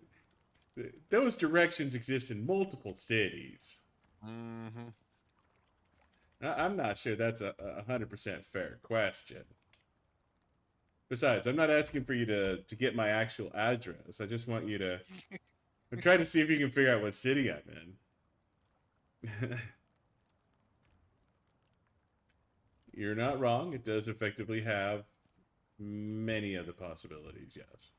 those directions exist in multiple cities. Mm-hmm. I'm not sure that's a 100% fair question. Besides, I'm not asking for you to get my actual address. I just want you to. I'm trying to see if you can figure out what city I'm in. You're not wrong. It does effectively have many of the possibilities, yes.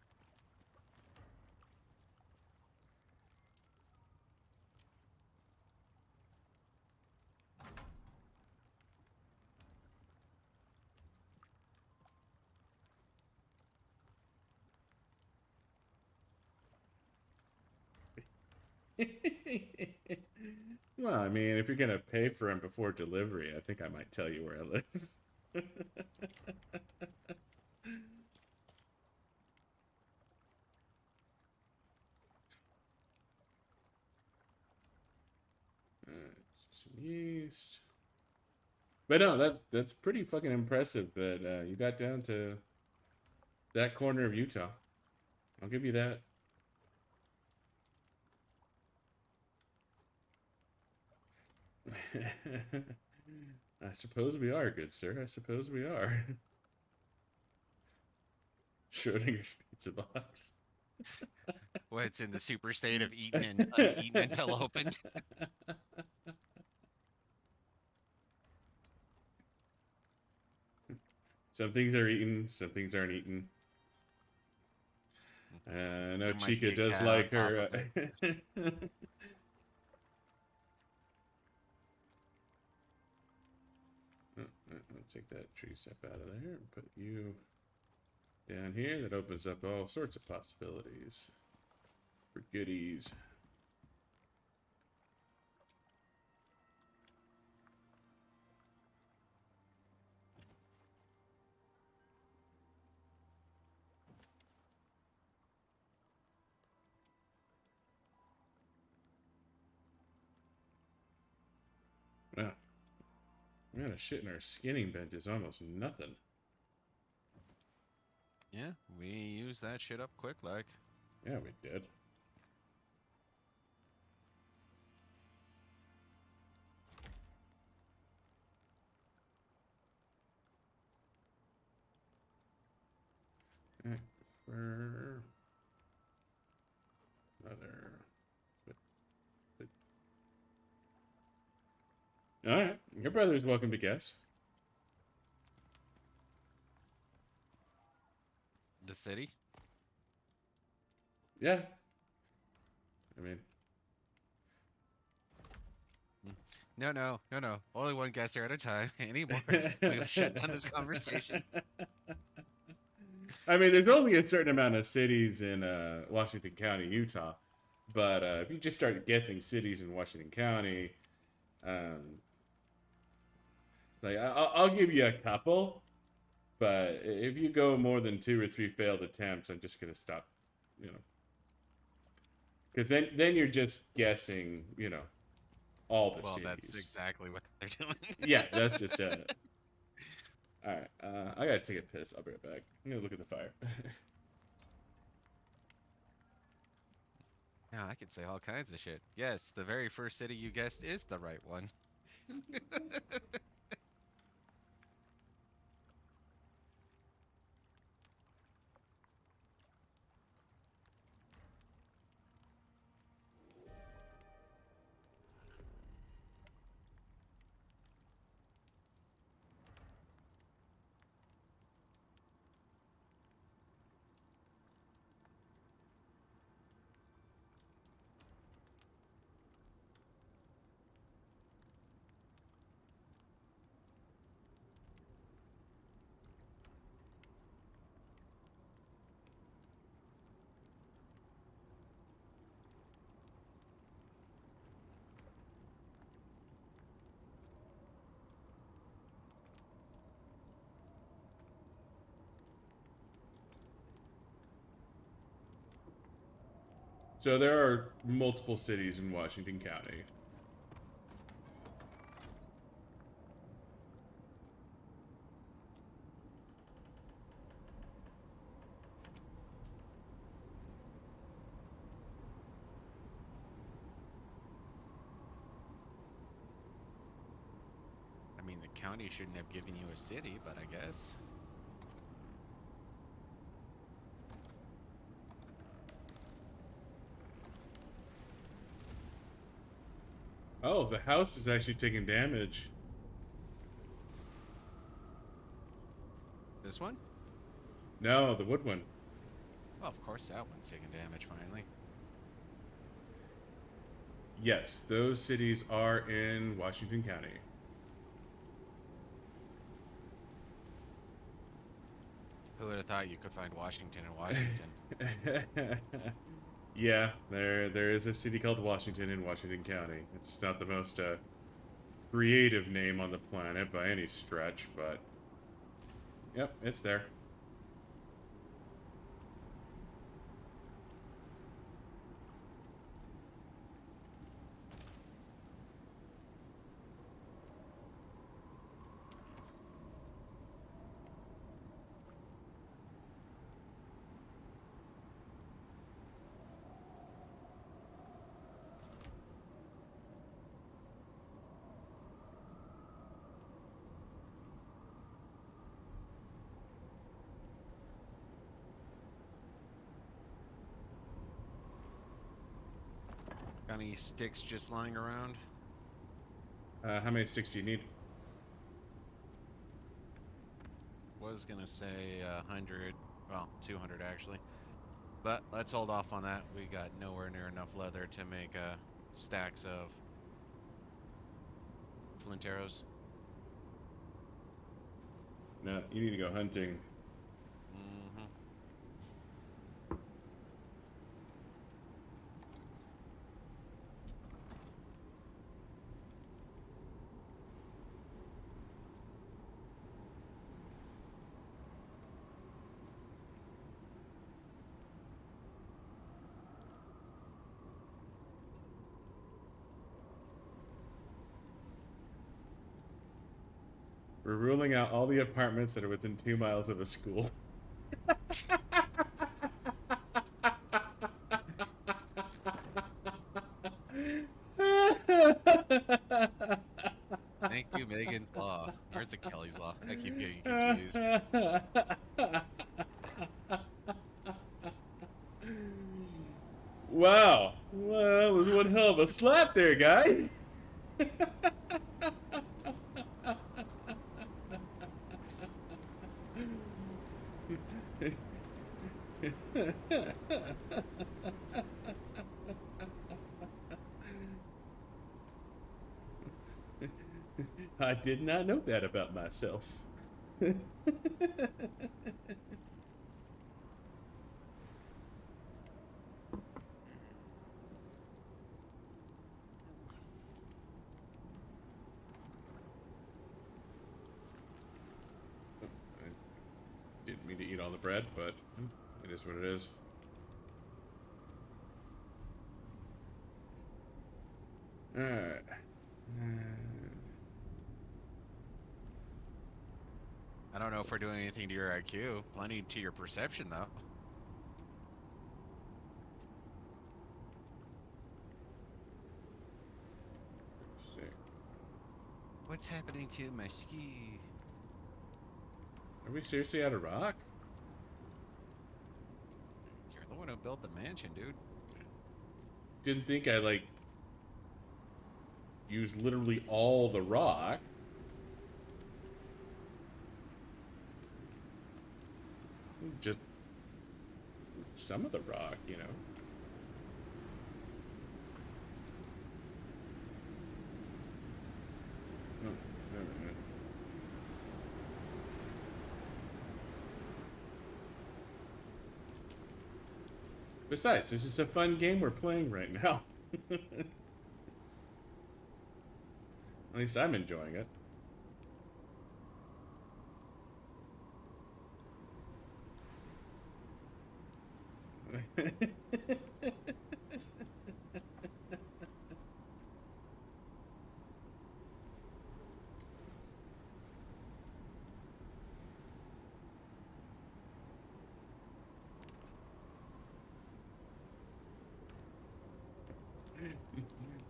Well, I mean, if you're gonna pay for them before delivery, I think I might tell you where I live. Some yeast. But no, that's pretty fucking impressive that you got down to that corner of Utah. I'll give you that. I suppose we are, good sir. I suppose we are. Schrodinger's pizza box. Well, it's in the super state of eaten and uneaten until opened. Some things are eaten, some things aren't eaten. I know There might be Chica a does cat like on her. top of I'll take that tree step out of there and put you down here. That opens up all sorts of possibilities for goodies. Wow. We got a shit in our skinning bench is almost nothing. Yeah, we use that shit up quick, like. Yeah, we did. For mother. All right, your brother is welcome to guess. The city? Yeah. I mean, No. Only one guesser at a time anymore. We've shut down this conversation. I mean, there's only a certain amount of cities in Washington County, Utah. But if you just start guessing cities in Washington County, like I'll give you a couple. But if you go more than 2 or 3 failed attempts, I'm just gonna stop. You know, because then you're just guessing. You know, all the Well, cities. that's exactly what they're doing. Yeah, that's just it. All right, I gotta take a piss. I'll be right back. I'm gonna look at the fire. Yeah, I could say all kinds of shit. Yes, the very first city you guessed is the right one. So there are multiple cities in Washington County. I mean, the county shouldn't have given you a city, but I guess. Oh, the house is actually taking damage. This one? No, the wood one. Well, of course that one's taking damage finally. Yes, those cities are in Washington County. Who would have thought you could find Washington in Washington? Yeah, there is a city called Washington in Washington County. It's not the most creative name on the planet by any stretch, but yep, it's there. Got any sticks just lying around? How many sticks do you need? Was gonna say 100, well, 200 actually. But let's hold off on that. We got nowhere near enough leather to make stacks of flint arrows. No, you need to go hunting. Mm-hmm. We're ruling out all the apartments that are within 2 miles of a school. Thank you, Megan's Law. Where's the Kelly's Law? I keep getting confused. Wow. Well, that was one hell of a slap there, guy. I did not know that about myself. Didn't mean to eat all the bread, but it is what it is. Alright. I don't know if we're doing anything to your IQ. Plenty to your perception, though. What's happening to my ski? Are we seriously out of rock? You're the one who built the mansion, dude. Didn't think I, like, used literally all the rock. Just some of the rock, you know. Oh, never mind. Besides, this is a fun game we're playing right now. At least I'm enjoying it.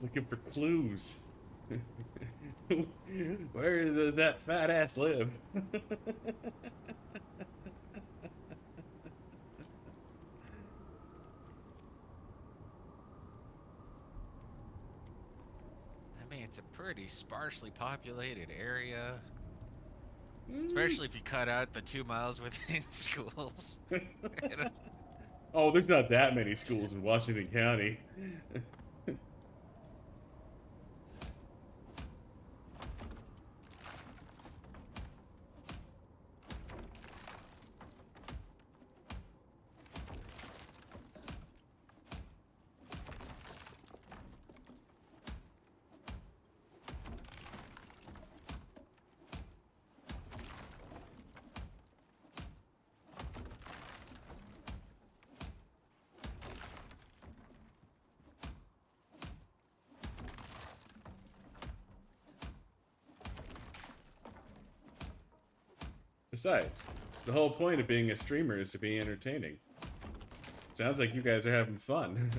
Looking for clues. Where does that fat ass live? I mean, it's a pretty sparsely populated area. Mm. Especially if you cut out the 2 miles within schools. Oh, there's not that many schools in Washington County. Besides, the whole point of being a streamer is to be entertaining. Sounds like you guys are having fun.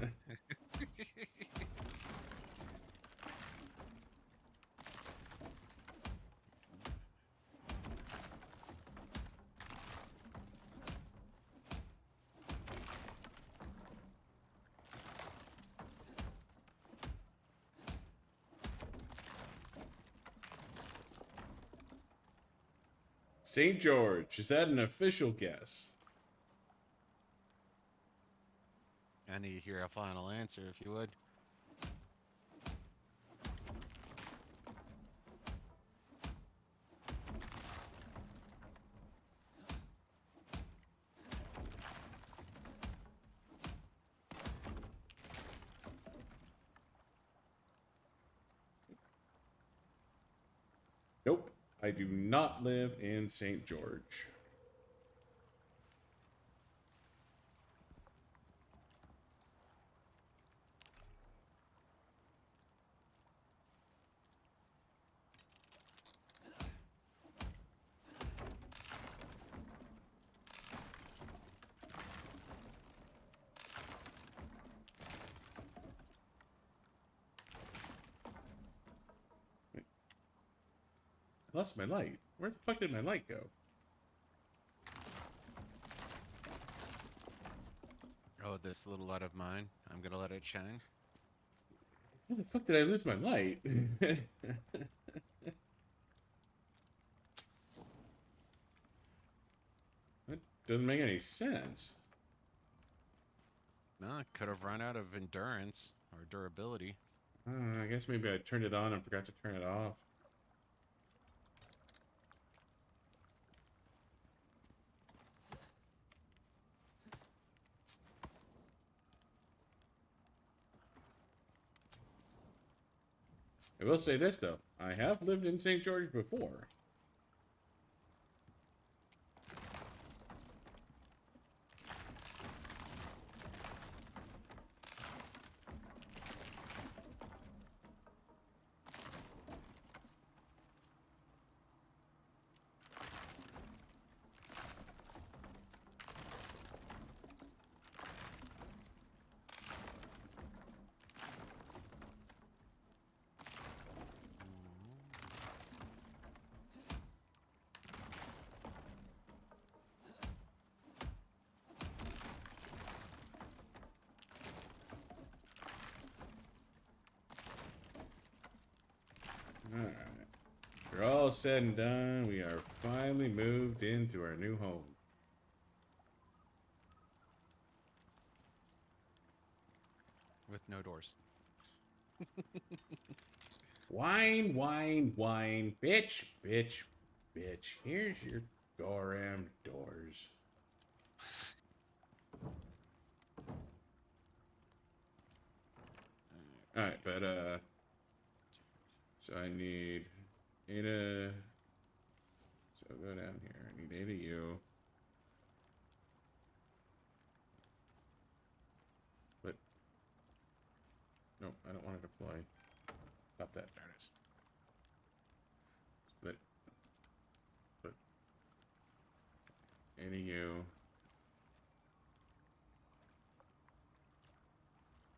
St. George, is that an official guess? I need to hear a final answer, if you would. Nope, I do not live in St. George. I lost my light. Where the fuck did my light go? Oh, this little light of mine. I'm gonna let it shine. Where the fuck did I lose my light? That doesn't make any sense. No, I could have run out of endurance or durability. I guess maybe I turned it on and forgot to turn it off. I will say this, though. I have lived in St. George before. Alright. We're all said and done. We are finally moved into our new home. With no doors. Wine, wine, wine. Bitch, bitch, bitch. Here's your goddamn doors. Alright, but, so I need 8 so go down here. I need 8 of you. But, no, I don't want to deploy. Stop that. There it is. Split. Split. 8 of you.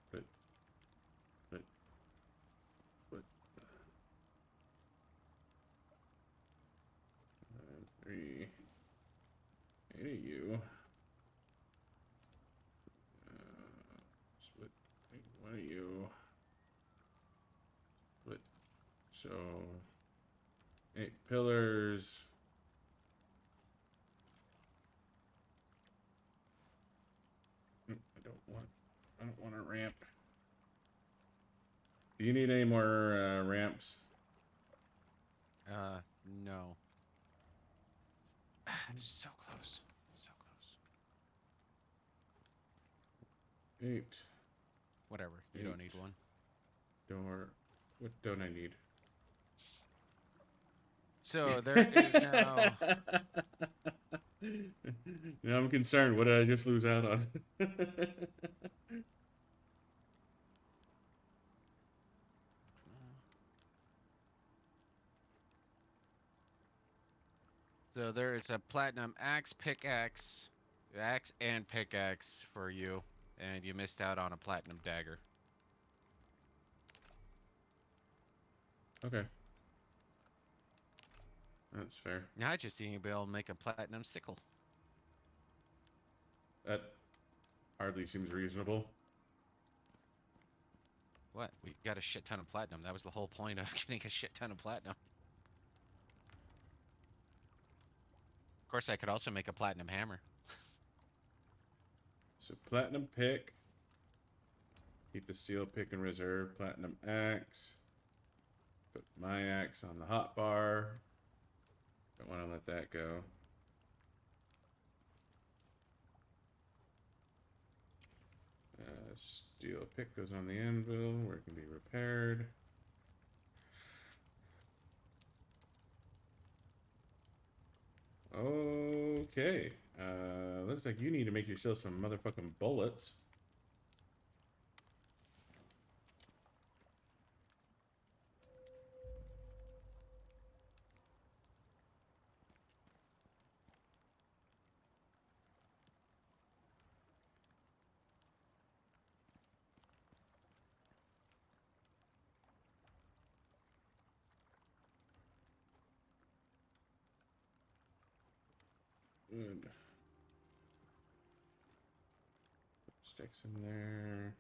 Split. 3. 8 of you. Split 1 of you. Split. So 8 pillars. I don't want a ramp. Do you need any more ramps? No. So close. So close. 8. Whatever. You don't need 8. one. Door. What don't I need? So there is now. Now I'm concerned. What did I just lose out on? So there is a platinum axe, pickaxe, axe and pickaxe for you, and you missed out on a platinum dagger. Okay. That's fair. Now I just think you'll be able to make a platinum sickle. That hardly seems reasonable. What? We got a shit ton of platinum. That was the whole point of getting a shit ton of platinum. Of course, I could also make a platinum hammer. So platinum pick. Keep the steel pick in reserve. Platinum axe. Put my axe on the hot bar. Don't want to let that go. Steel pick goes on the anvil where it can be repaired. Okay. Looks like you need to make yourself some motherfucking bullets. Good. Put sticks in there.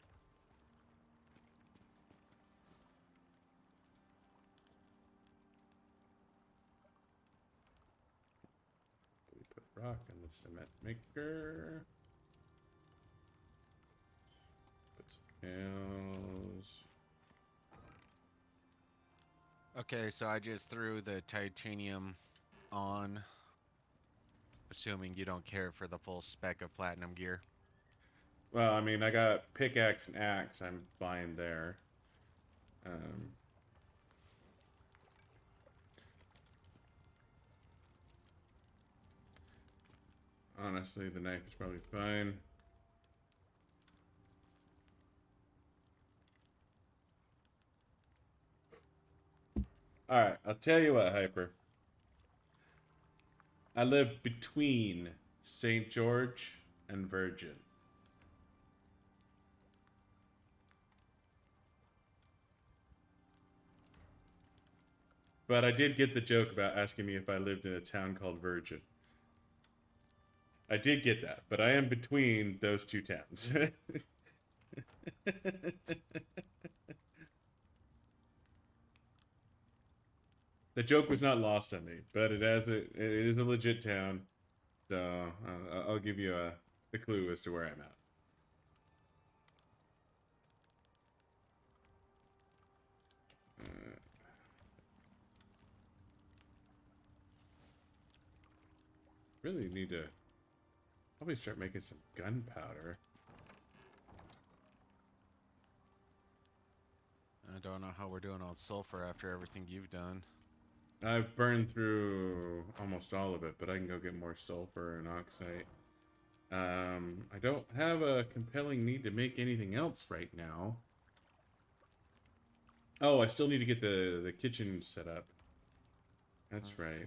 We put rock in the cement maker. Put some nails. Okay, so I just threw the titanium on, assuming you don't care for the full spec of platinum gear. Well, I mean, I got pickaxe and axe. I'm fine there. Honestly, the knife is probably fine. Alright, I'll tell you what, Hyper. I live between St. George and Virgin. But I did get the joke about asking me if I lived in a town called Virgin. I did get that, but I am between those two towns. The joke was not lost on me, but it is a legit town, so I'll give you the clue as to where I'm at. Really need to probably start making some gunpowder. I don't know how we're doing on sulfur after everything you've done. I've burned through almost all of it, but I can go get more sulfur and oxide. I don't have a compelling need to make anything else right now. Oh, I still need to get the kitchen set up. That's right.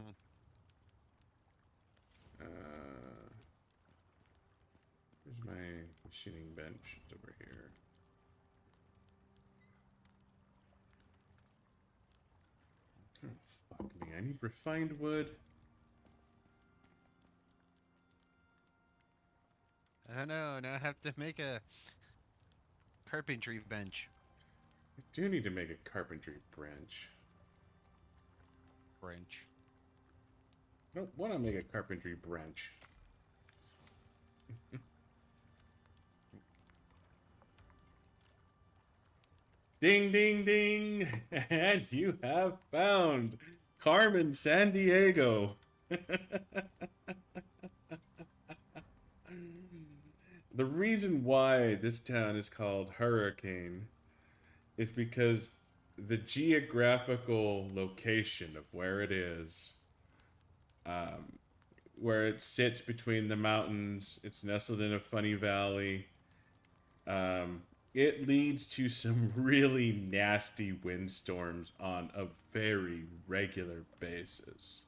Where's my machining bench? It's over here. Oh, fuck me. I need refined wood. I know. Now I have to make a carpentry bench. I do need to make a carpentry branch. Branch. I don't want to make a carpentry branch. Ding, ding, ding! And you have found Carmen San Diego. The reason why this town is called Hurricane is because the geographical location of where it is, um, where it sits between the mountains, it's nestled in a funny valley. It leads to some really nasty windstorms on a very regular basis.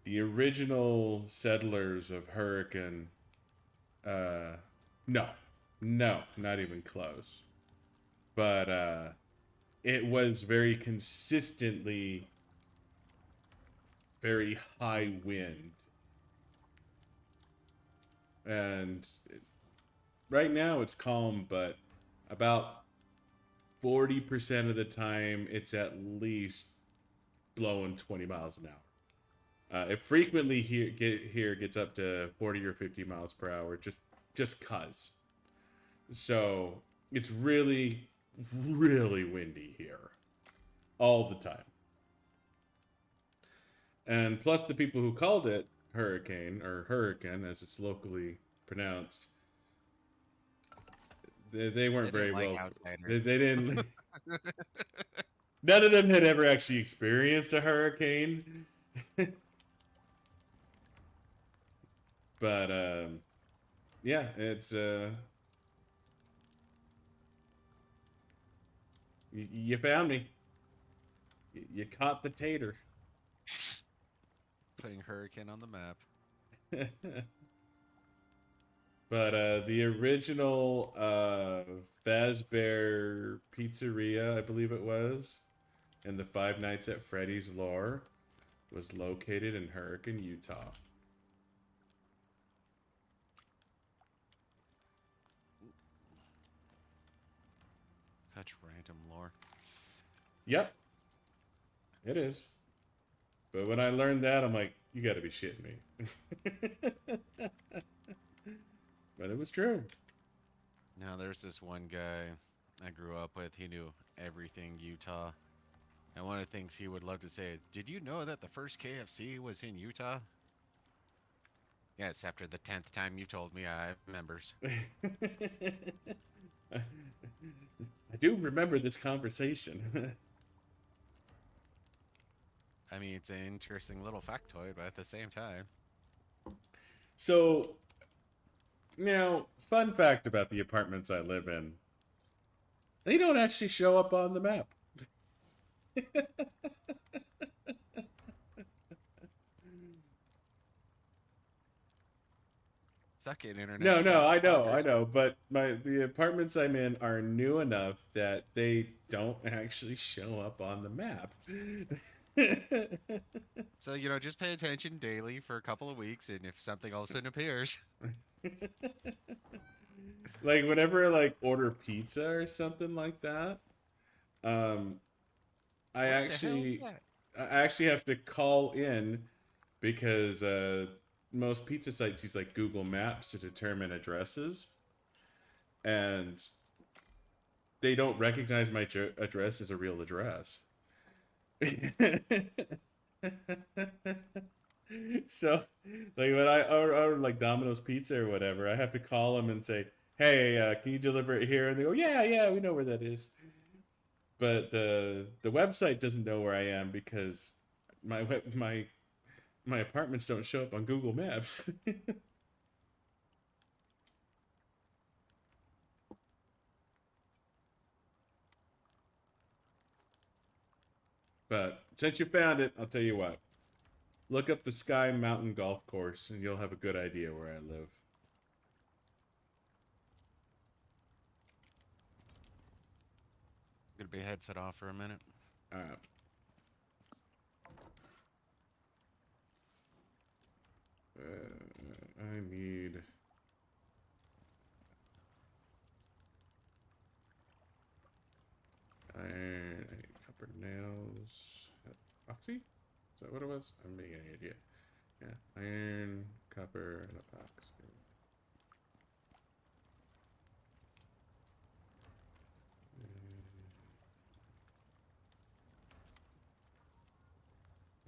The original settlers of Hurricane, uh, no, no, not even close. But it was very consistently very high wind. And right now it's calm, but about 40% of the time it's at least blowing 20 miles an hour. It frequently here gets up to 40 or 50 miles per hour just cuz. So it's really, really windy here all the time. And plus, the people who called it hurricane, or hurricane as it's locally pronounced, they weren't They didn't very like well. outsiders. They didn't. None of them had ever actually experienced a hurricane. But yeah, it's you found me. You caught the tater. Putting Hurricane on the map. But the original Fazbear Pizzeria, I believe it was, and the Five Nights at Freddy's lore was located in Hurricane, Utah. Such random lore. Yep, it is. But when I learned that, I'm like, you gotta be shitting me. But it was true. Now there's this one guy I grew up with. He knew everything Utah. And one of the things he would love to say is, did you know that the first KFC was in Utah? Yes, after the 10th time you told me, I have members. I do remember this conversation. I mean, it's an interesting little factoid, but at the same time. So, now, fun fact about the apartments I live in, they don't actually show up on the map. Suck it, internet. No, I Sloggers. know, but the apartments I'm in are new enough that they don't actually show up on the map. So, just pay attention daily for a couple of weeks, and if something all of a sudden appears. Like whenever I like order pizza or something like that, um, I What the hell's actually that? I actually have to call in because most pizza sites use like Google Maps to determine addresses, and they don't recognize my address as a real address. So, like when I order like Domino's pizza or whatever, I have to call them and say, "Hey, can you deliver it here?" And they go, "Yeah, yeah, we know where that is." But the website doesn't know where I am because my apartments don't show up on Google Maps. But since you found it, I'll tell you what. Look up the Sky Mountain Golf Course, and you'll have a good idea where I live. Gonna be headset off for a minute. All right. I need... iron, I need copper nails. Epoxy? Is that what it was? I'm being an idiot. Yeah, iron, copper, and epoxy.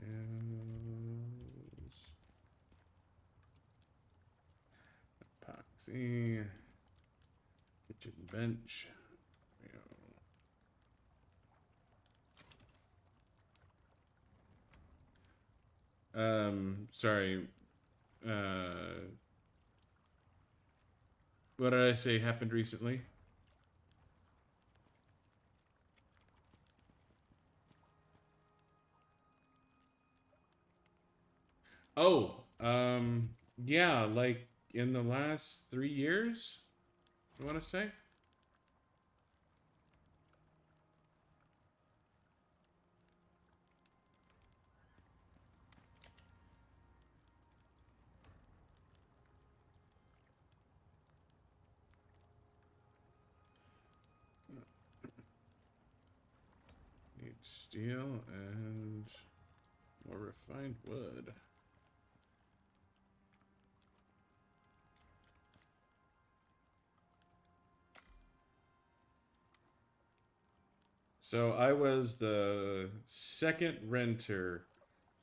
Nails. Epoxy. Kitchen bench. Sorry. What did I say happened recently? Oh, yeah, like in the last 3 years, I want to say. Need steel and more refined wood. So I was the second renter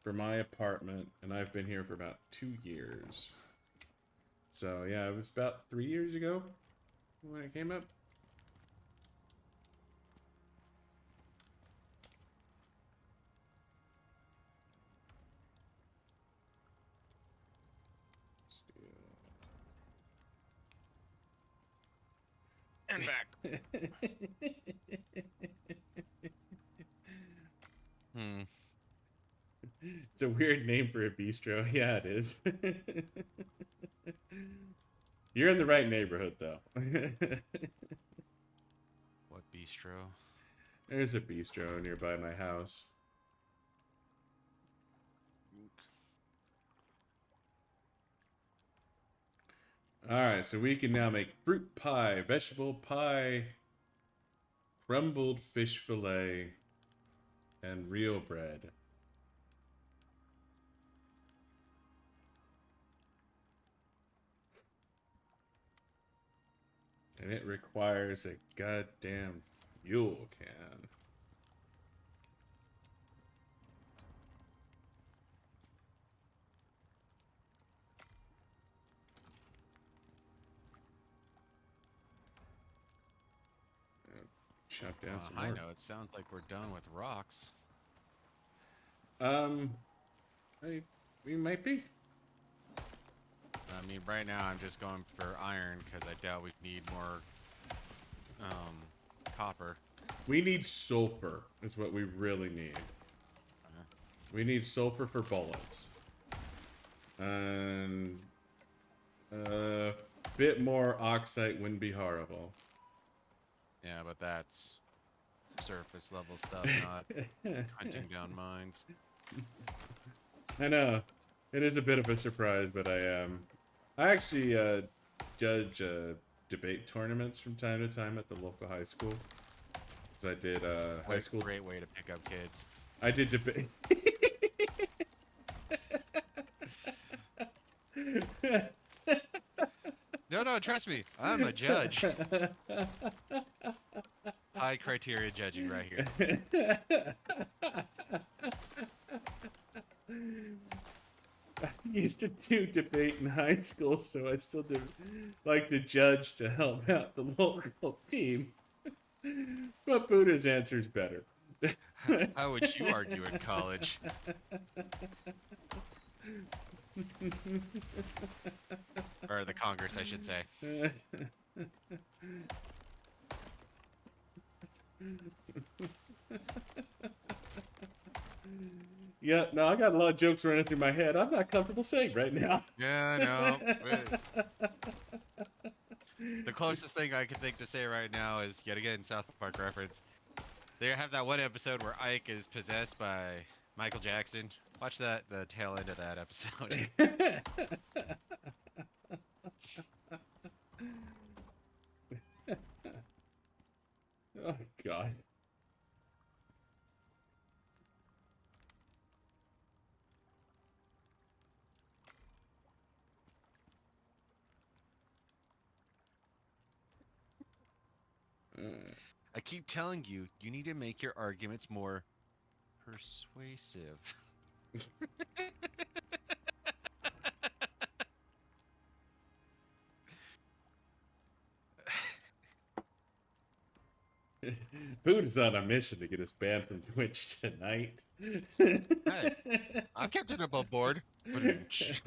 for my apartment, and I've been here for about 2 years. So yeah, it was about 3 years ago when it came up. And back. It's a weird name for a bistro. Yeah, it is. You're in the right neighborhood, though. What bistro? There's a bistro nearby my house. Alright, so we can now make fruit pie, vegetable pie, crumbled fish fillet, and real bread. And it requires a goddamn fuel can. Chop down some I more. know, it sounds like we're done with rocks. We might be. I mean, right now I'm just going for iron because I doubt we need more copper. We need sulfur, is what we really need. We need sulfur for bullets. And a bit more oxide wouldn't be horrible. Yeah, but that's surface level stuff, not hunting down mines. I know. It is a bit of a surprise, but I actually judge debate tournaments from time to time at the local high school. Because I did high school. Great way to pick up kids. I did debate. No, trust me. I'm a judge. High criteria judging right here. I used to do debate in high school, so I still do like the judge to help out the local team. But Buddha's answer is better. How would you argue in college? Or the Congress, I should say. Yeah, no, I got a lot of jokes running through my head. I'm not comfortable saying right now. Yeah, no. The closest thing I can think to say right now is, yet again, South Park reference. They have that one episode where Ike is possessed by Michael Jackson. Watch the tail end of that episode. I keep telling you, you need to make your arguments more persuasive. Food is on a mission to get us banned from Twitch tonight. Hey, I kept it above board. Ba-dum-tsh.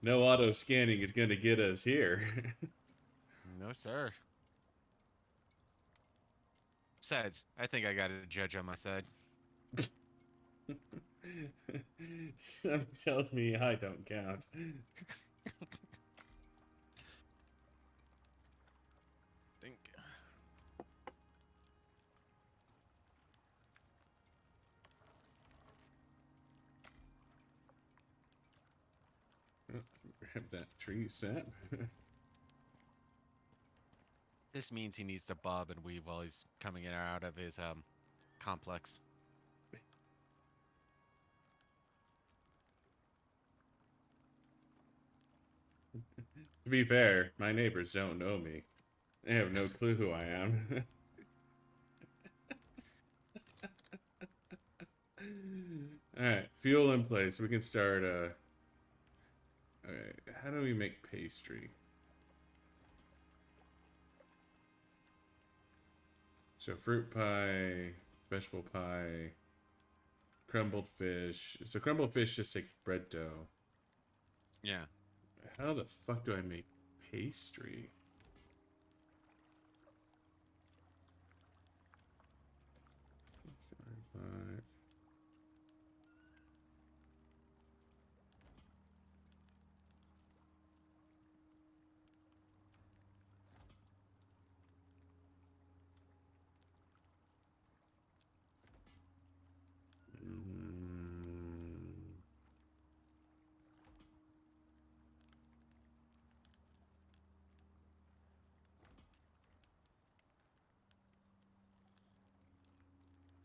No auto scanning is going to get us here. No, sir. Besides, I think I got a judge on my side. Something tells me I don't count. Think. Grab that tree sap. This means he needs to bob and weave while he's coming in or out of his complex. To be fair, my neighbors don't know me. They have no clue who I am. Alright, fuel in place. We can start, alright, how do we make pastry? So fruit pie, vegetable pie, crumbled fish. So crumbled fish just takes bread dough. Yeah. How the fuck do I make pastry?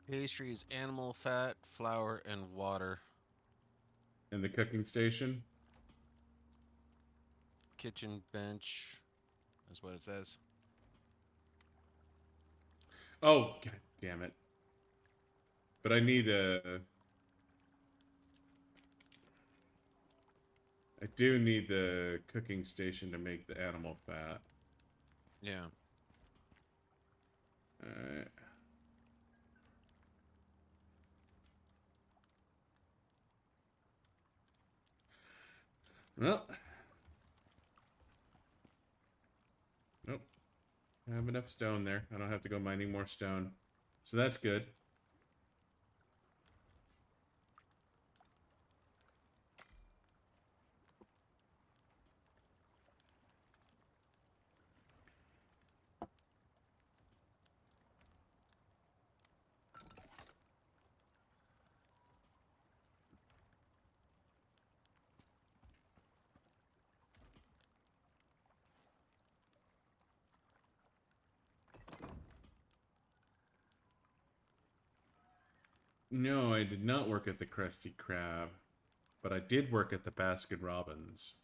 Pastry is animal fat, flour, and water. In the cooking station? Kitchen bench is what it says. Oh, god damn it. But I need a... I do need the cooking station to make the animal fat. Yeah. Alright. Well. Nope. I have enough stone there. I don't have to go mining more stone. So that's good. No, I did not work at the Krusty Krab, but I did work at the Baskin Robbins.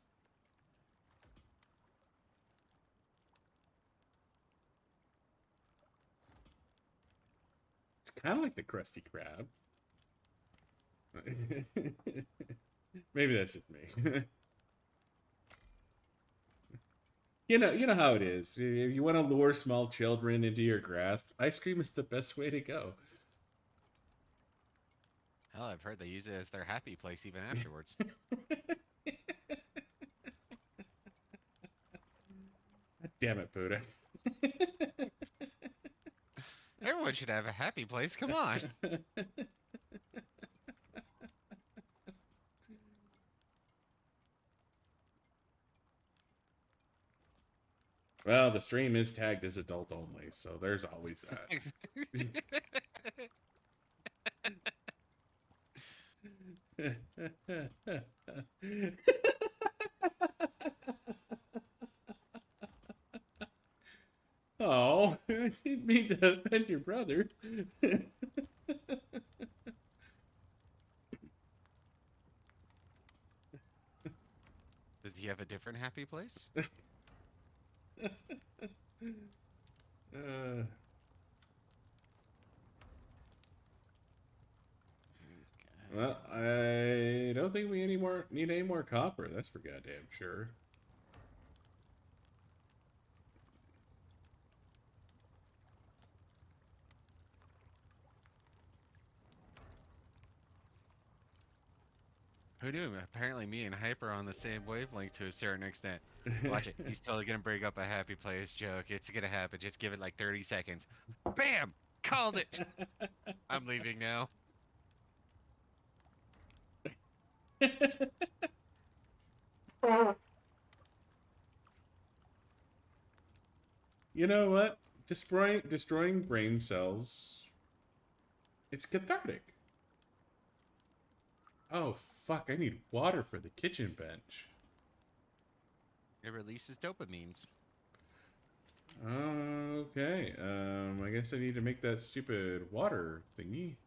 It's kind of like the Krusty Krab. Maybe that's just me. You know how it is. If you want to lure small children into your grasp, ice cream is the best way to go. Hell, I've heard they use it as their happy place even afterwards. Damn it, Buddha. Everyone should have a happy place. Come on. Well, the stream is tagged as adult only, so there's always that. Oh, I didn't mean to offend your brother. a different happy place? uh, well, I don't think we need any more copper. That's for goddamn sure. Who knew? Apparently me and Hyper are on the same wavelength to a certain extent. Watch it. He's totally gonna bring up a happy place joke. It's gonna happen. Just give it like 30 seconds. Bam! Called it! I'm leaving now. You know what? Destroying brain cells. It's cathartic. Oh fuck! I need water for the kitchen bench. It releases dopamines. Okay. I guess I need to make that stupid water thingy.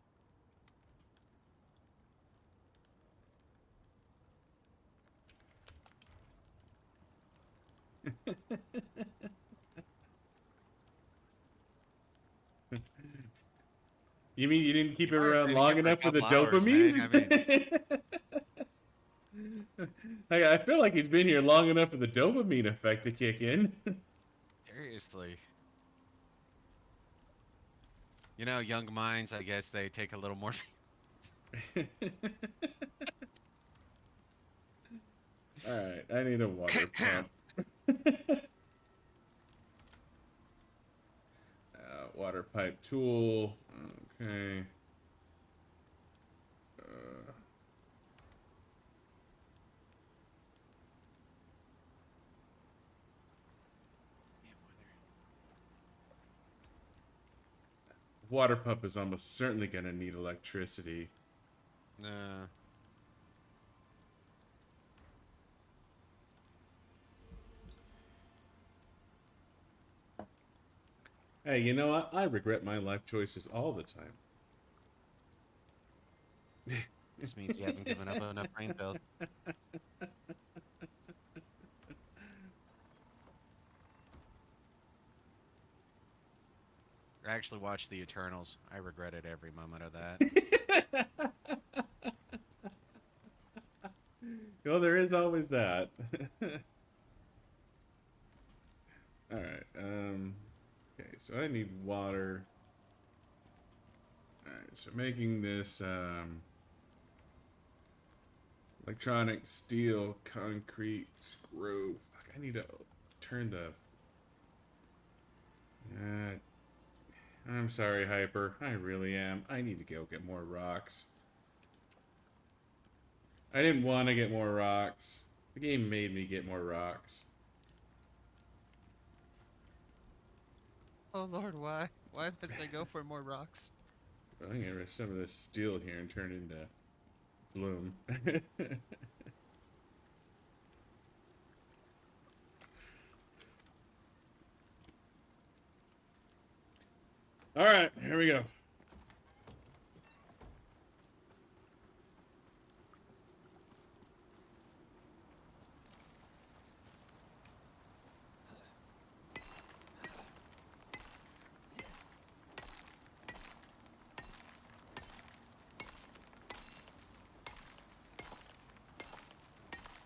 You mean you didn't keep it People are around staying long here for a enough for the couple hours, man. dopamines? I feel like he's been here long enough for the dopamine effect to kick in. Seriously. You know, young minds, I guess they take a little more. Alright, I need a water pump. Water pipe tool. Okay. Water pump is almost certainly going to need electricity. Nah. Hey, you know what? I regret my life choices all the time. This means you haven't given up enough brain cells. I actually watched the Eternals. I regretted every moment of that. Well, there is always that. Alright, okay, so I need water. Alright, so making this, electronic steel concrete screw. Fuck, I need to turn the... I'm sorry, Hyper. I really am. I need to go get more rocks. I didn't want to get more rocks. The game made me get more rocks. Oh Lord, why? Why must I go for more rocks? Well, I'm gonna get rid of some of this steel here and turn it into bloom. Alright, here we go.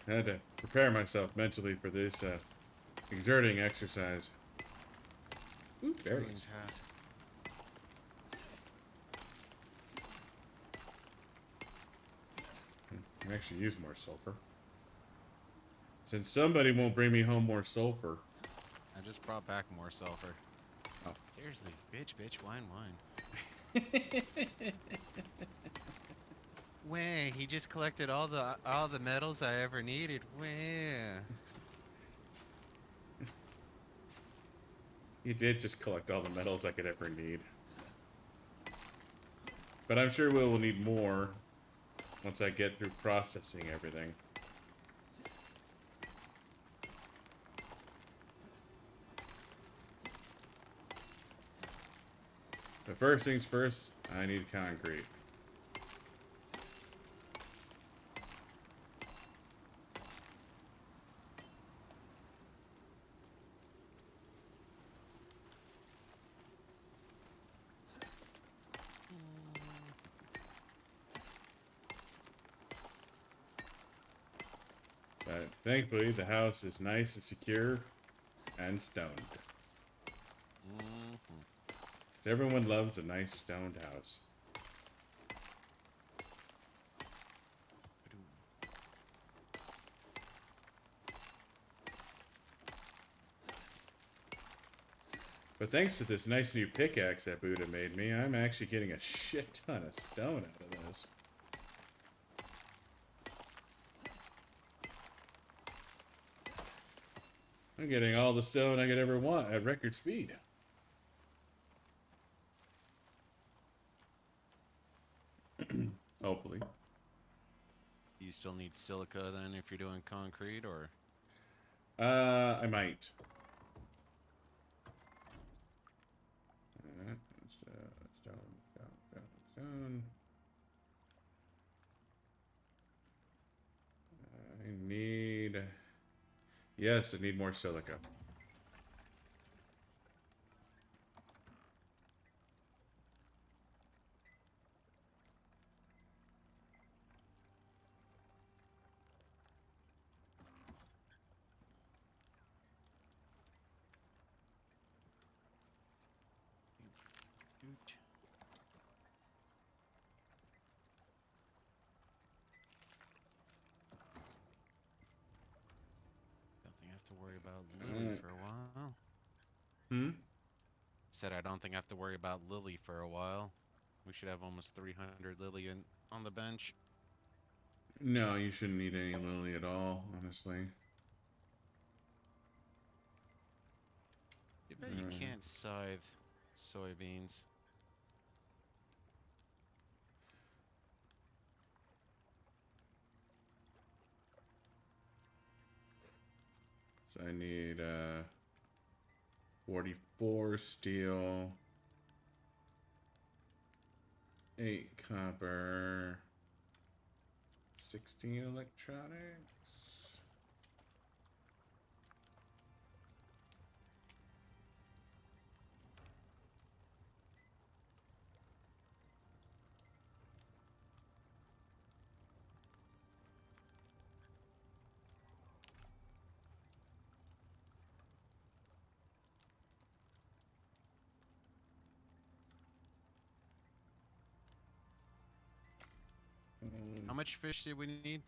I had to prepare myself mentally for this exerting exercise. Ooh, berries. Task. I can actually use more sulfur. Since somebody won't bring me home more sulfur. I just brought back more sulfur. Oh. Seriously, bitch, wine. Way, he just collected all the metals I ever needed. Way. You did just collect all the metals I could ever need. But I'm sure we will need more once I get through processing everything. But first things first, I need concrete. Thankfully, the house is nice and secure and stoned. Mm-hmm. So everyone loves a nice stoned house. But thanks to this nice new pickaxe that Buddha made me, I'm actually getting a shit ton of stone out of this. I'm getting all the stone I could ever want at record speed. Hopefully. You still need silica then if you're doing concrete, or? I might. Stone. I need... Yes, I need more silica. Doot. Don't think I have to worry about Lily for a while. Said I don't think I have to worry about Lily for a while. We should have almost 300 Lily on the bench. No, you shouldn't need any lily at all, honestly. You bet you can't scythe soybeans. So I need 44 steel, 8 copper, 16 electronics. How much fish do we need?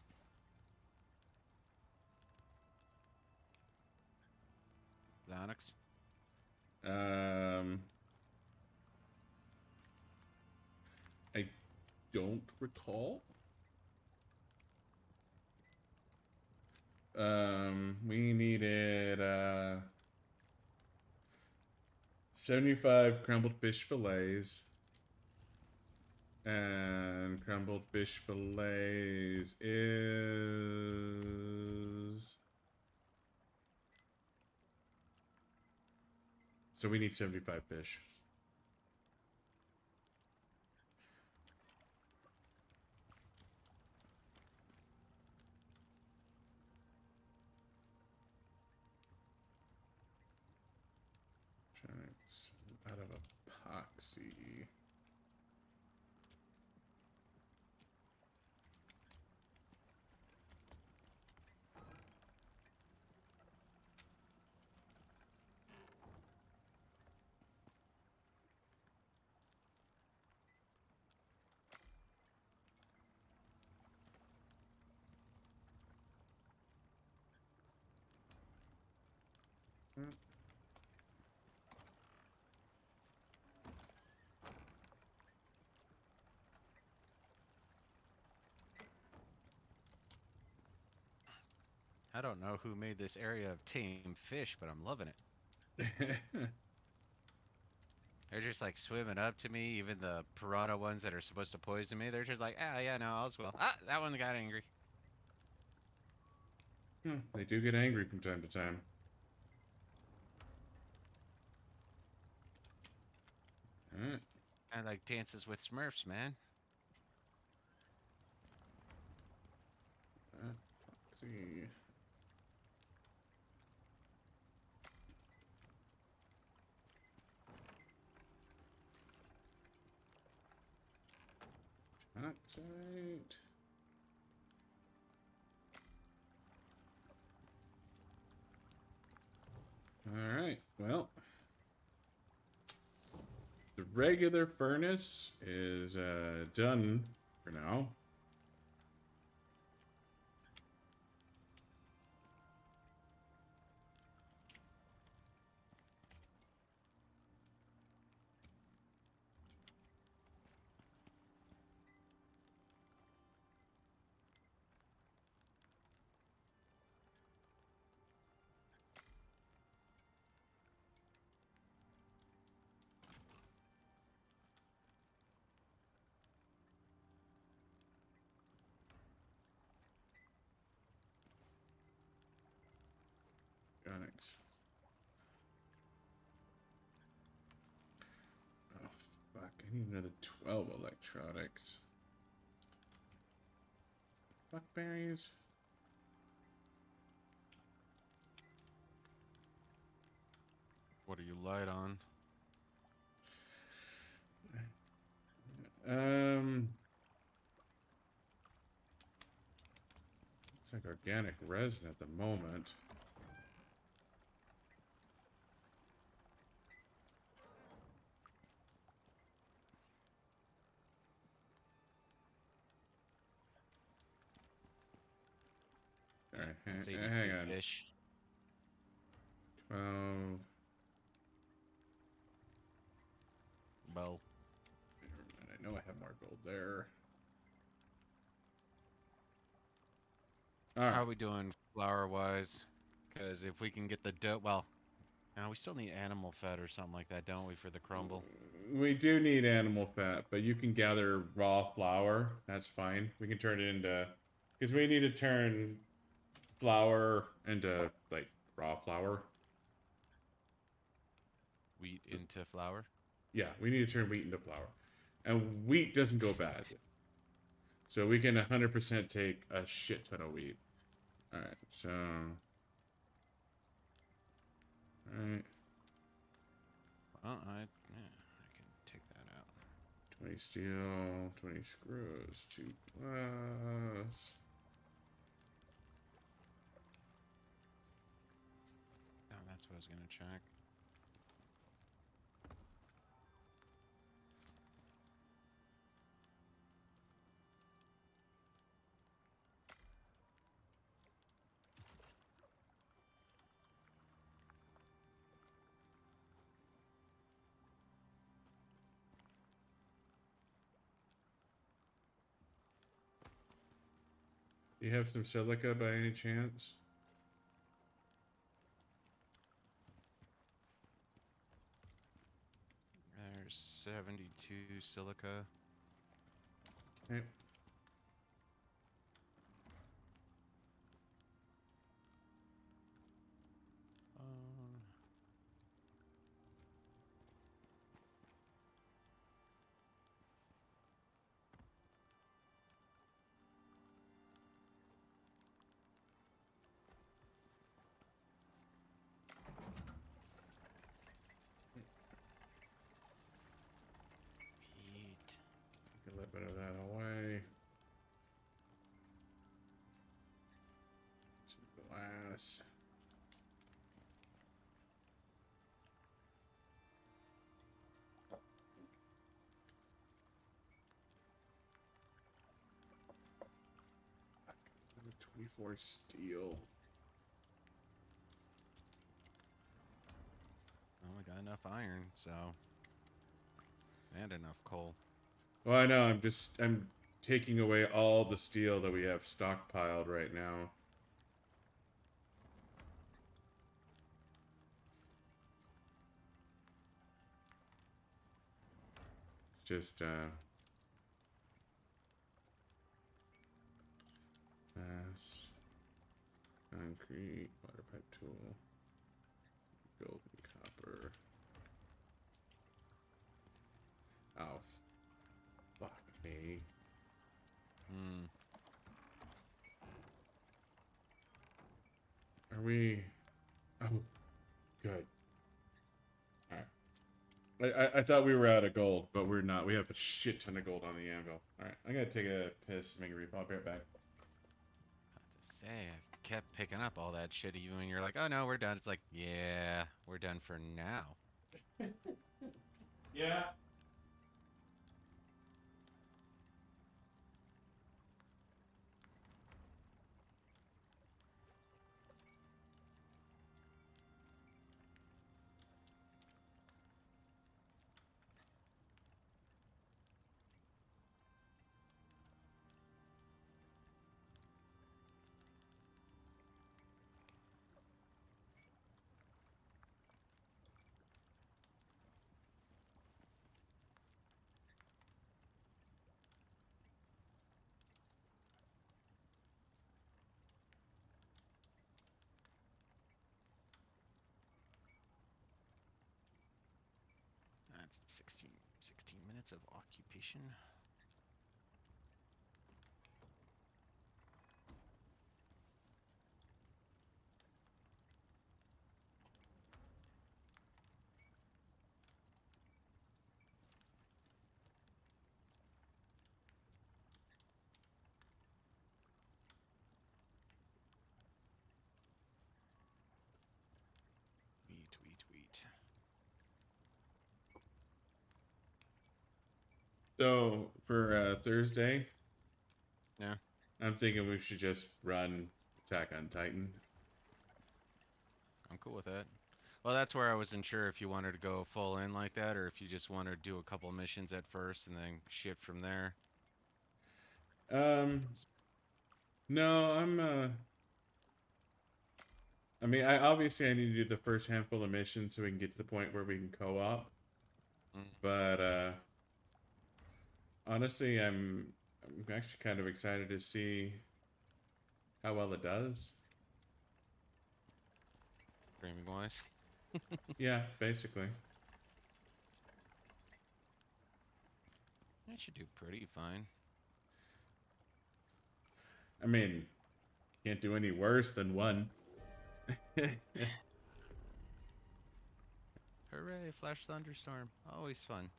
Onyx. I don't recall. We needed 75 crumbled fish fillets. And crumbled fish fillets is... So we need 75 fish. Out of epoxy. I don't know who made this area of tame fish, but I'm loving it. They're just like swimming up to me, even the piranha ones that are supposed to poison me. They're just like, ah, yeah, no, all's well. Ah, that one got angry. They do get angry from time to time. Alright. And like dances with Smurfs, man. Let's see. Oxide. regular furnace is done for now. Electronics. Oh, fuck. I need another 12 electronics. Fuck berries. What are you light on? It's like organic resin at the moment. Alright, That's hang 83 on. fish. 12. Well, I know I have more gold there. Alright. how are we doing flour-wise? Because if we can get the dough, well, now we still need animal fat or something like that, don't we, for the crumble? We do need animal fat, but you can gather raw flour. That's fine. We can turn it into... Because we need to turn flour into, like, raw flour. Wheat into flour? Yeah, we need to turn wheat into flour. And wheat doesn't go bad. So we can 100% take a shit ton of wheat. Alright, so... Alright. I can take that out. 20 steel, 20 screws, 2 glass. Oh, that's what I was gonna check. Do you have some silica by any chance? There's 72 silica. Okay. Wheat. Take a little bit of that away. Some glass. Another 24 steel. Oh, we got enough iron, so. And enough coal. Well, I know, I'm taking away all the steel that we have stockpiled right now. It's just, glass, concrete, water pipe tool, gold and copper. Oh, fuck me. Hmm. Are we... Oh, good. Alright. I thought we were out of gold, but we're not. We have a shit ton of gold on the anvil. Alright, I gotta take a piss, make a refill. I'll be right back. Have to say, I kept picking up all that shit of you, and you're like, oh no, we're done. It's like, yeah, we're done for now. Yeah. That's 16 minutes of occupation. Tweet. So for Thursday, Yeah, I'm thinking we should just run Attack on Titan. I'm cool with that. Well, that's where I wasn't sure if you wanted to go full in like that, or if you just want to do a couple missions at first and then shift from there. No, I mean, I need to do the first handful of missions so we can get to the point where we can co-op. Mm. But honestly, I'm actually kind of excited to see how well it does. Framing wise. Yeah, basically. It should do pretty fine. I mean, can't do any worse than one. Hooray, Flash Thunderstorm. Always fun.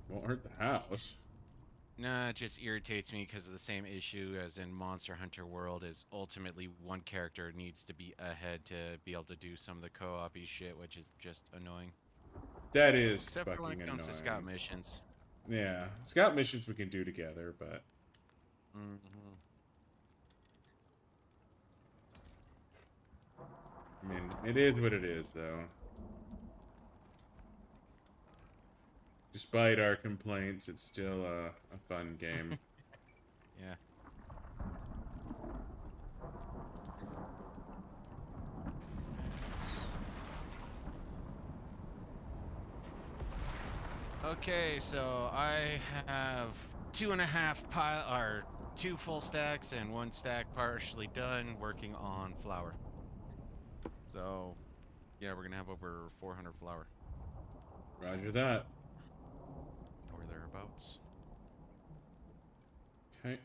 Won't hurt the house. Nah, it just irritates me because of the same issue as in Monster Hunter World is ultimately one character needs to be ahead to be able to do some of the co-op-y shit, which is just annoying. That is Except for when fucking it comes to scout annoying. missions. Yeah, scout missions we can do together, but Mm-hmm. I mean, it is what it is, though. Despite our complaints, it's still a fun game. Yeah. Okay, so I have 2 full stacks and 1 stack partially done working on flour. So, yeah, we're gonna have over 400 flour. Roger that. Or thereabouts. Okay.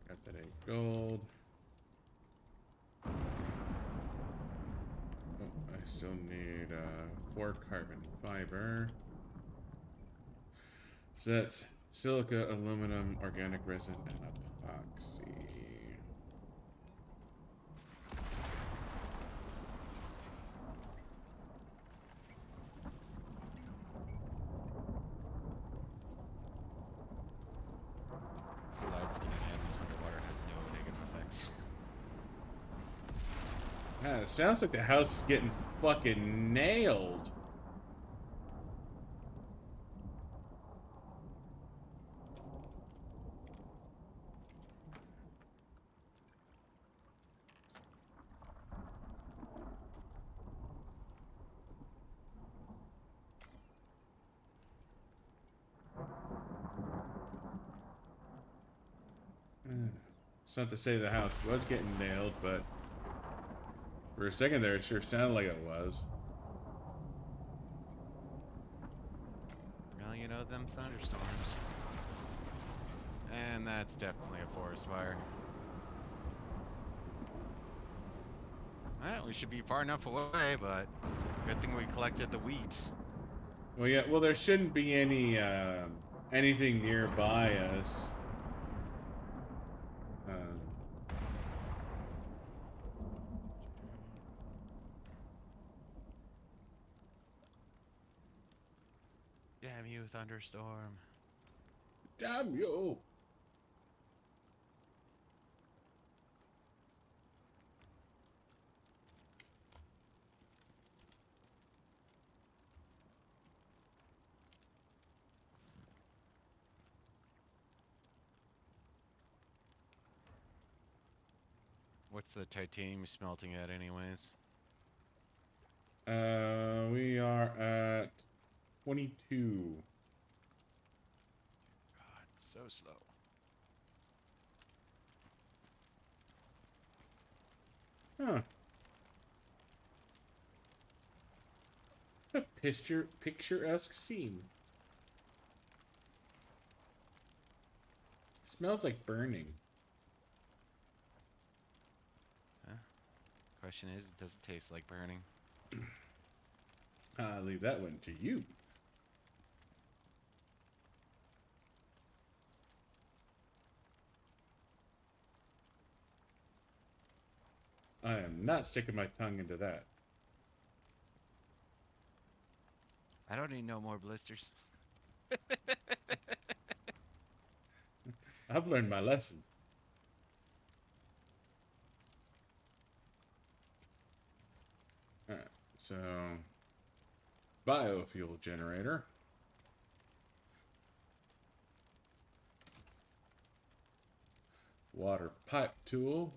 Got that 8 gold. Oh, I still need 4 carbon fiber. So that's silica, aluminum, organic resin, and epoxy. Light skin enemies underwater has no negative effects. It sounds like the house is getting fucking nailed. It's not to say the house was getting nailed, but for a second there, it sure sounded like it was. Well, you know them thunderstorms. And that's definitely a forest fire. Well, we should be far enough away, but good thing we collected the wheat. Well, yeah. Well, there shouldn't be any anything nearby us. Damn you, thunderstorm. Damn you! What's the titanium smelting at anyways? We are at 22. So slow. Huh. A picturesque scene. Smells like burning. Huh? Question is, does it taste like burning? I'll leave that one to you. I am not sticking my tongue into that. I don't need no more blisters. I've learned my lesson. Alright, so biofuel generator. Water pipe tool.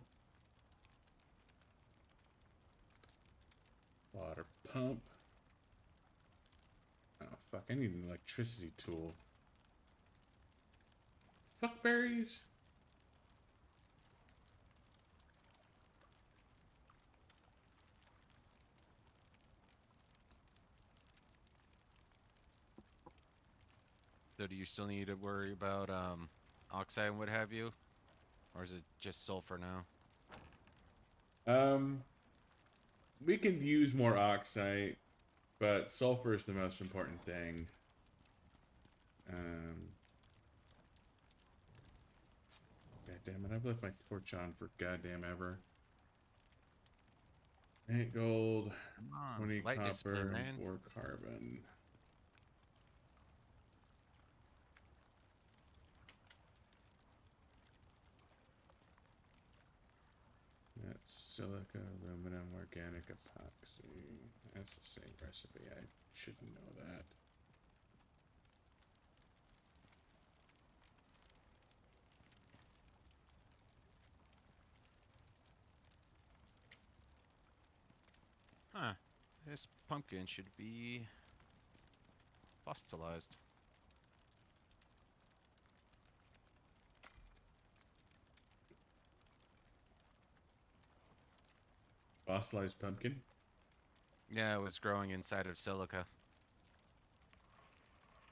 Water pump. Oh fuck, I need an electricity tool. Fuck berries. So do you still need to worry about oxide and what have you? Or is it just sulfur now? We can use more oxide, but sulfur is the most important thing. God damn it, I've left my torch on for goddamn ever. 8 gold, Come on, 20 light discipline, copper, and man. 4 carbon. That's silica, aluminum, organic epoxy. That's the same recipe. I should know that. Huh. This pumpkin should be fossilized. Fossilized pumpkin. Yeah, it was growing inside of silica.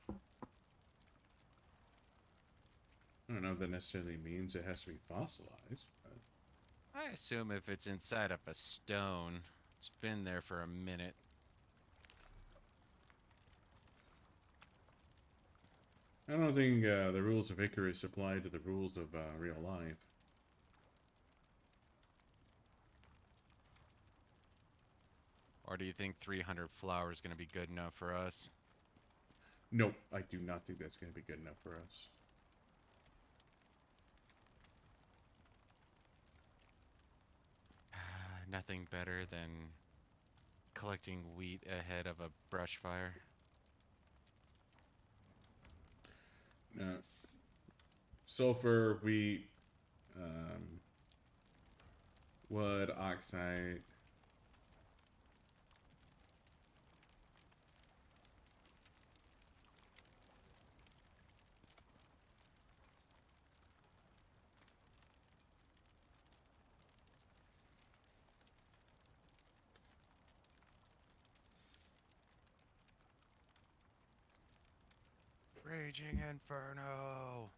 I don't know if that necessarily means it has to be fossilized, but I assume if it's inside of a stone, it's been there for a minute. I don't think the rules of Icarus apply to the rules of real life. Or do you think 300 flour is going to be good enough for us? Nope, I do not think that's going to be good enough for us. Nothing better than collecting wheat ahead of a brush fire. No. Sulfur, wheat, wood, oxide. Raging Inferno!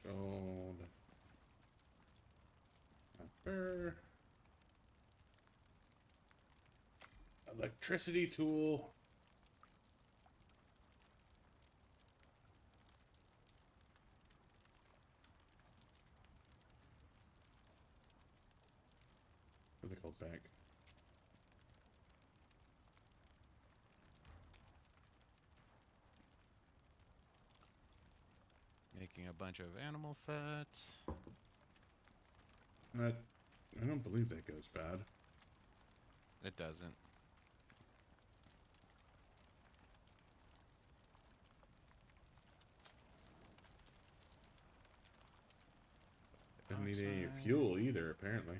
Gold. Copper. Electricity tool. What are they called back? Making a bunch of animal fat. I don't believe that goes bad. It doesn't. Doesn't need any Oxide. fuel either, apparently.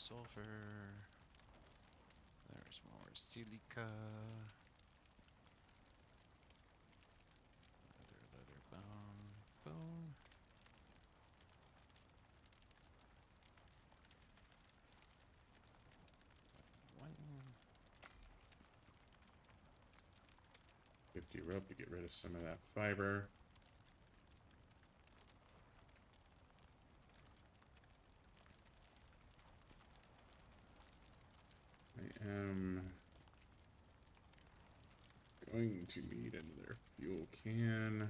sulfur. There's more silica. Leather, bone. 50 rope to get rid of some of that fiber. I am going to need another fuel can.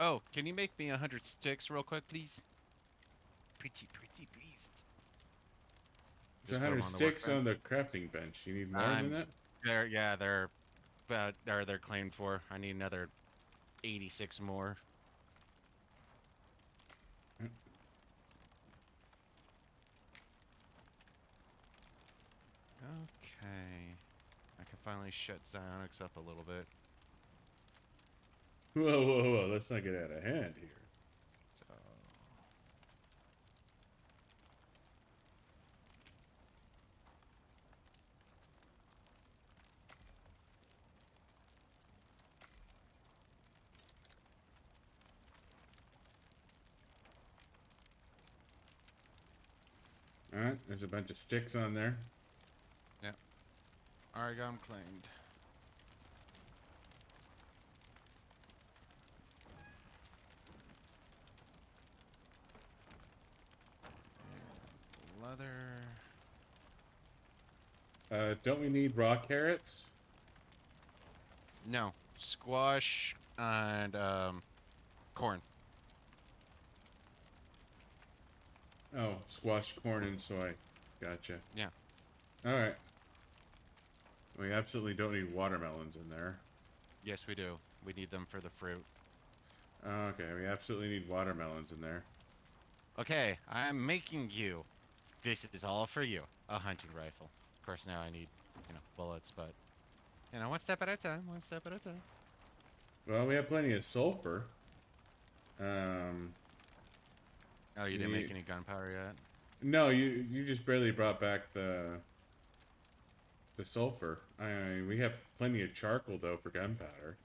Oh, can you make me 100 sticks real quick, please? Pretty please. There's Just put 'em 100 on the sticks workbench. on the crafting bench. You need more than that? They're about, they're claimed for. I need another 86 more. Okay. I can finally shut psionics up a little bit. Whoa. Let's not get out of hand here. So. Alright, there's a bunch of sticks on there. Yep. Alright, got them claimed. And leather. Don't we need raw carrots? No. Squash and corn. Oh, squash, corn, and soy. Gotcha. Yeah. Alright. We absolutely don't need watermelons in there. Yes, we do. We need them for the fruit. Okay, we absolutely need watermelons in there. Okay, I'm making you. This is all for you. A hunting rifle. Of course, now I need, bullets, but, one step at a time, one step at a time. Well, we have plenty of sulfur. Oh, you didn't make any gunpowder yet? No, you just barely brought back the sulfur. We have plenty of charcoal though for gunpowder.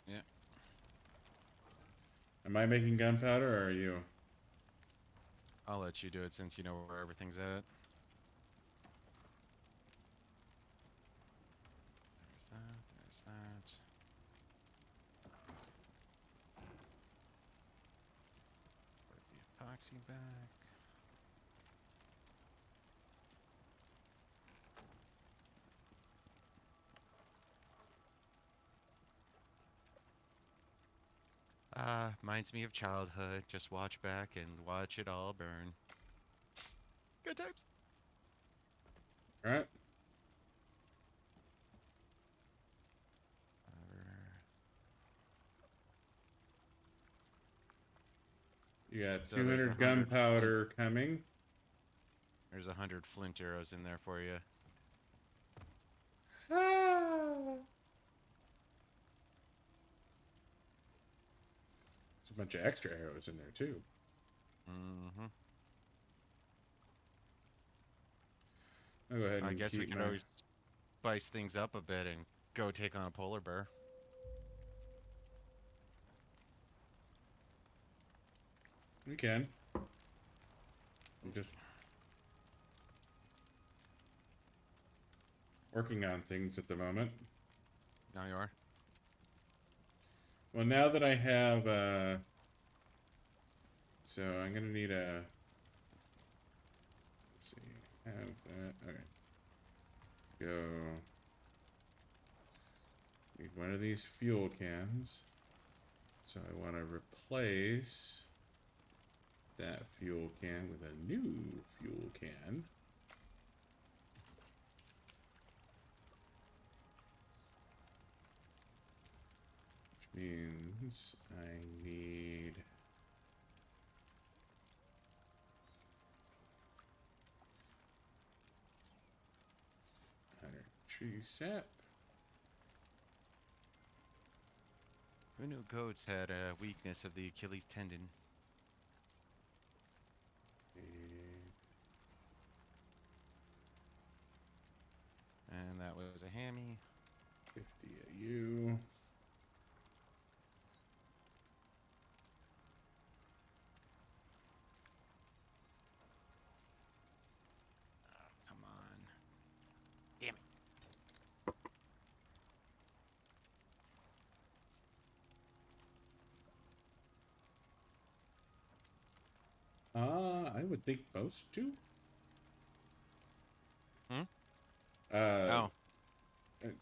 Yeah. Am I making gunpowder or are you? I'll let you do it since you know where everything's at. There's that. Put the epoxy back. Reminds me of childhood. Just watch back and watch it all burn. Good times. Alright. You got So there's 200 gunpowder coming. There's 100 flint arrows in there for you. There's a bunch of extra arrows in there too. Mm-hmm. I'll go ahead and I guess we keep could my... always spice things up a bit and go take on a polar bear. We can. I'm just working on things at the moment. Now you are? Well, now that I have, so I'm gonna need a, let's see, have that, okay. Go, need one of these fuel cans. So I want to replace that fuel can with a new fuel can. Which means I need tree sap. Who knew goats had a weakness of the Achilles tendon? was a hammy. 50 AU. Come on. Damn it. I would think most do. Hmm? Uh, Oh.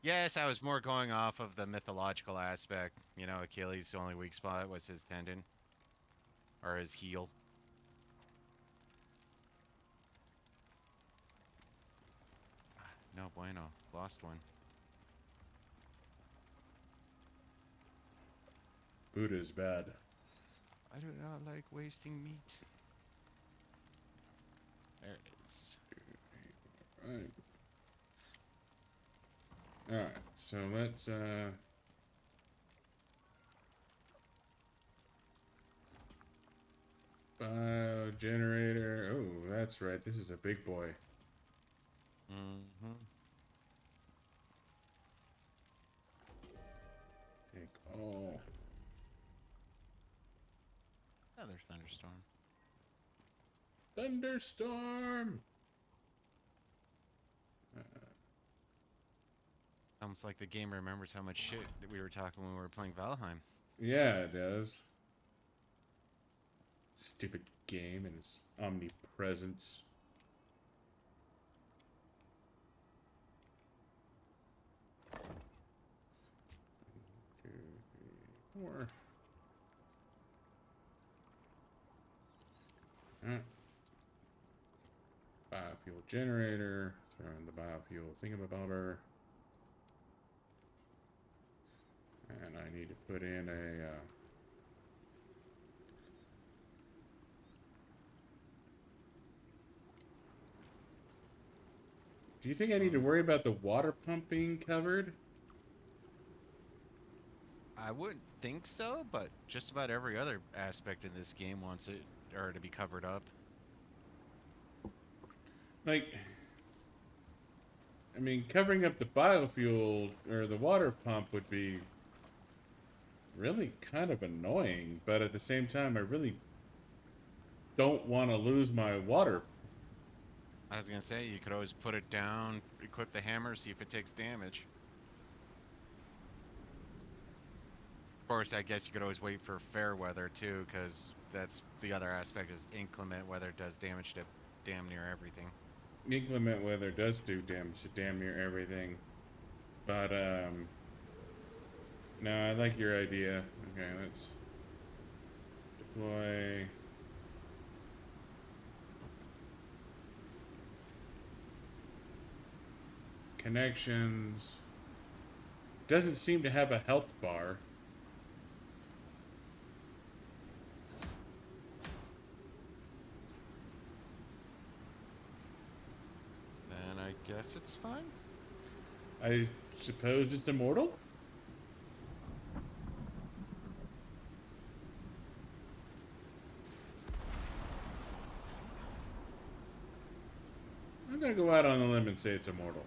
Yes, I was more going off of the mythological aspect. You know, Achilles' only weak spot was his tendon. Or his heel. No bueno. Lost one. Buddha's bad. I do not like wasting meat. There it is. Right. Alright, so let's biogenerator. Oh, that's right. This is a big boy. Mm-hmm. Take all. Another thunderstorm. Thunderstorm! Almost like the game remembers how much shit that we were talking when we were playing Valheim. Yeah, it does. Stupid game and its omnipresence. Two, three, four. Alright. Biofuel generator. Throw in the biofuel thingamabobber. And I need to put in a do you think I need to worry about the water pump being covered? I wouldn't think so, but just about every other aspect in this game wants it or to be covered up. Like, I mean, covering up the biofuel or the water pump would be really kind of annoying, but at the same time, I really don't want to lose my water. I was gonna say, you could always put it down, equip the hammer, see if it takes damage. Of course, I guess you could always wait for fair weather too, because that's the other aspect is inclement weather does damage to damn near everything. Inclement weather does do damage to damn near everything, but no, I like your idea. Okay, let's deploy. Connections. Doesn't seem to have a health bar. Then I guess it's fine. I suppose it's immortal? I'm gonna go out on a limb and say it's immortal.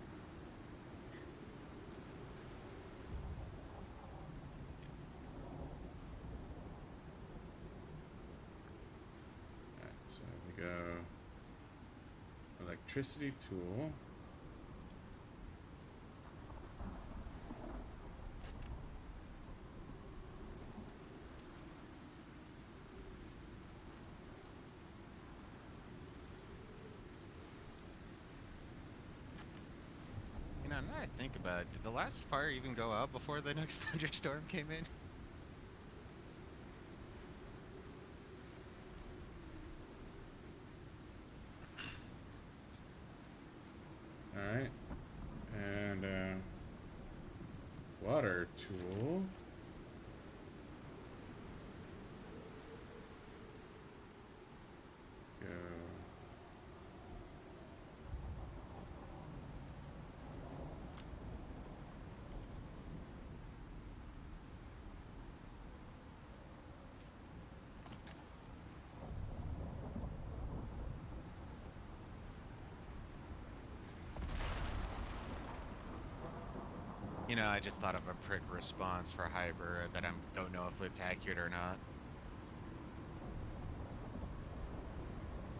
Alright, so we go electricity tool. You know, now I think about it, did the last fire even go out before the next thunderstorm came in? Alright. And water tool. Go. You know, I just thought of a prick response for hyper that I don't know if it's accurate or not.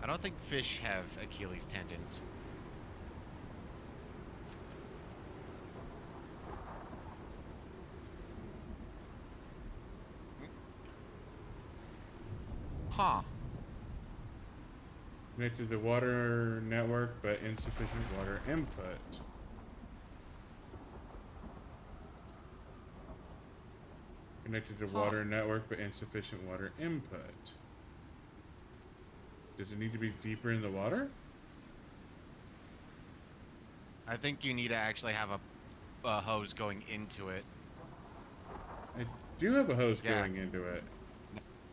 I don't think fish have Achilles tendons. Huh. Connected to water network, but insufficient water input. Connected to Huh. water network, but insufficient water input. Does it need to be deeper in the water? I think you need to actually have a hose going into it. I do have a hose Yeah. going into it.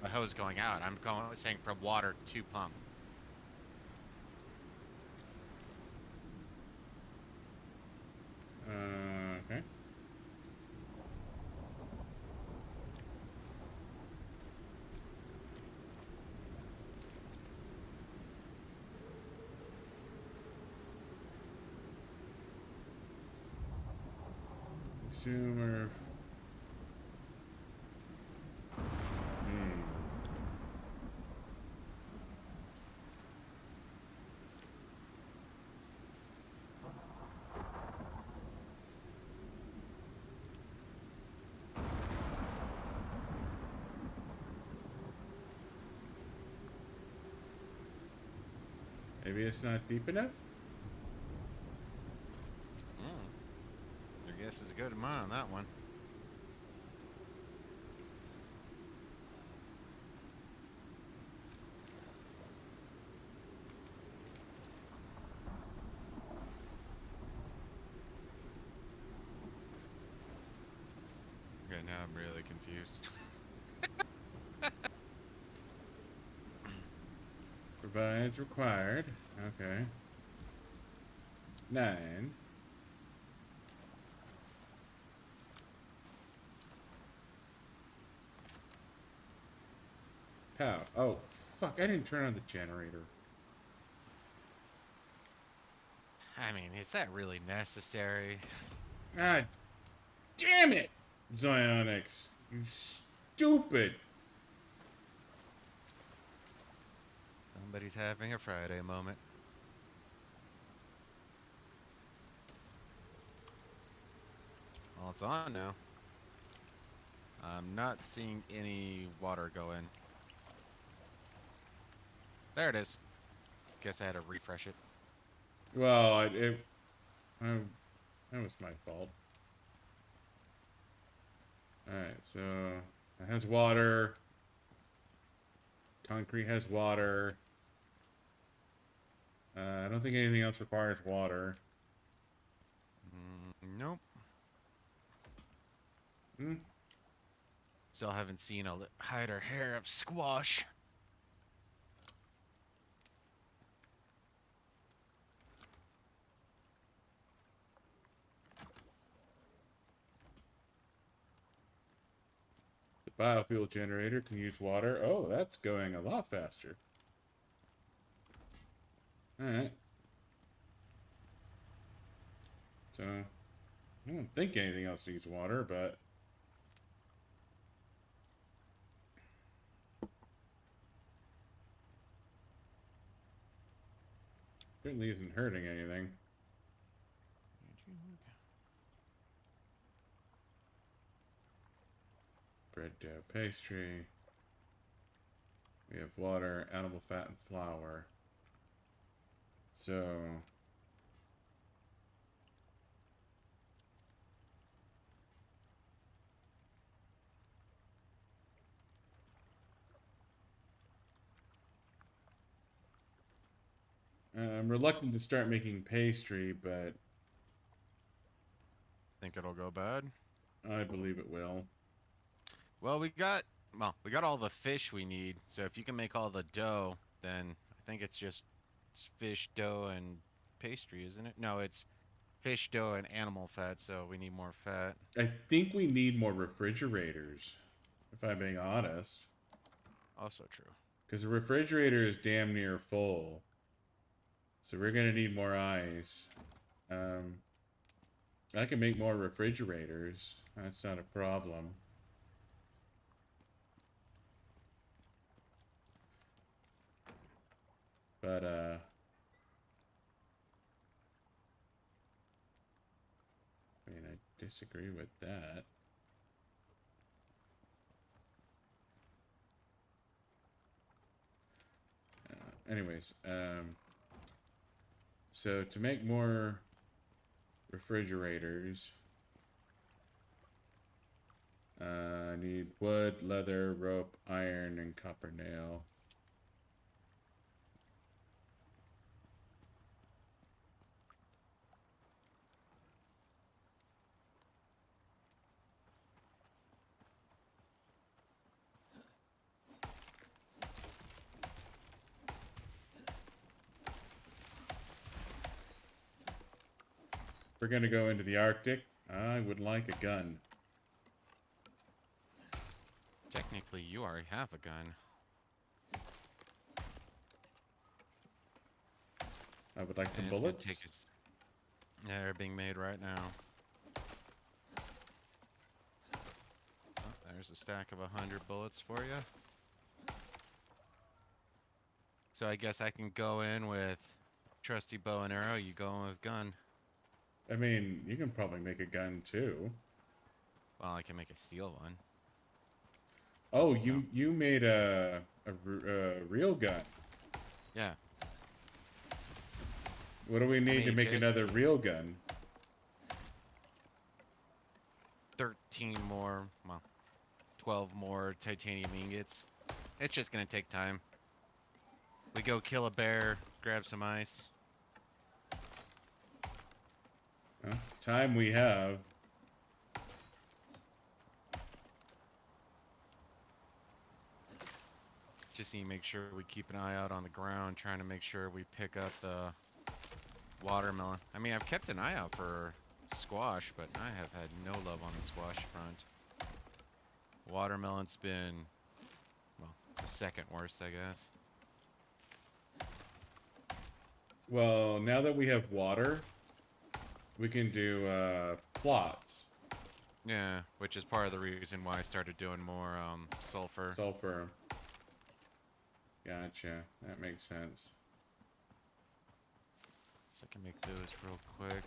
A hose going out. I'm saying from water to pump. Okay. Consumer. Maybe it's not deep enough? Your guess is as good as mine on that one. Okay, now I'm really confused. Provides required. Okay. 9. Pow. Oh, fuck. I didn't turn on the generator. I mean, is that really necessary? God damn it, Zionics. You stupid. Somebody's having a Friday moment. Well, it's on now. I'm not seeing any water go in. There it is. Guess I had to refresh it. Well, that was my fault. Alright, so it has water. Concrete has water. I don't think anything else requires water. Nope. Hmm. Still haven't seen a hide or hair of squash. The biofuel generator can use water. Oh, that's going a lot faster. Alright. So, I don't think anything else needs water, but... certainly isn't hurting anything. Bread dough pastry. We have water, animal fat, and flour. So... I'm reluctant to start making pastry, but Think it'll go bad? I believe it will. Well, we got all the fish we need. So if you can make all the dough, then I think it's fish, dough, and pastry, isn't it? No, it's fish, dough, and animal fat. So we need more fat. I think we need more refrigerators, if I'm being honest. Also true. Because the refrigerator is damn near full. So we're going to need more ice. I can make more refrigerators. That's not a problem. But, I mean, I disagree with that. Anyways, so to make more refrigerators, I need wood, leather, rope, iron, and copper nail. We're gonna go into the Arctic. I would like a gun. Technically, you already have a gun. I would like some And it's gonna bullets. take its... Yeah, they're being made right now. Oh, there's a stack of 100 bullets for you. So I guess I can go in with trusty bow and arrow. You go in with gun. I mean, you can probably make a gun too. Well, I can make a steel one. Oh, you made a real gun. Yeah. What do we need to made make it. another real gun? 13 more, well, 12 more titanium ingots. It's just gonna take time. We go kill a bear, grab some ice. Time we have. Just need to make sure we keep an eye out on the ground, trying to make sure we pick up the watermelon. I mean, I've kept an eye out for squash, but I have had no love on the squash front. Watermelon's been, well, the second worst, I guess. Well, now that we have water, we can do plots. Yeah, which is part of the reason why I started doing more sulfur. Sulfur. Gotcha. That makes sense. So I can make those real quick.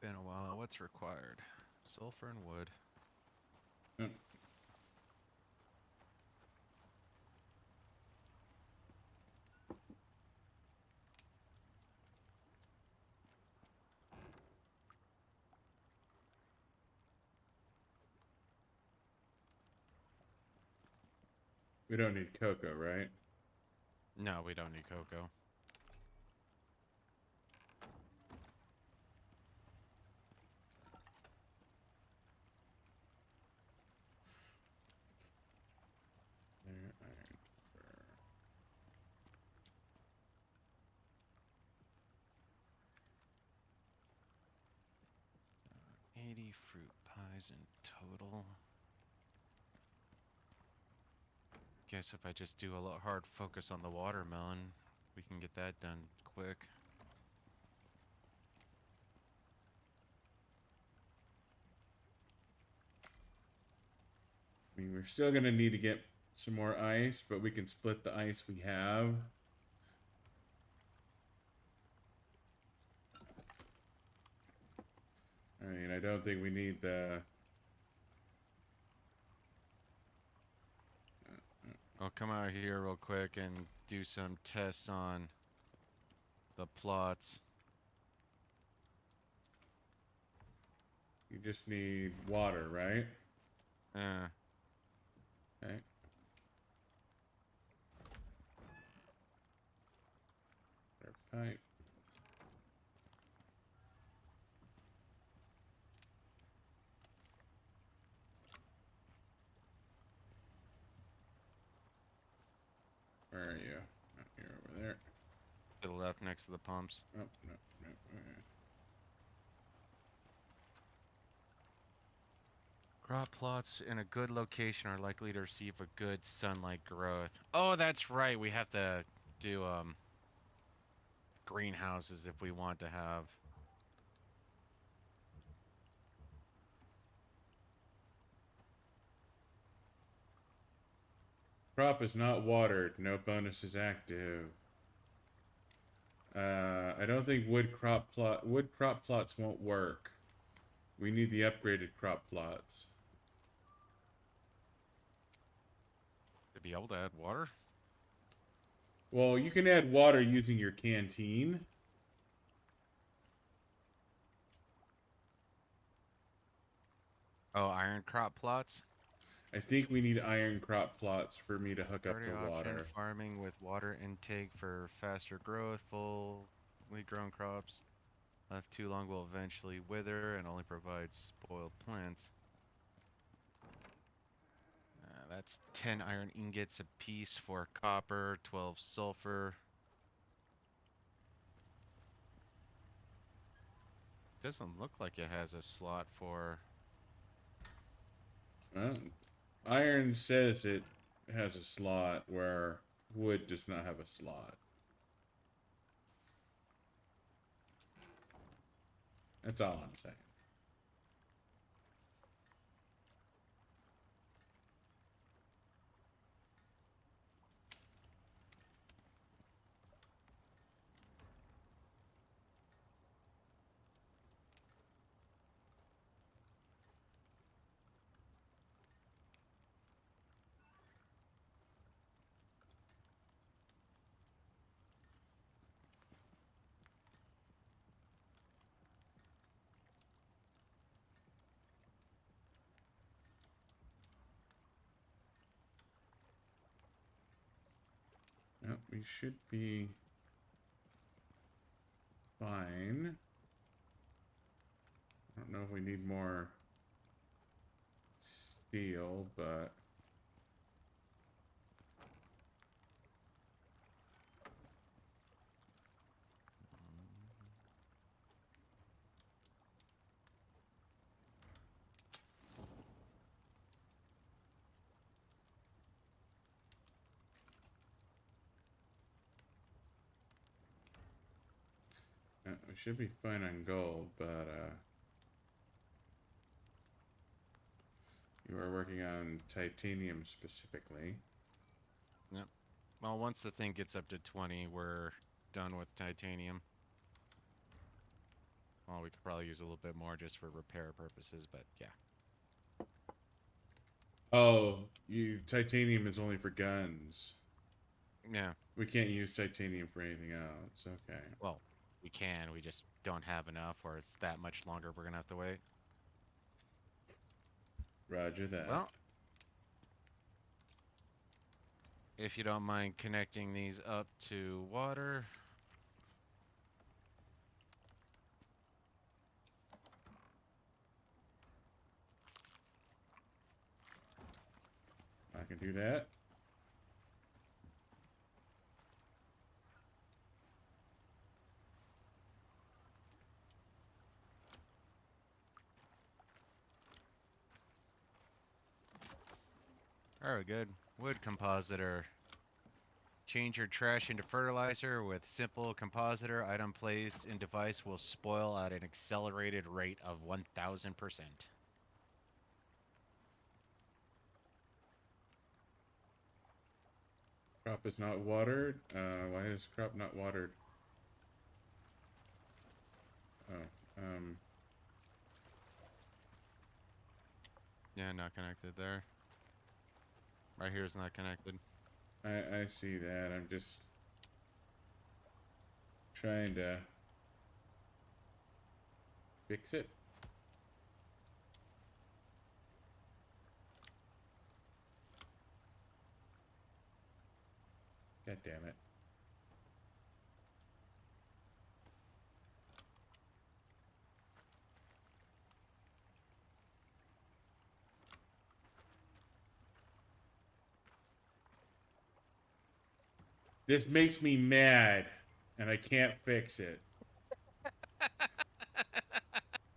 Been a while. What's required? Sulfur and wood. Mm. We don't need cocoa, right? No, we don't need cocoa. There, iron ore. 80 fruit pies in total. Guess if I just do a hard focus on the watermelon, we can get that done quick. I mean, we're still gonna need to get some more ice, but we can split the ice we have. I mean, I don't think we need the... I'll come out here real quick and do some tests on the plots. You just need water, right? Uh, Okay. pipe. Where are you? Oh, you're over there. To the left next to the pumps. Oh, no, no. Crop plots in a good location are likely to receive a good sunlight growth. Oh, that's right. We have to do greenhouses if we want to have. Crop is not watered. No bonus is active. I don't think wood crop plots won't work. We need the upgraded crop plots. To be able to add water? Well, you can add water using your canteen. Oh, iron crop plots? I think we need iron crop plots for me to hook up Priority the option, water. farming with water intake for faster growth, fully grown crops. Left too long will eventually wither and only provide spoiled plants. That's 10 iron ingots a piece for copper, 12 sulfur. Doesn't look like it has a slot for... Well, iron says it has a slot where wood does not have a slot. That's all I'm saying. Well, we should be fine. I don't know if we need more steel, but... we should be fine on gold, but you are working on titanium specifically. Yep. Well, once the thing gets up to 20, we're done with titanium. Well, we could probably use a little bit more just for repair purposes, but yeah. Oh, titanium is only for guns. Yeah. We can't use titanium for anything else. Okay. Well, we can. We just don't have enough, or it's that much longer we're gonna have to wait. Roger that. Well, if you don't mind connecting these up to water. I can do that. Very good. Wood compositor. Change your trash into fertilizer with simple compositor. Item placed in device will spoil at an accelerated rate of 1000%. Crop is not watered. Why is crop not watered? Oh, Yeah, not connected there. Right here is not connected. I see that. I'm just trying to fix it. God damn it. This makes me mad, and I can't fix it.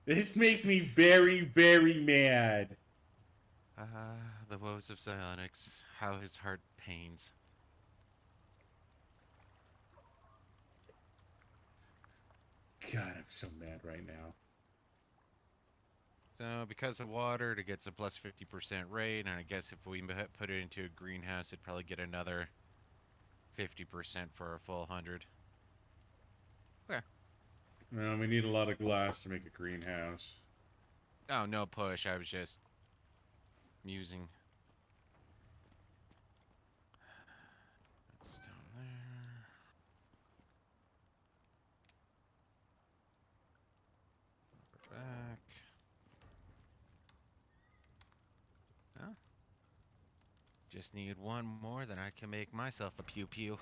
This makes me very, very mad. The woes of psionics, how his heart pains. God, I'm so mad right now. So, because of water, it gets a plus 50% rate, and I guess if we put it into a greenhouse, it'd probably get another 50% for a full 100. Okay. Well, we need a lot of glass to make a greenhouse. Oh, no push, I was just musing. That's down there. We're back. Huh? Just need one more, then I can make myself a pew-pew.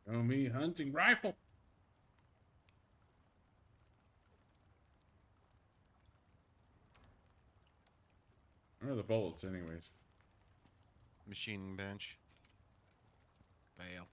Oh, me hunting rifle. Where are the bullets, anyways? Machine bench. Fail.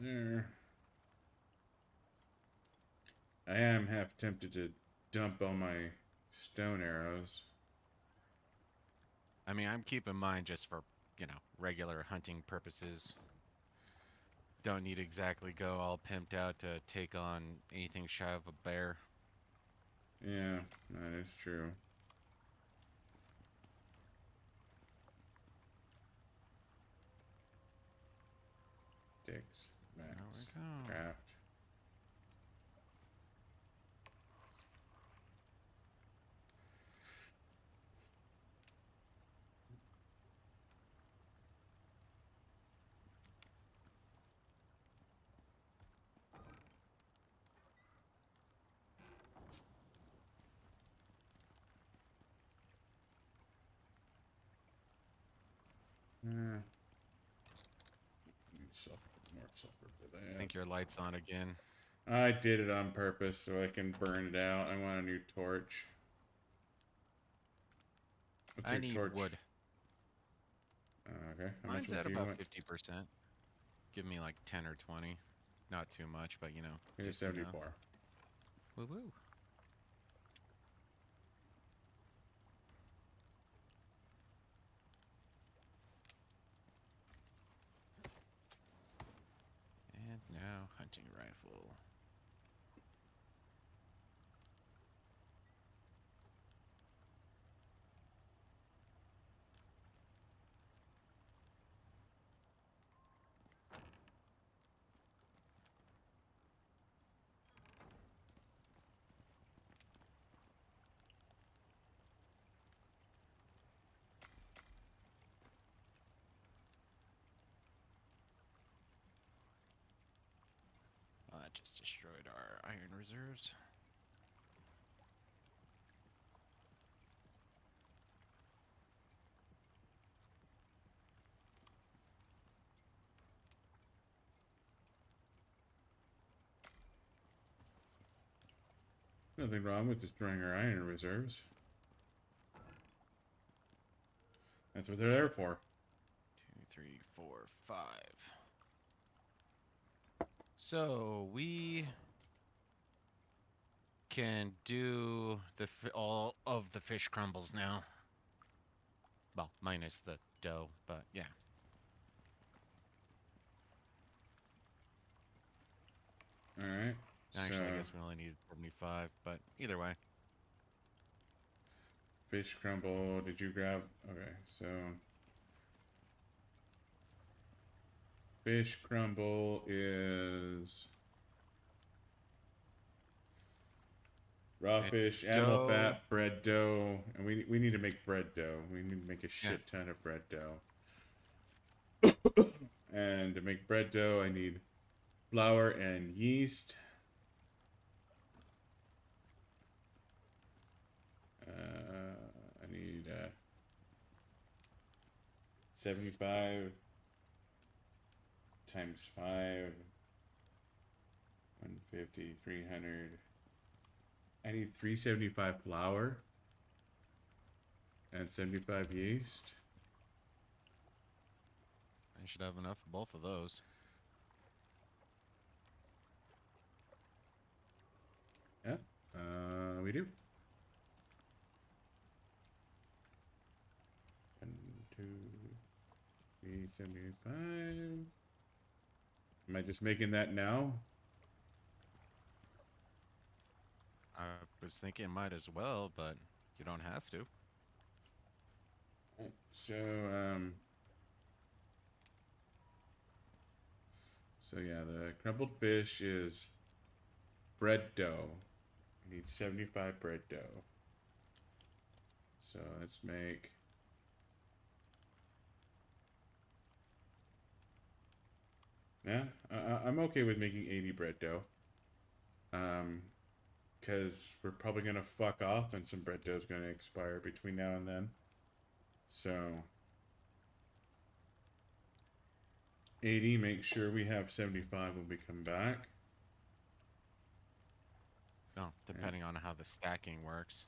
There. I am half tempted to dump all my stone arrows. I mean, I'm keeping mine just for, regular hunting purposes. Don't need exactly go all pimped out to take on anything shy of a bear. Yeah, that is true. Dicks, max, There we go. craft. Need more sulfur for I that. think your light's on again. I did it on purpose so I can burn it out. I want a new torch. What's I your need torch? wood. Okay. How much Mine's wood at do you about want? 50%. Give me like 10 or 20. Not too much, but Here's 74. Woo woo. And now hunting rifle. Well, that just destroyed our iron reserves. Nothing wrong with destroying our iron reserves. That's what they're there for. 2, 3, 4, 5. So we can do all of the fish crumbles now. Well, minus the dough, but yeah. Alright. Actually, I So, guess we only need 75, but either way. fish crumble. Did you grab? Okay, so. Fish crumble is. Raw It's fish, animal dough. fat, bread dough, and we need to make bread dough. We need to make a shit ton of bread dough. And to make bread dough, I need flour and yeast. I need 75 times 5, 150, 300. I need 375 flour and 75 yeast. I should have enough of both of those. Yeah, we do. 1, 2, 375. Am I just making that now? I was thinking might as well, but you don't have to. So, yeah, the crumbled fish is bread dough. I need 75 bread dough. So let's make... Yeah, I'm okay with making 80 bread dough. Because we're probably going to fuck off and some bread dough is going to expire between now and then. So 80, make sure we have 75 when we come back. No, depending on how the stacking works.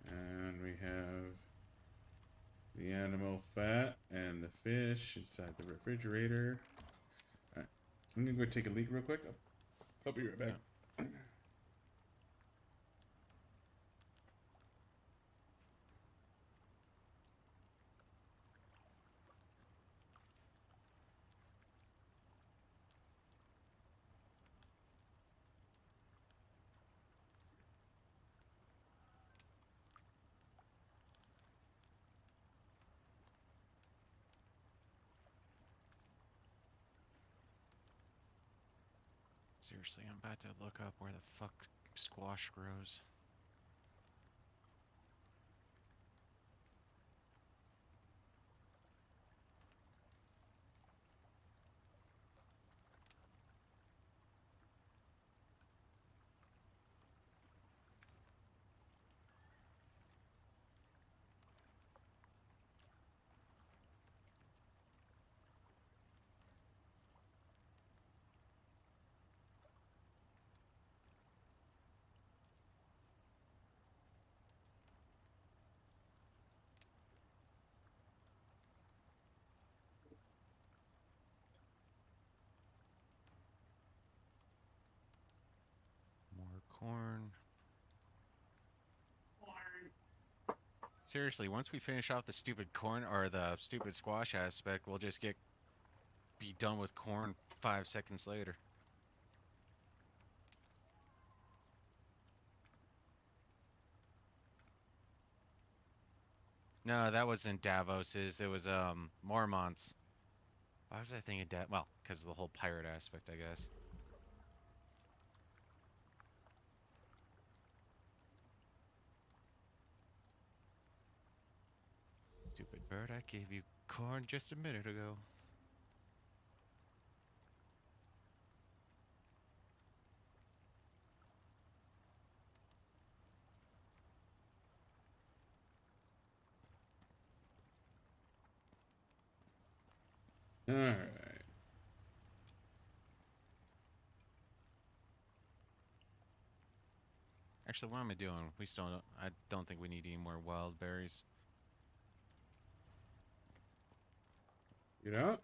And we have the animal fat and the fish inside the refrigerator. Alright, I'm going to go take a leak real quick. I'll be right back. Yeah. Seriously, I'm about to look up where the fuck squash grows. More corn. Seriously, once we finish off the stupid corn or the stupid squash aspect, we'll just be done with corn 5 seconds later. No, that wasn't Davos's. It was Mormont's. Why was I thinking well, because of the whole pirate aspect, I guess. Stupid bird, I gave you corn just a minute ago. Alright. Actually, what am I doing? I don't think we need any more wild berries. You know? I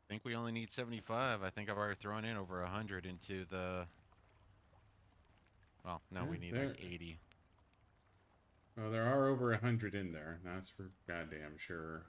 think we only need 75. I think I've already thrown in over 100 into the... Well, no, Yeah, we need there. like 80. Well, there are over 100 in there. That's for goddamn sure.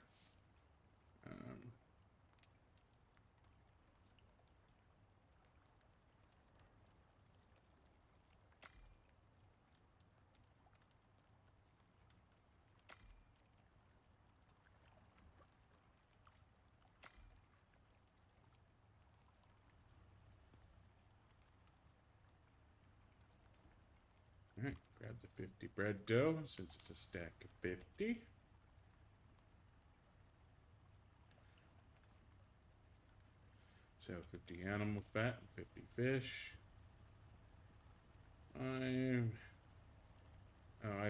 Alright, grab the 50 bread dough since it's a stack of 50. So 50 animal fat, 50 fish. I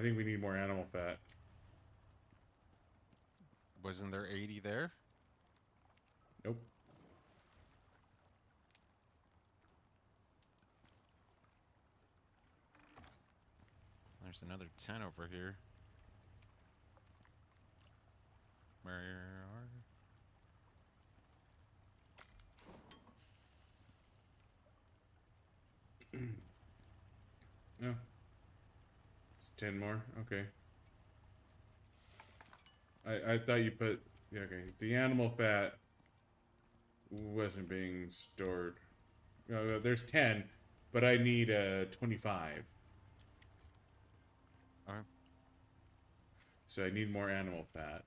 think we need more animal fat. Wasn't there 80 there? Nope. There's another 10 over here. Where are No. It's 10 more. Okay. I thought you put, yeah, okay. The animal fat wasn't being stored. There's 10, but I need 25. Okay. So I need more animal fat.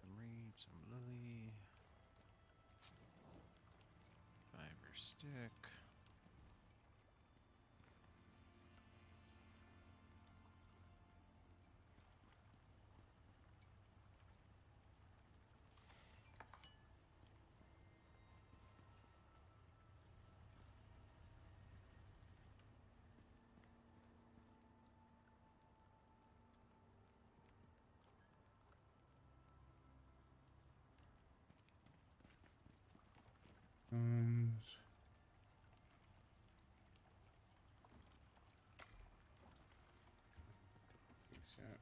some reed, some lily. Fiber stick. Peace out.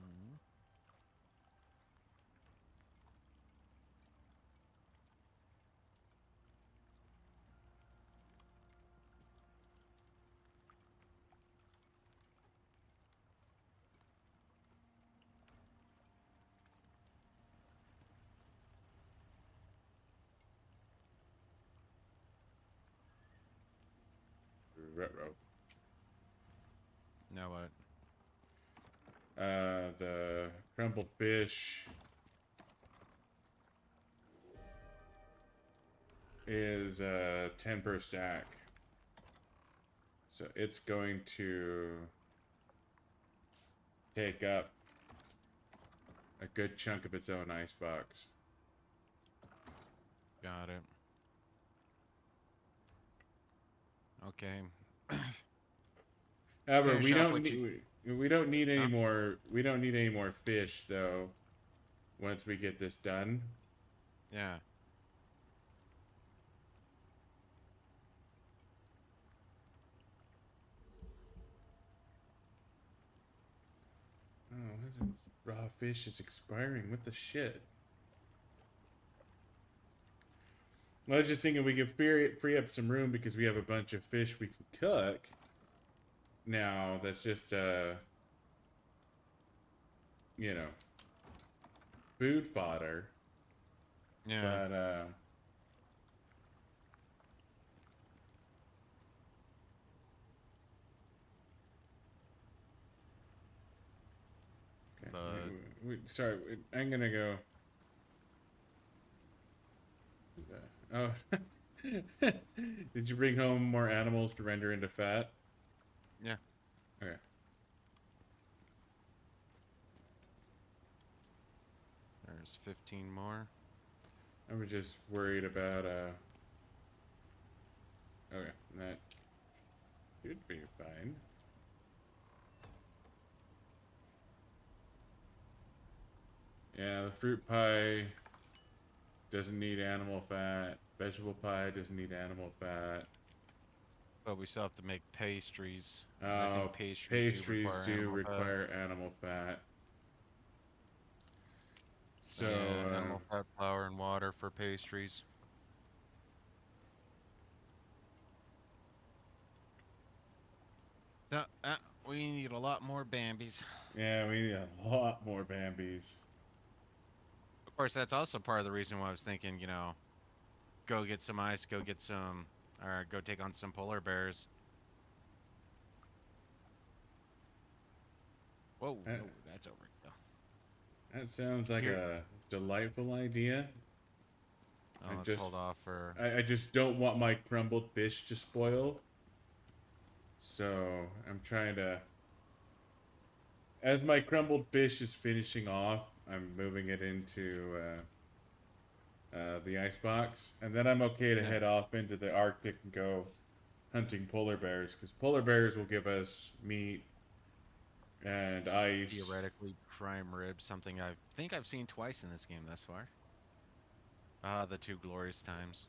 Mm. Retro. Now what? The crumpled fish is 10 per stack. So it's going to take up a good chunk of its own icebox. Got it. Okay. However, Finish we up don't what need we don't need any Huh? more fish though. Once we get this done. Yeah. Oh, what is raw fish is expiring. What the shit? Well, I was just thinking we could free up some room because we have a bunch of fish we can cook. Now that's just you know, food fodder. Yeah. But okay. But Sorry, I'm gonna go. Oh, did you bring home more animals to render into fat? yeah. Okay. There's 15 more. I was just worried about okay, that should be fine. Yeah, the fruit pie doesn't need animal fat. Vegetable pie doesn't need animal fat. But we still have to make pastries. And I think pastries do Pastries require do animal fat. require animal fat. So, Yeah, animal fat, flour, and water for pastries. So, we need a lot more Bambis. yeah, we need a lot more Bambis. Of course, that's also part of the reason why I was thinking, go get some ice, go get some, or go take on some polar bears. Whoa, That, no, that's overkill. that sounds like Here, a delightful idea. I let's just, hold off for. I just don't want my crumbled fish to spoil. So I'm trying to, as my crumbled fish is finishing off, I'm moving it into the icebox, and then I'm okay to Yeah. head off into the Arctic and go hunting polar bears, because polar bears will give us meat and ice. Theoretically, prime rib, something I think I've seen twice in this game thus far. The two glorious times.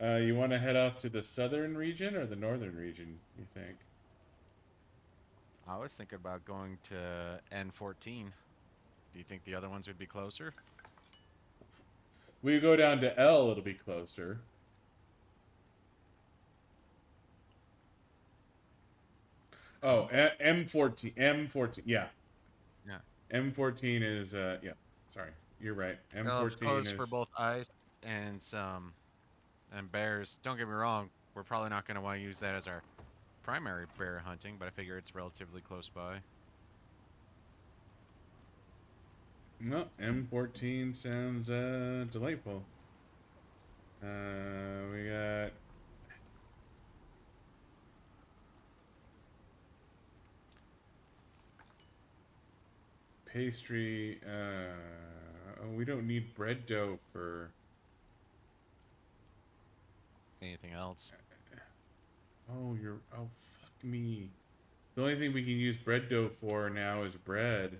You want to head off to the southern region or the northern region, you think? I was thinking about going to N14. Do you think the other ones would be closer? We go down to L, it'll be closer. Oh, M14. M14. Yeah. Yeah. M14 is, yeah. Sorry. You're right. Well, it's M14 close for is. both ice and some and bears. Don't get me wrong, we're probably not going to want to use that as our primary bear hunting, but I figure it's relatively close by. No, M14 sounds delightful. We got pastry. Oh, we don't need bread dough for. Anything else? Oh, you're. Oh, fuck me. The only thing we can use bread dough for now is bread.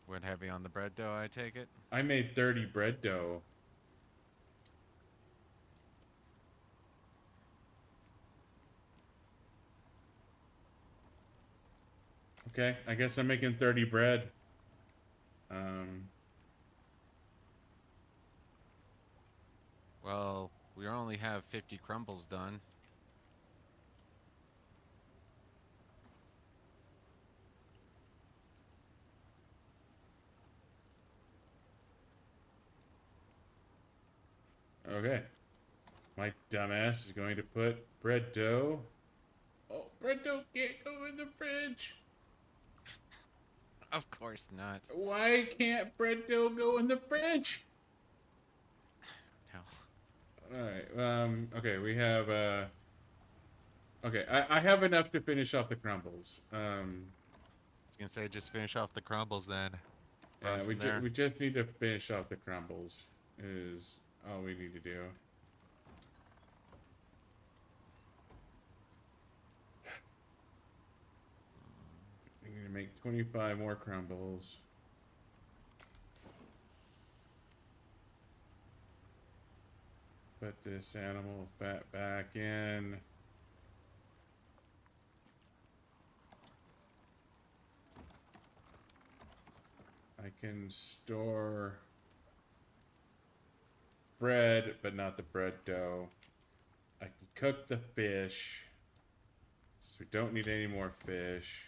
Went heavy on the bread dough, I take it? I made 30 bread dough. Okay, I guess I'm making 30 bread. Um, Well, we only have 50 crumbles done. okay. My dumbass is going to put bread dough. Oh, bread dough can't go in the fridge. Of course not. Why can't bread dough go in the fridge? No. Alright, okay, we have, okay, I have enough to finish off the crumbles. I was gonna say, just finish off the crumbles then. Yeah, Run from there. we just need to finish off the crumbles, is all we need to do. I'm gonna make 25 more crumbles. Put this animal fat back in. I can store bread, but not the bread dough. I can cook the fish, so we don't need any more fish.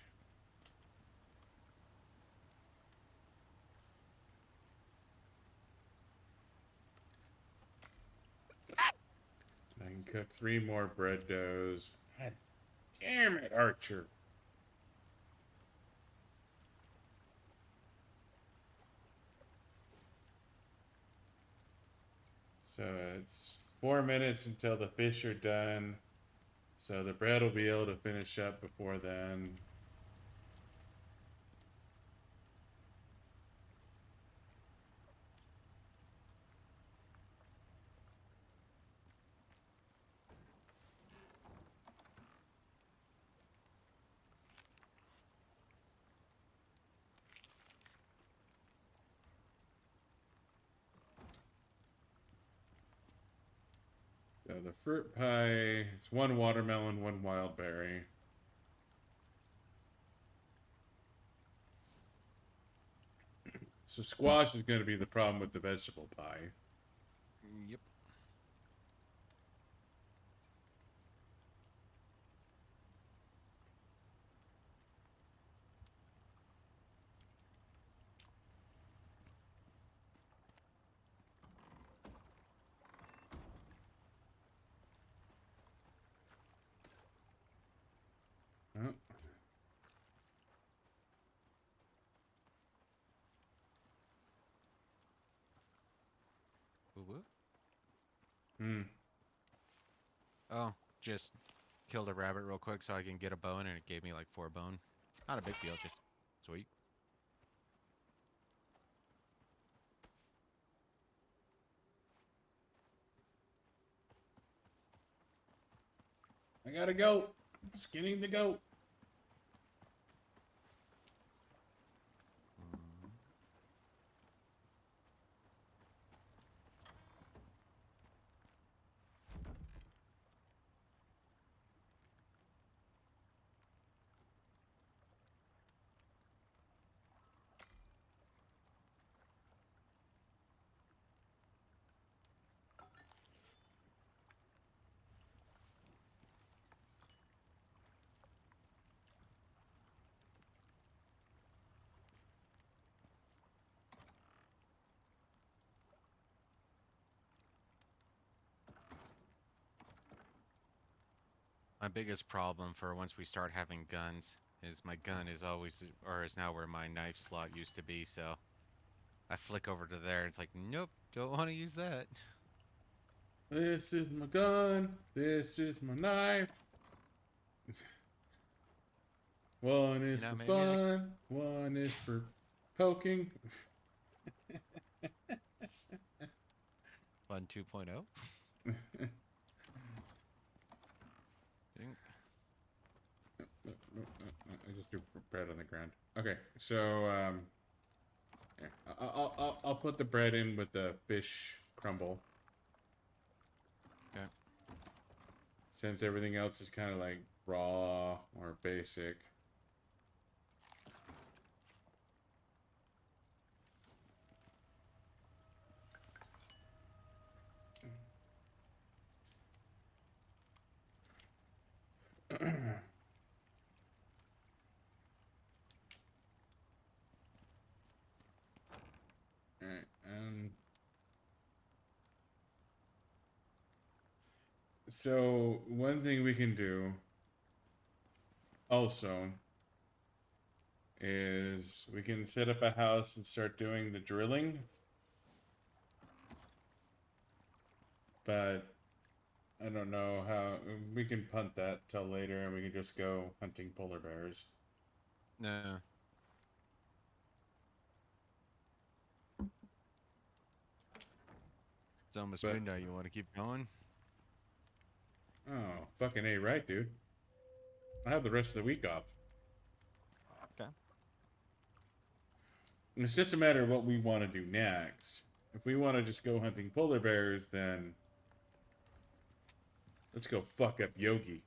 I can cook 3 more bread doughs. God damn it, Archer. So it's 4 minutes until the fish are done. So the bread will be able to finish up before then. So the fruit pie, it's 1 watermelon, 1 wild berry. So squash is going to be the problem with the vegetable pie. Yep. Oh. Woo-woo. Hmm. Oh, just killed a rabbit real quick so I can get a bone, and it gave me like 4 bone. Not a big deal, just sweet. I gotta go. Skinning the goat. Mm. My biggest problem for once we start having guns is my gun is always, or is now where my knife slot used to be, so I flick over to there, and it's like, nope, don't want to use that. This is my gun. This is my knife. One You is know, for maybe I fun. One is for poking. Fun 2.0. Ding. I just threw bread on the ground. Okay, so here. I'll put the bread in with the fish crumble. Okay. Since everything else is kind of like raw or basic. Alright, so one thing we can do also is we can set up a house and start doing the drilling. But I don't know how we can punt that till later and we can just go hunting polar bears. No. It's almost But midnight. You want to keep going? oh, fucking A right, dude. I have the rest of the week off. Okay. And it's just a matter of what we want to do next. If we want to just go hunting polar bears, then let's go fuck up Yogi.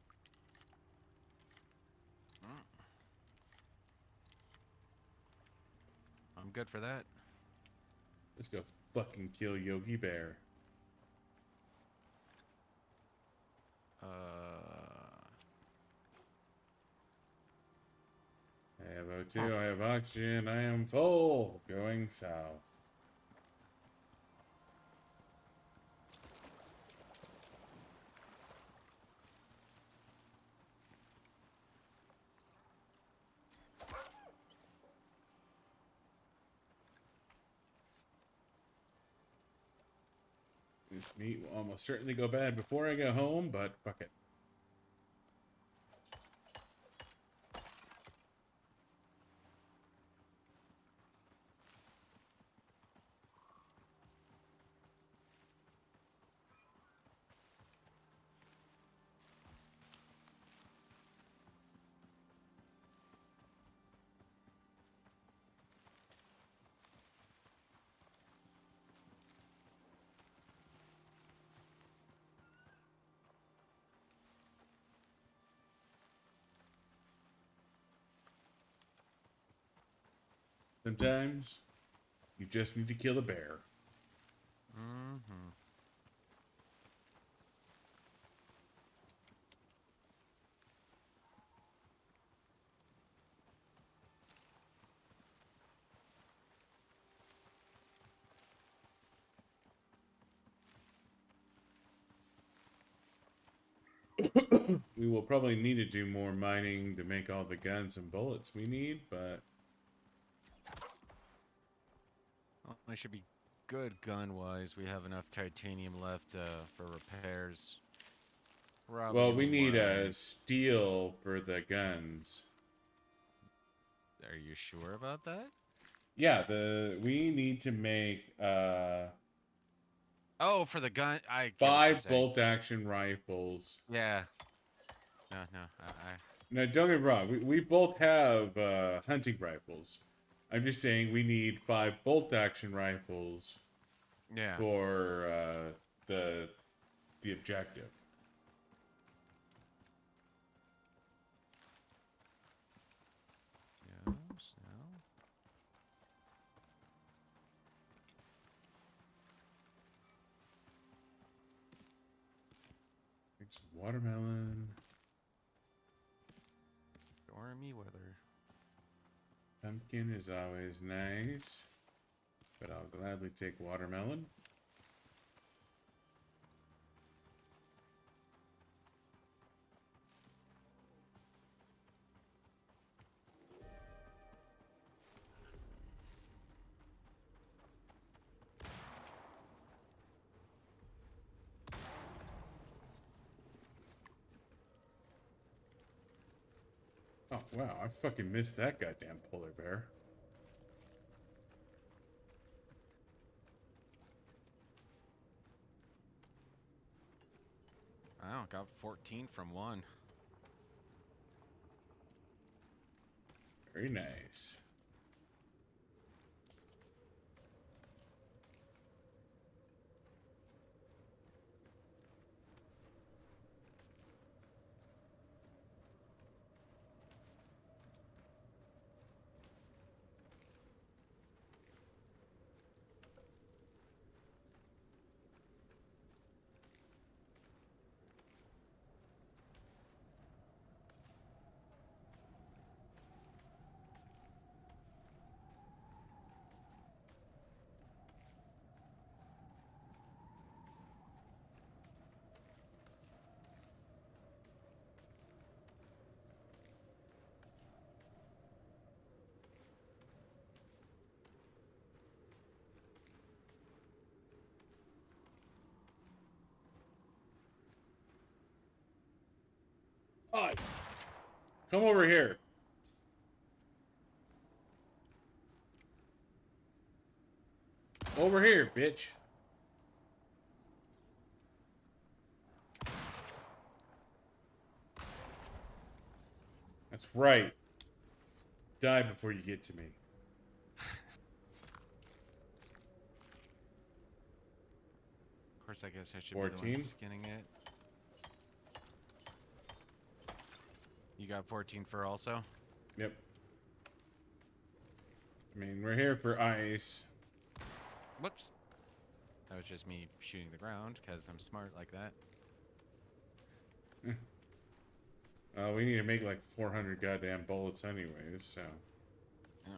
I'm good for that. Let's go fucking kill Yogi Bear. Uh, I have O2, I have oxygen, I am full. Going south. This meat will almost certainly go bad before I go home, but fuck it. Sometimes You just need to kill the bear. Mm-hmm. We will probably need to do more mining to make all the guns and bullets we need, but Well, I should be good gun-wise. We have enough titanium left for repairs. Probably well, gonna we need learn. a steel for the guns. Are you sure about that? Yeah, we need to make Oh, for the gun. I get what you're 5 saying. bolt action rifles. Yeah. No. I. Now, don't get me wrong. We both have hunting rifles. I'm just saying we need 5 bolt action rifles Yeah. for the objective. Yes. No. Make some watermelon. Stormy weather. Pumpkin is always nice, but I'll gladly take watermelon. Oh, wow, I fucking missed that goddamn polar bear. I don't got 14 from one. Very nice. Oh, come over here. Over here, bitch. That's right. Die before you get to me. Of course, I guess I should be the 14. one skinning it. You got 14 for also? Yep. I mean, we're here for ice. Whoops. That was just me shooting the ground, because I'm smart like that. We need to make like 400 goddamn bullets anyways, so. Yeah.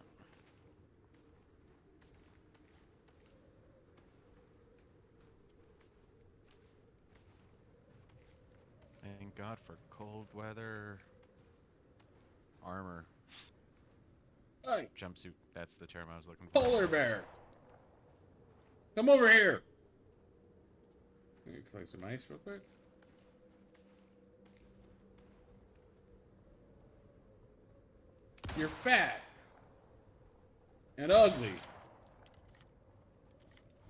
Thank God for cold weather. Armor. Hey, Jumpsuit. That's the term I was looking for. polar bear. Come over here. Let me collect some ice real quick. You're fat. And ugly. I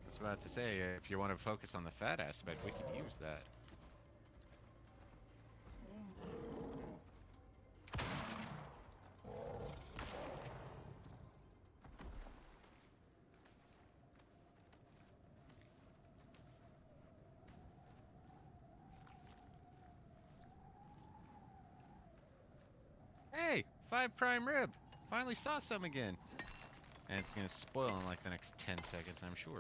was about to say, if you want to focus on the fat aspect, we can use that. Hey, 5 prime rib. Finally saw some again. And it's gonna spoil in like the next 10 seconds, I'm sure.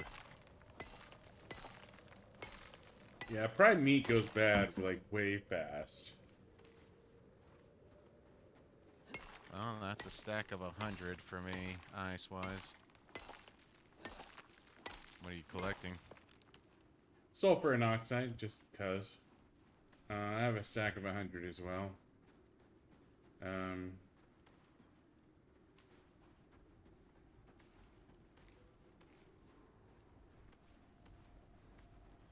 Yeah, prime meat goes bad like way fast. Oh, that's a stack of 100 for me, ice-wise. What are you collecting? Sulfur and oxide, just cuz. I have a stack of 100 as well.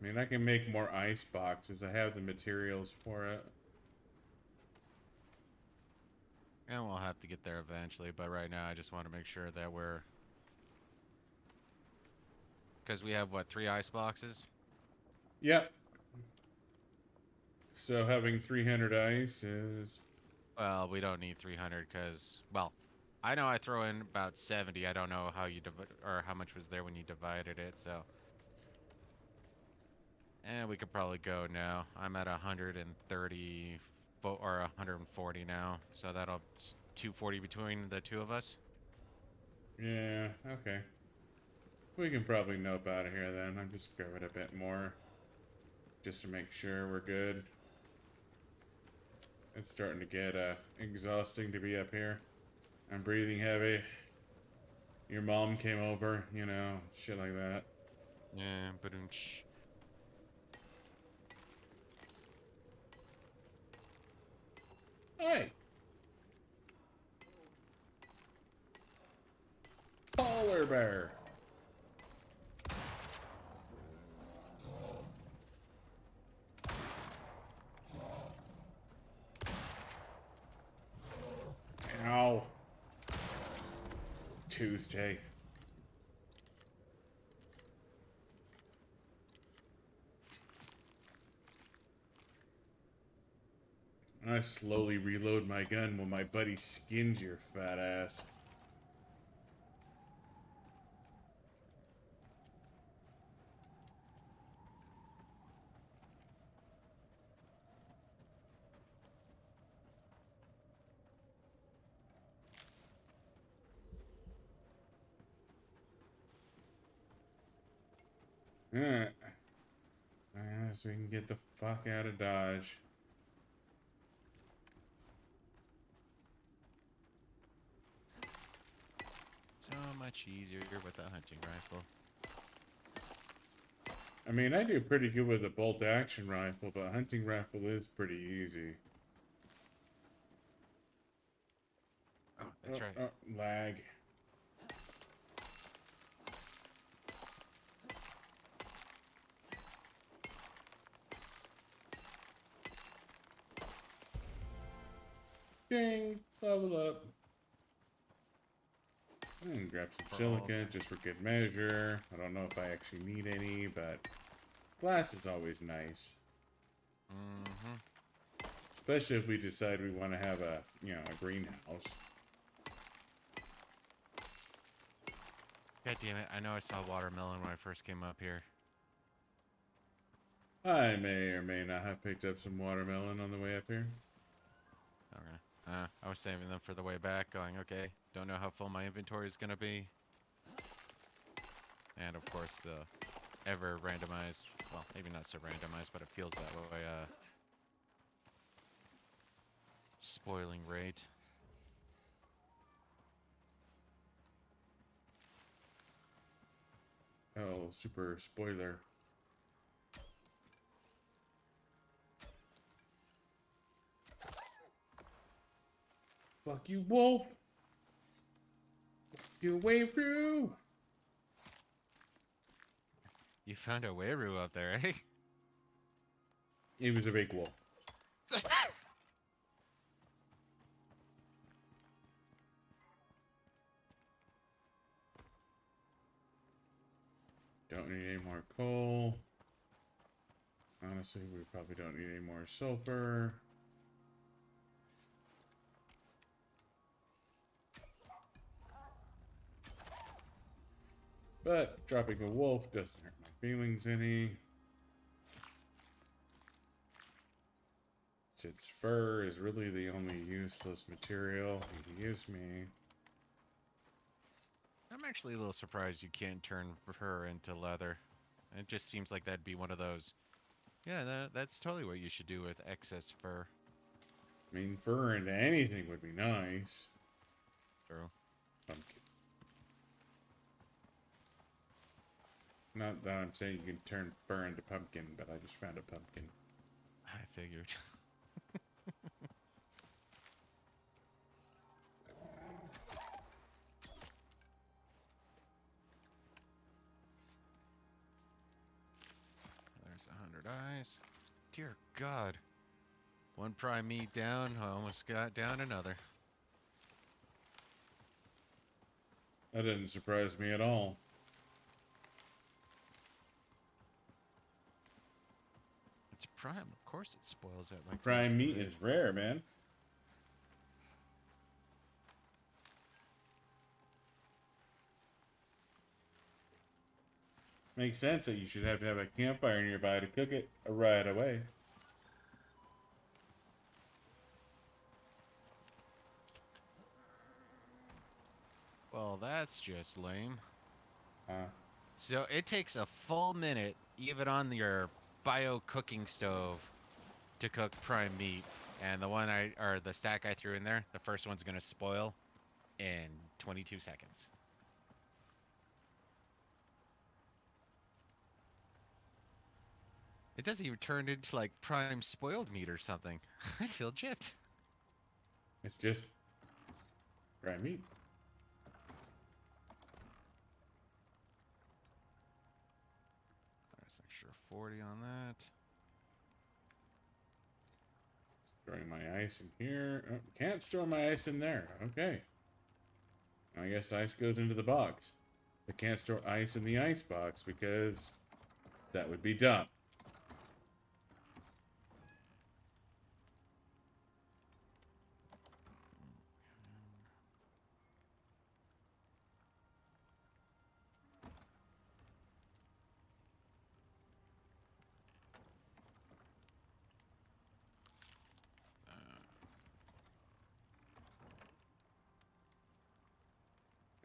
I mean, I can make more ice boxes. I have the materials for it. And we'll have to get there eventually, but right now I just want to make sure that we're... Because we have, what, 3 ice boxes? Yep. So having 300 ice is... Well, we don't need 300 because, well, I know I throw in about 70. I don't know how you or how much was there when you divided it, so... And we could probably go now. I'm at 130 or 140 now, so that'll 240 between the two of us. Yeah, okay. We can probably nope out of here then. I'm just grab it a bit more. Just to make sure we're good. It's starting to get exhausting to be up here. I'm breathing heavy. Your mom came over, you know, shit like that. Yeah, but Hey! Polar bear! Ow. Tuesday. I slowly reload my gun while my buddy skins your fat ass. Alright. So we can get the fuck out of Dodge. so much easier with a hunting rifle. I mean, I do pretty good with a bolt action rifle, but a hunting rifle is pretty easy. Oh, that's right. Lag. Ding! Level up. And grab some silica just for good measure. I don't know if I actually need any, but glass is always nice. Mm-hmm. Especially if we decide we want to have a, you know, a greenhouse. God damn it, I know I saw watermelon when I first came up here. I may or may not have picked up some watermelon on the way up here. Okay. I was saving them for the way back, going, okay, don't know how full my inventory is gonna be. And of course the ever randomized, well, maybe not so randomized, but it feels that way, spoiling rate. Oh, super spoiler. Fuck you, wolf! You way through! You found a Weru up there, eh? He was a big wolf. Don't need any more coal. Honestly, we probably don't need any more sulfur. But dropping a wolf doesn't hurt my feelings any. Its fur is really the only useless material he gives me. I'm I'm actually a little surprised you can't turn her into leather. It just seems like that'd be one of those. Yeah, that's totally what you should do with excess fur. I mean, fur into anything would be nice. True. Pumpkin. Not that I'm saying you can turn fur into pumpkin, but I just found a pumpkin. I figured. There's 100 eyes. Dear God. One prime meat down, I almost got down another. That didn't surprise me at all. It's prime, of course it spoils at like Prime meat is rare, man. Makes sense that you should have to have a campfire nearby to cook it right away. Well, that's just lame. Huh? So it takes a full minute, even on your bio cooking stove, to cook prime meat. And the stack I threw in there, the first one's gonna spoil in 22 seconds. It doesn't even turn into like prime spoiled meat or something. I feel gypped. It's just prime meat. There's an extra 40 on that. Storing my ice in here. Oh, can't store my ice in there. Okay. I guess ice goes into the box. I can't store ice in the ice box because that would be dumb.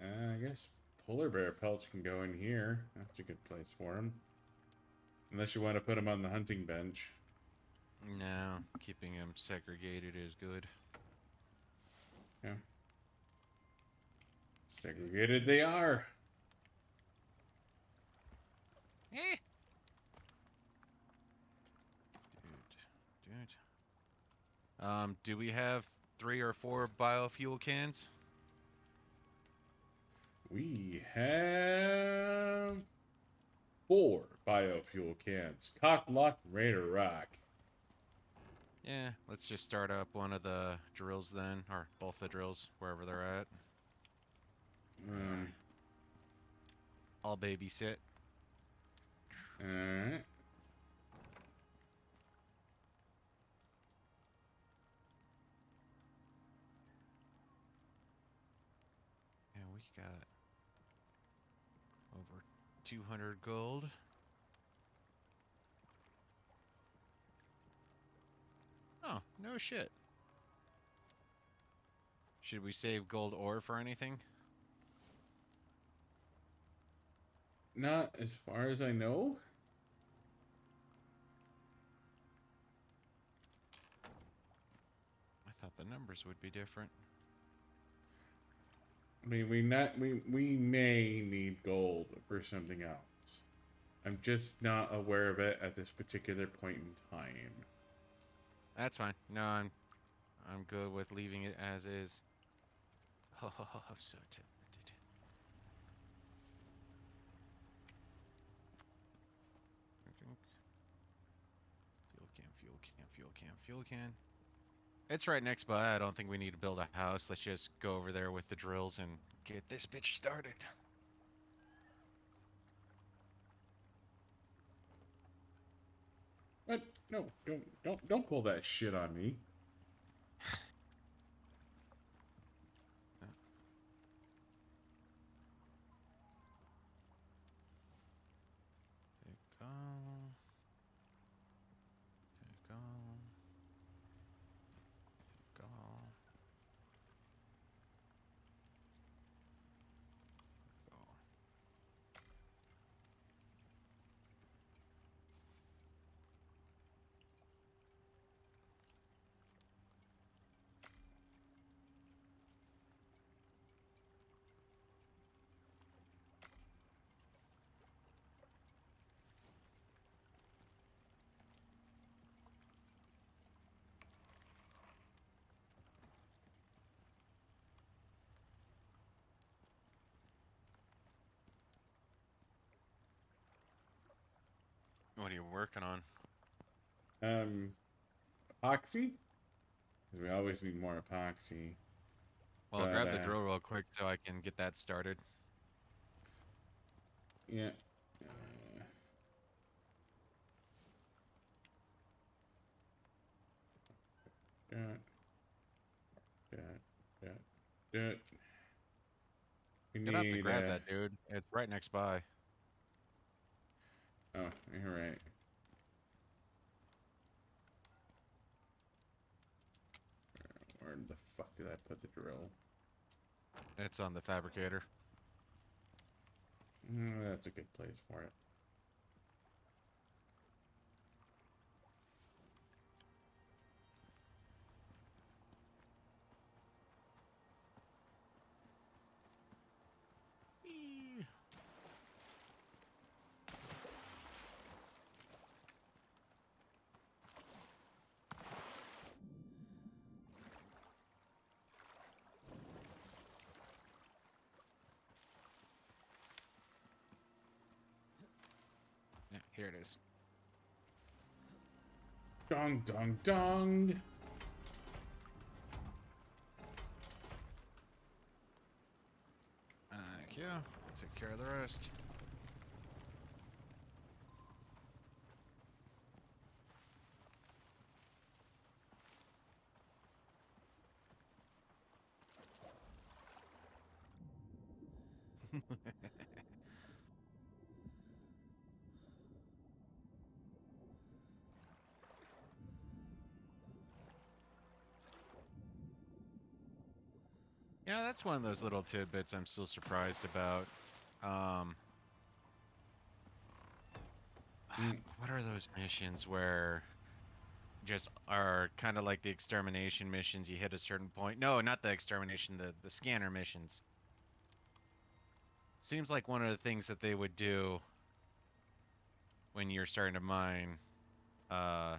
I guess polar bear pelts can go in here. That's a good place for them. Unless you want to put them on the hunting bench. No, keeping them segregated is good. Yeah. Segregated they are. Eh. Dude. Do we have 3 or 4 biofuel cans? We have 4 biofuel cans. Cock, lock, Raider, rock. Yeah, let's just start up one of the drills then, or both the drills, wherever they're at. I'll babysit. Alright. Yeah, we got over 200 gold. Oh, no shit. Should we save gold ore for anything? Not as far as I know. I thought the numbers would be different. I mean, we may need gold for something else. I'm just not aware of it at this particular point in time. That's fine. No, I'm good with leaving it as is. Oh, I'm so tempted. Fuel can. It's right next by. I don't think we need to build a house. Let's just go over there with the drills and get this bitch started. What? No, don't pull that shit on me. Take all. Take all. Take all. What are you working on? Epoxy? Because we always need more epoxy. Well, But, grab the drill real quick so I can get that started. yeah. Uh, we You don't have to need, grab that, dude. It's right next by. oh, you're right. Where the fuck did I put the drill? It's on the fabricator. That's a good place for it. Eee. Yeah, here it is. Dong, dong, dong! Thank you. I'll take care of the rest. You know, that's one of those little tidbits I'm still surprised about. Um, Mm. what are those missions where just are kind of like the extermination missions? You hit a certain point. No, not the extermination, the scanner missions. Seems like one of the things that they would do when you're starting to mine uh,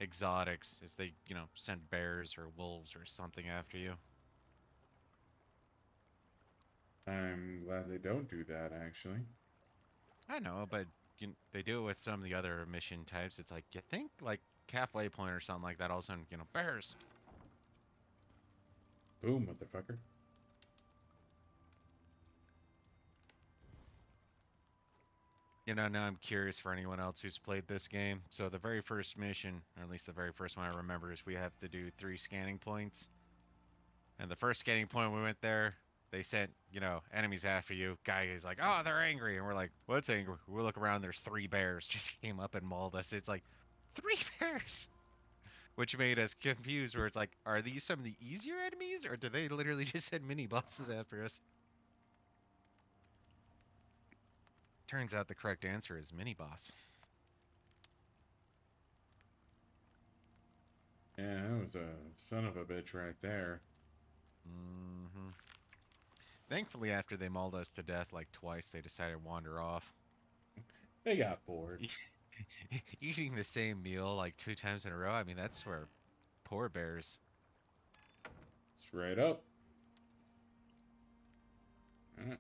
exotics is they, send bears or wolves or something after you. I'm glad they don't do that, actually. I know, but they do it with some of the other mission types. It's like you think like halfway point or something like that. All of a sudden, bears. Boom, motherfucker. Now I'm curious for anyone else who's played this game. So the very first mission, or at least the very first one I remember, is we have to do 3 scanning points. And the first scanning point we went there, they sent, enemies after you. Guy is like, oh, they're angry. And we're like, what's angry? We look around, there's 3 bears just came up and mauled us. It's like, 3 bears! Which made us confused where it's like, are these some of the easier enemies? Or do they literally just send mini bosses after us? Turns out the correct answer is mini boss. Yeah, that was a son of a bitch right there. Mm-hmm. Thankfully, after they mauled us to death like twice, they decided to wander off. They got bored. Eating the same meal like 2 times in a row, I mean, that's for poor bears. Straight up. Alright.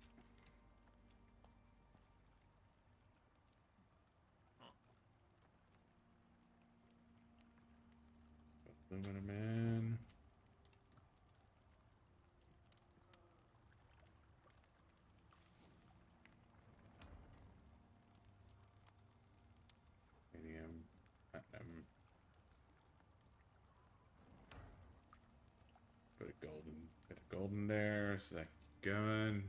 Aluminum in. Medium. Platinum. Put a bit of golden there, so that keep going.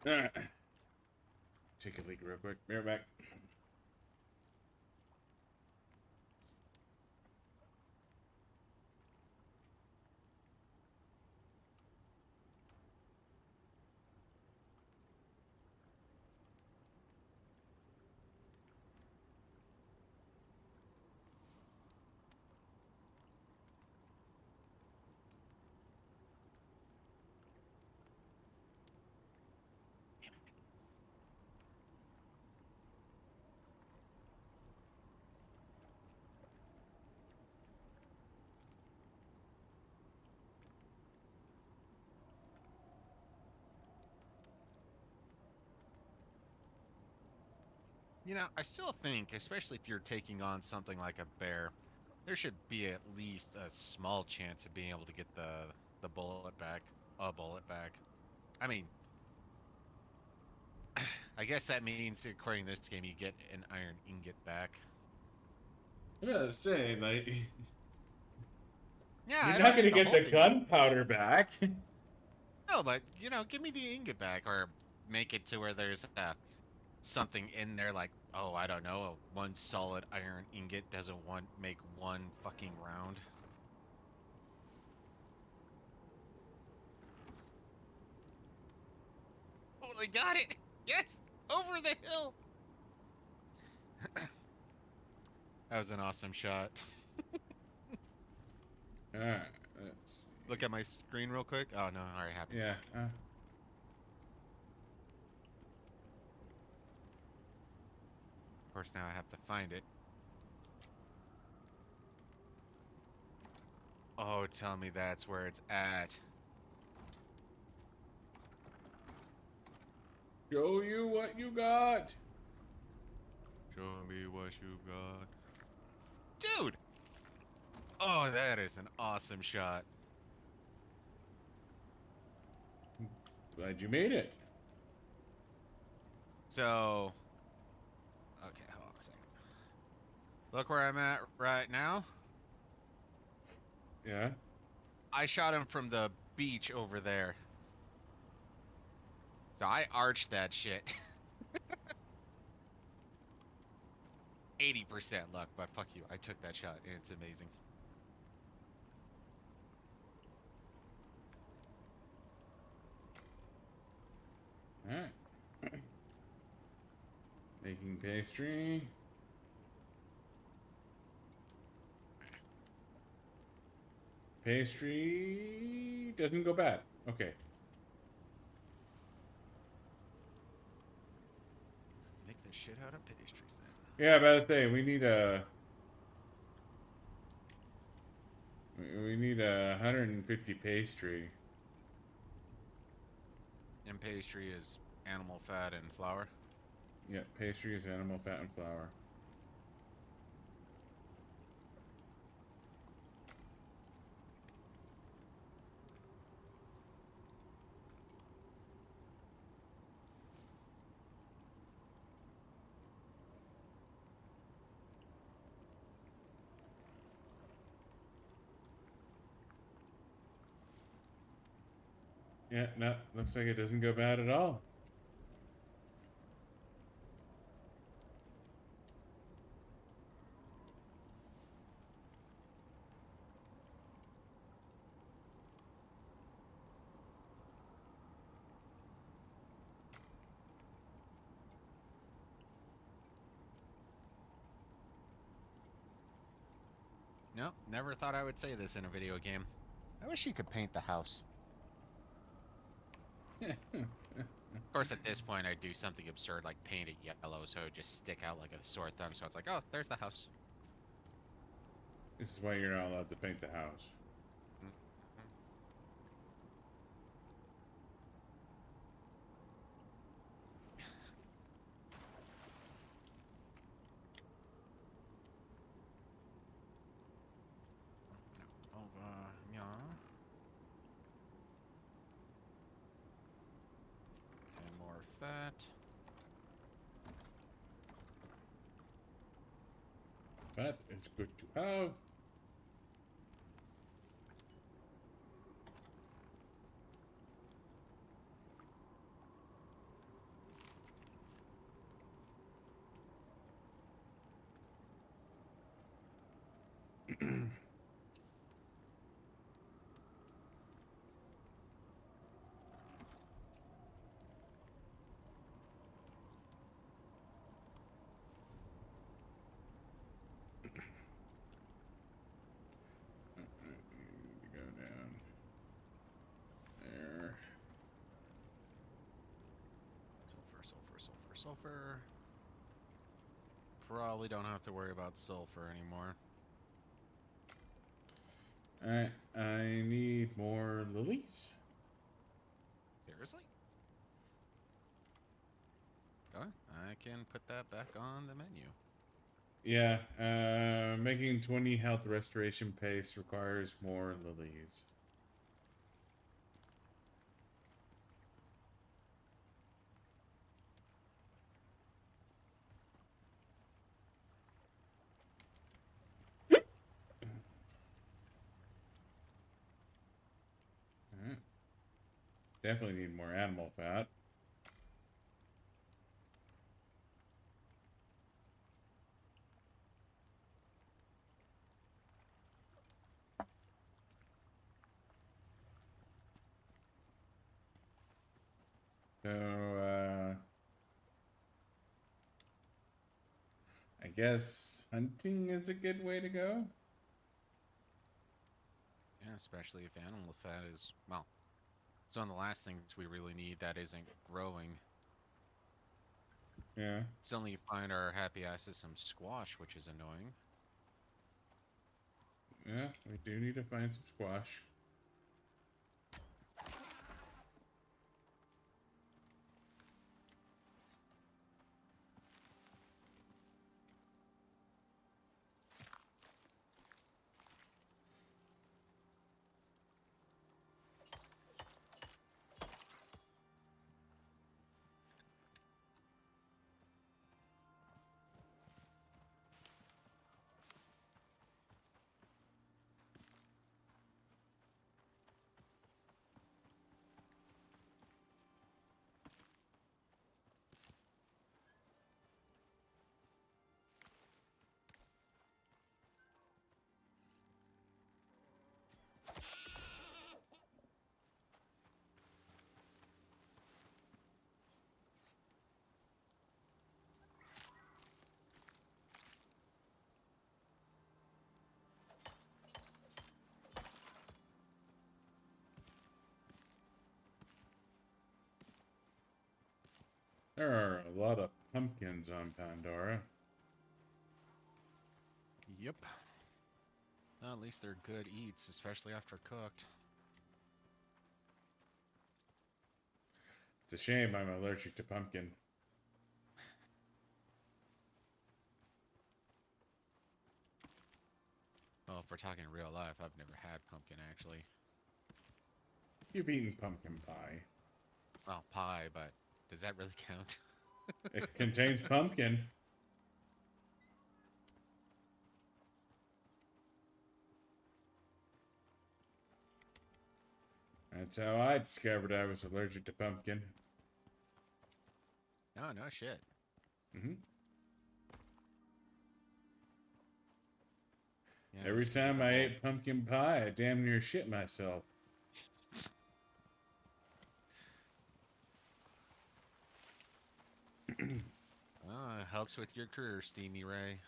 Alright. Take a leak real quick. Be right back. You know, I still think, especially if you're taking on something like a bear, there should be at least a small chance of being able to get the bullet back, a bullet back. I mean, I guess that means according to this game, you get an iron ingot back. Yeah, saying like Yeah, you're I not don't gonna need the get whole the thing back. gunpowder back. No, but you know, give me the ingot back, or make it to where there's something in there like, oh, I don't know, one solid iron ingot doesn't make one fucking round. Oh, they got it! Yes! Over the hill! That was an awesome shot. Alright, let's Look see. at my screen real quick. Oh no, already happened. Yeah. Of course, now I have to find it. Oh, tell me that's where it's at. Show you what you got. Show me what you got. Dude! Oh, that is an awesome shot. Glad you made it. So, okay, hold on a second. Look where I'm at right now. Yeah. I shot him from the beach over there. So I arched that shit. 80% luck, but fuck you. I took that shot, and it's amazing. Alright. Making pastry. Pastry doesn't go bad. Okay. Make the shit out of pastries then. Yeah, but I was saying we need a. We need 150 pastry. And pastry is animal fat and flour. Yeah, pastry is animal fat and flour. Yeah, no, looks like it doesn't go bad at all. Nope, never thought I would say this in a video game. I wish you could paint the house. Of course, at this point, I'd do something absurd like paint it yellow so it would just stick out like a sore thumb. So it's like, oh, there's the house. This is why you're not allowed to paint the house. Yeah. 10 more fat. That is good to have. Go down there. Sulfur. Probably don't have to worry about sulfur anymore. Alright, I need more lilies. Seriously? Okay, I can put that back on the menu. Yeah, making 20 health restoration paste requires more lilies. Alright. Definitely need more animal fat. So, I guess hunting is a good way to go. Yeah, especially if animal fat is, well, it's one of the last things we really need that isn't growing. Yeah. Still need to find our happy asses some squash, which is annoying. Yeah, we do need to find some squash. There are a lot of pumpkins on Pandora. Yep. Well, at least they're good eats, especially after cooked. It's a shame I'm allergic to pumpkin. Well, if we're talking real life, I've never had pumpkin actually. You've eaten pumpkin pie. Well, pie, but does that really count? It contains pumpkin. That's how I discovered I was allergic to pumpkin. No, no shit. Hmm. Yeah, Every speaking time of I all, ate pumpkin pie, I damn near shit myself. it helps with your career, Steamy Ray.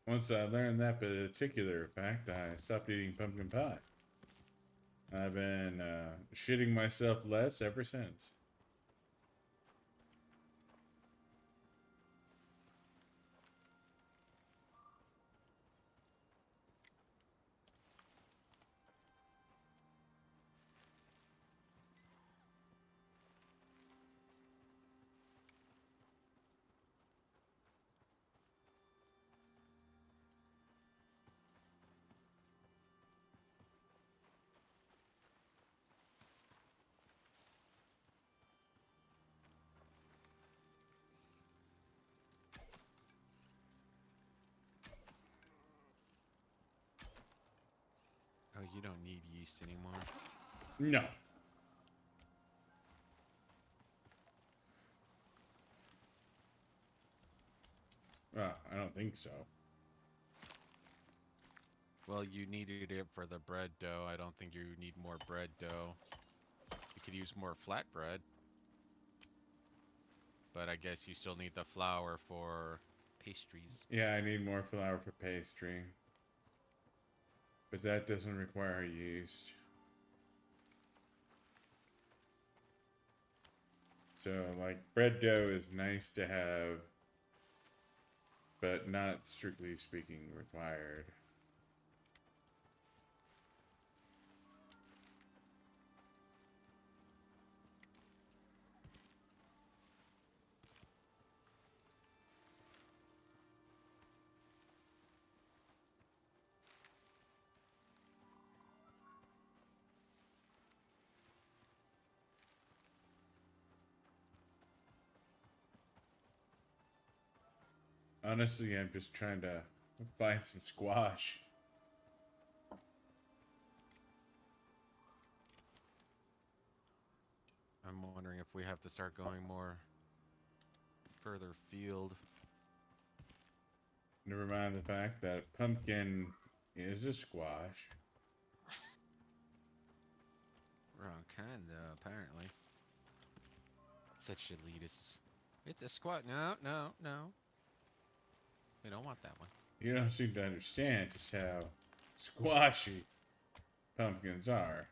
Once I learned that particular fact, I stopped eating pumpkin pie. I've been shitting myself less ever since. Oh, you don't need yeast anymore. No. I don't think so. Well, you needed it for the bread dough. I don't think you need more bread dough. You could use more flatbread. But I guess you still need the flour for pastries. Yeah, I need more flour for pastry. But that doesn't require yeast. So, like, bread dough is nice to have, but not strictly speaking required. Honestly, I'm just trying to find some squash. I'm wondering if we have to start going more further field. Never mind the fact that pumpkin is a squash. Wrong kind, though, apparently. Such elitists. It's a squat. No, no, no. We don't want that one. You don't seem to understand just how squashy pumpkins are.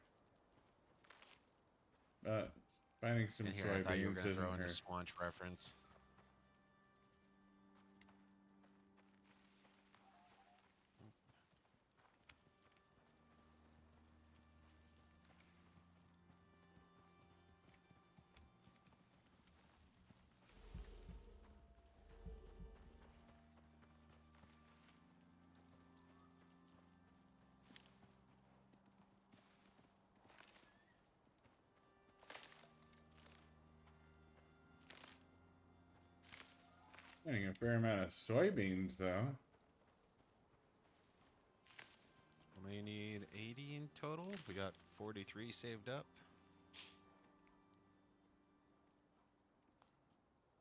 But finding some And here, I thought you were soybeans going to doesn't throw in a hurt. squanch reference. Finding a fair amount of soybeans, though. We need 80 in total. We got 43 saved up.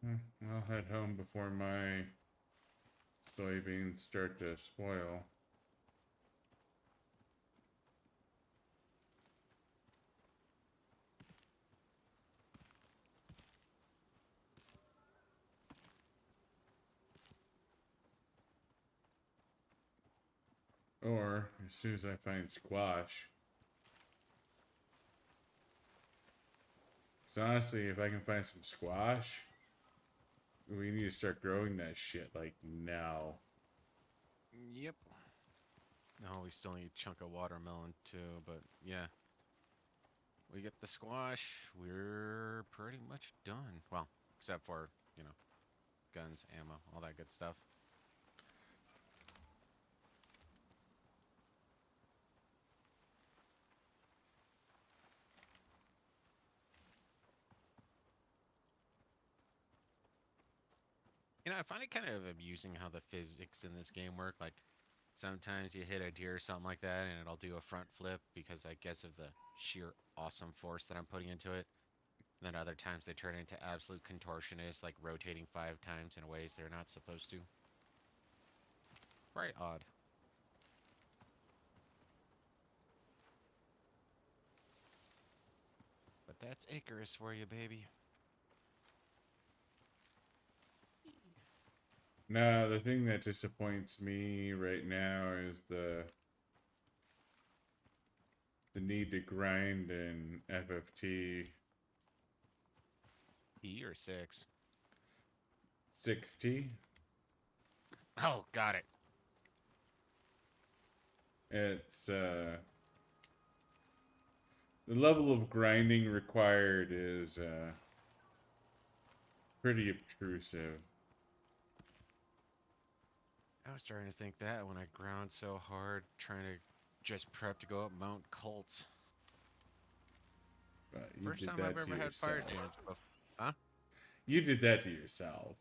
I'll head home before my soybeans start to spoil. Or, as soon as I find squash. Because honestly, if I can find some squash, we need to start growing that shit, like, now. Yep. No, we still need a chunk of watermelon too, but yeah. We get the squash, we're pretty much done. Well, except for, guns, ammo, all that good stuff. I find it kind of amusing how the physics in this game work. Like, sometimes you hit a deer or something like that, and it'll do a front flip because I guess of the sheer awesome force that I'm putting into it. And then other times they turn into absolute contortionists, like rotating 5 times in ways they're not supposed to. Very odd. But that's Icarus for you, baby. No, the thing that disappoints me right now is the need to grind in FFT T or 6? 60. Oh, got it. It's the level of grinding required is pretty obtrusive. I was starting to think that when I ground so hard trying to just prep to go up Mount Colts. But you First did time I've that to ever had fire yourself. dance. Huh? You did that to yourself.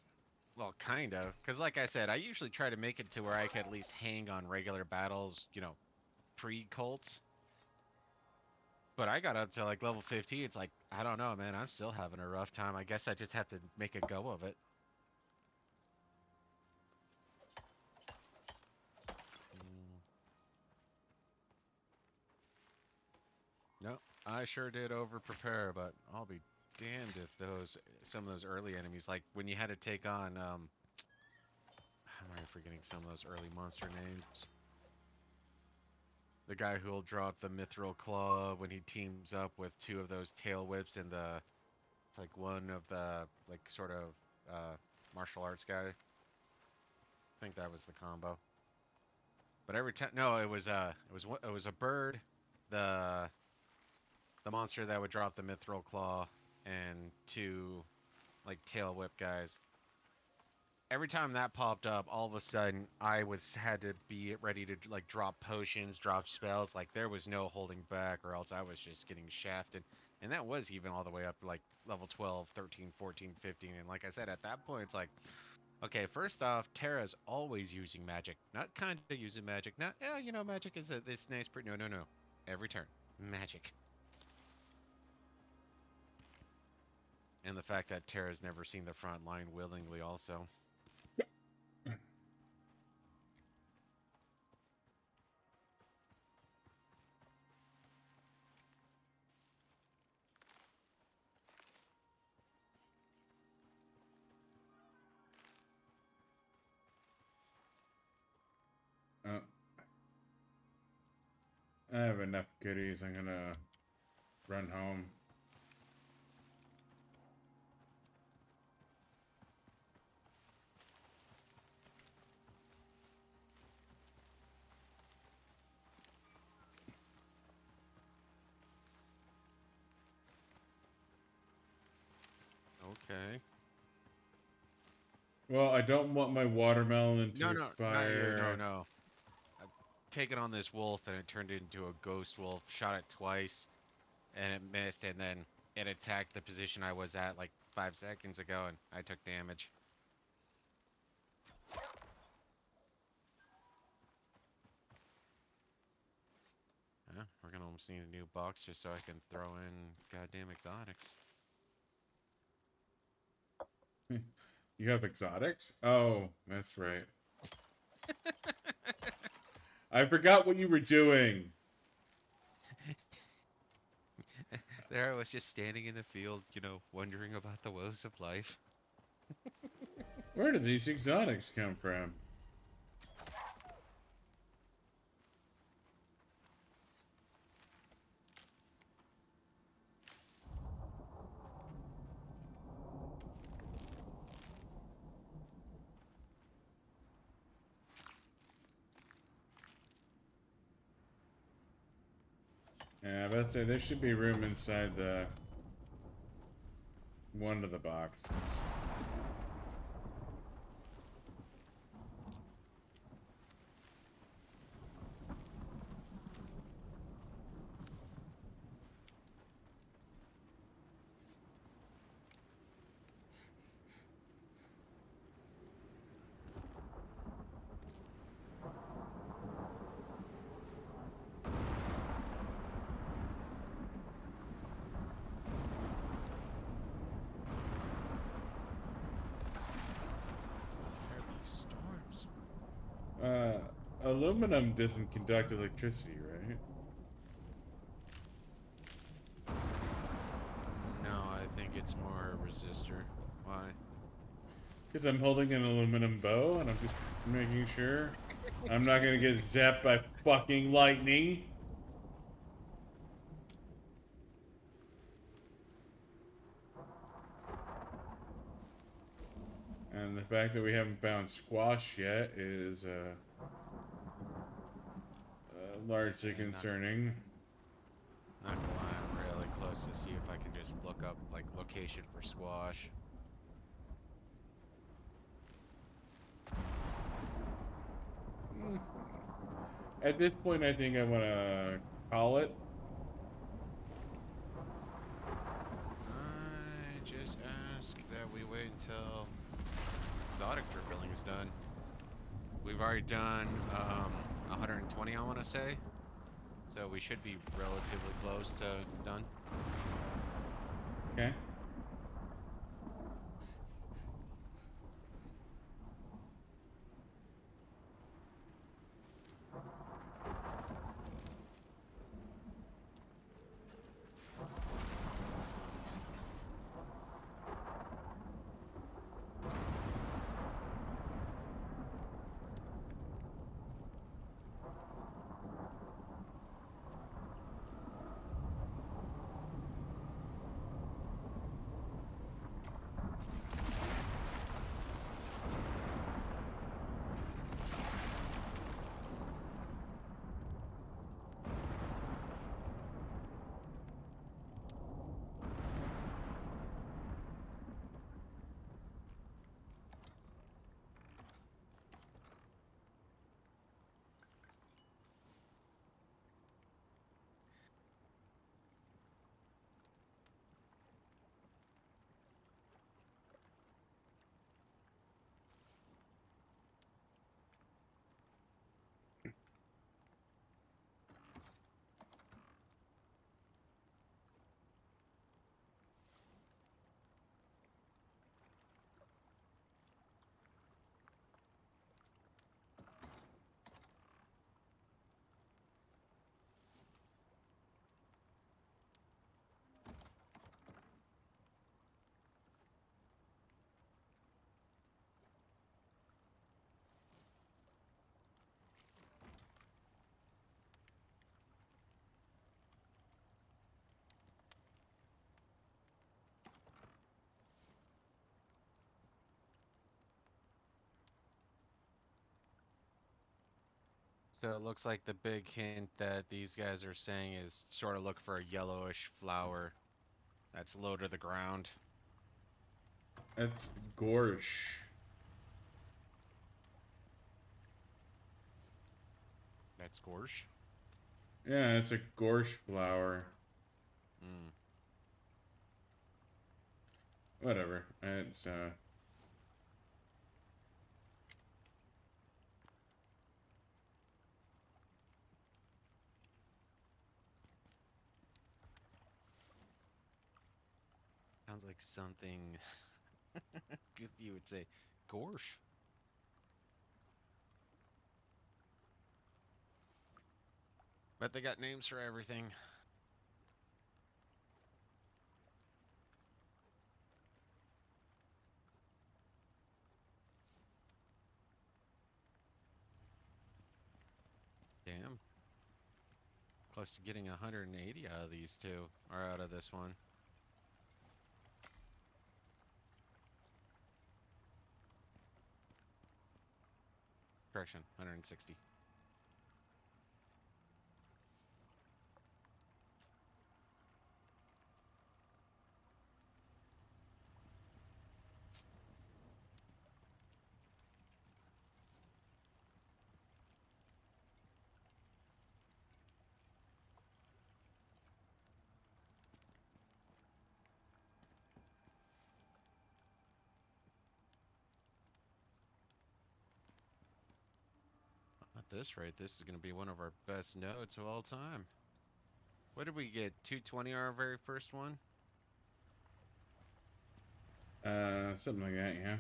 Well, kind of. Because like I said, I usually try to make it to where I can at least hang on regular battles, pre-Colts. But I got up to like level 15. It's like, I don't know, man. I'm still having a rough time. I guess I just have to make a go of it. No, I sure did over prepare, but I'll be damned if some of those early enemies, like when you had to take on how am I forgetting some of those early monster names? The guy who'll drop the mithril claw when he teams up with 2 of those tail whips and it's like one of the like sort of martial arts guy. I think that was the combo. But every time, no, it was a bird, the the monster that would drop the mithril claw, and 2 like tail whip guys. Every time that popped up, all of a sudden I had to be ready to like drop potions, drop spells. Like there was no holding back, or else I was just getting shafted. And that was even all the way up to like level 12, 13, 14, 15. And like I said, at that point, it's like, Okay, first off, Terra's always using magic. Not kind of using magic. Not, yeah, magic is this nice, pretty. No, no, no. Every turn. Magic. And the fact that Terra's never seen the front line willingly, also. Oh, I have enough goodies. I'm gonna run home. Okay. Well, I don't want my watermelon to No, no, not you. No, expire. no. I've taken on this wolf and it turned into a ghost wolf. Shot it twice and it missed, and then it attacked the position I was at like 5 seconds ago, and I took damage. Yeah, we're gonna almost need a new box just so I can throw in goddamn exotics. You have exotics? Oh, that's right. I forgot what you were doing. There I was just standing in the field, wondering about the woes of life. Where did these exotics come from? Yeah, but say there should be room inside the one of the boxes. There are these storms. Aluminum doesn't conduct electricity, right? No, I think it's more a resistor. Why? Because I'm holding an aluminum bow and I'm just making sure I'm not gonna get zapped by fucking lightning. And the fact that we haven't found squash yet is largely Yeah, concerning. not gonna lie, I'm really close to see if I can just look up like location for squash. At this point, I think I want to call it. I just ask that we wait until exotic revealing is done. We've already done 120, I want to say. So we should be relatively close to done. Okay. So it looks like the big hint that these guys are saying is sort of look for a yellowish flower that's low to the ground. That's gorsh. That's gorsh. Yeah, it's a gorsh flower. Hmm. Whatever. It's Sounds like something Goofy would say. Gorsh. Bet they got names for everything. Damn. Close to getting 180 out of these two, or out of this one. Correction, 160. At this rate, this is going to be one of our best nodes of all time. What did we get? 220 our very first one? something like that, yeah.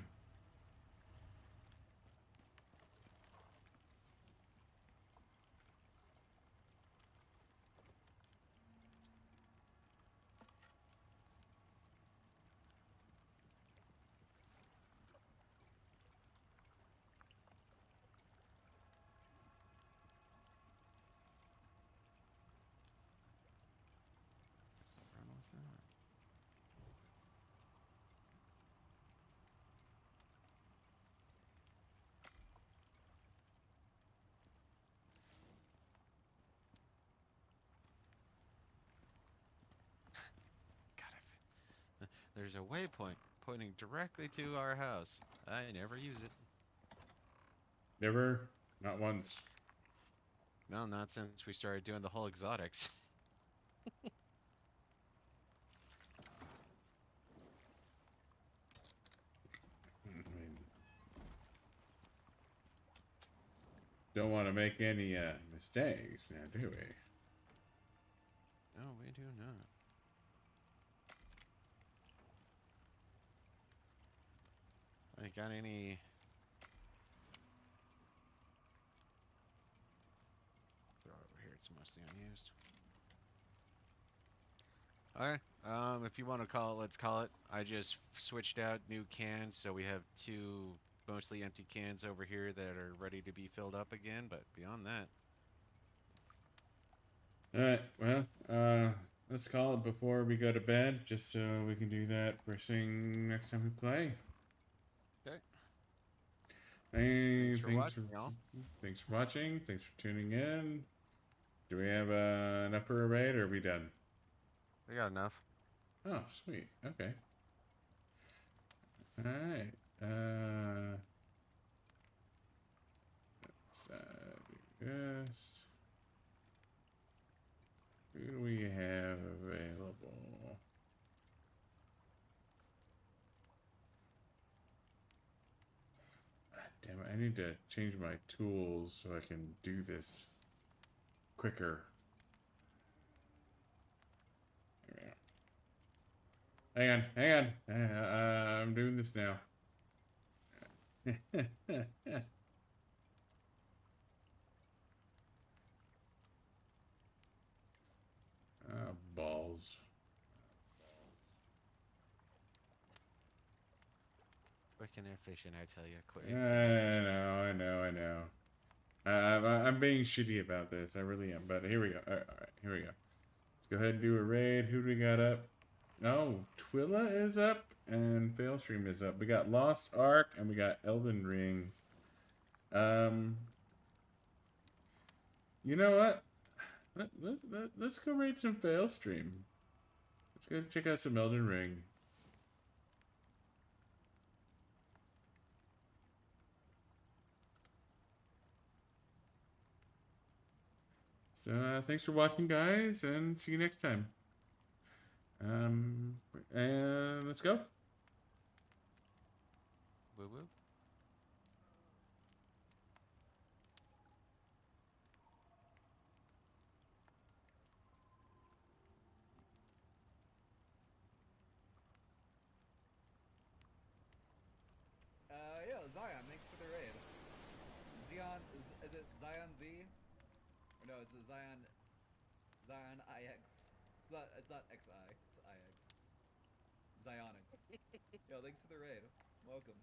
God, there's a waypoint pointing directly to our house. I never use it. Never, not once. No, not since we started doing the whole exotics. I mean, don't want to make any mistakes now, do we? No, we do not. I got any... Throw it over here, it's mostly unused. Alright, if you want to call it, let's call it. I just switched out new cans, so we have two mostly empty cans over here that are ready to be filled up again, but beyond that... Alright, well, let's call it before we go to bed, just so we can do that first thing next time we play. Okay. Hey, Thanks for watching, y'all. Thanks for watching. Thanks for tuning in. Do we have enough for a raid, or are we done? We got enough. Oh, sweet. Okay. All right. Let's do this. Who do we have available? Damn it, I need to change my tools so I can do this quicker. Hang on, hang on. I'm doing this now. Balls. Quick and efficient, I tell you. Quick. I know. I'm being shitty about this. I really am. But here we go. All right, here we go. Let's go ahead and do a raid. Who do we got up? Oh, Twilla is up and Failstream is up. We got Lost Ark and we got Elden Ring. You know what? Let's go raid some fail stream. Let's go check out some Elden Ring. So thanks for watching, guys, and see you next time. And let's go. Woo woo. Yeah, Zion, thanks for the raid. Zion, is it Zion Z? Or no, it's a Zion IX. It's not XI, it's IX. Zionics. Yo, thanks for the raid. Welcome.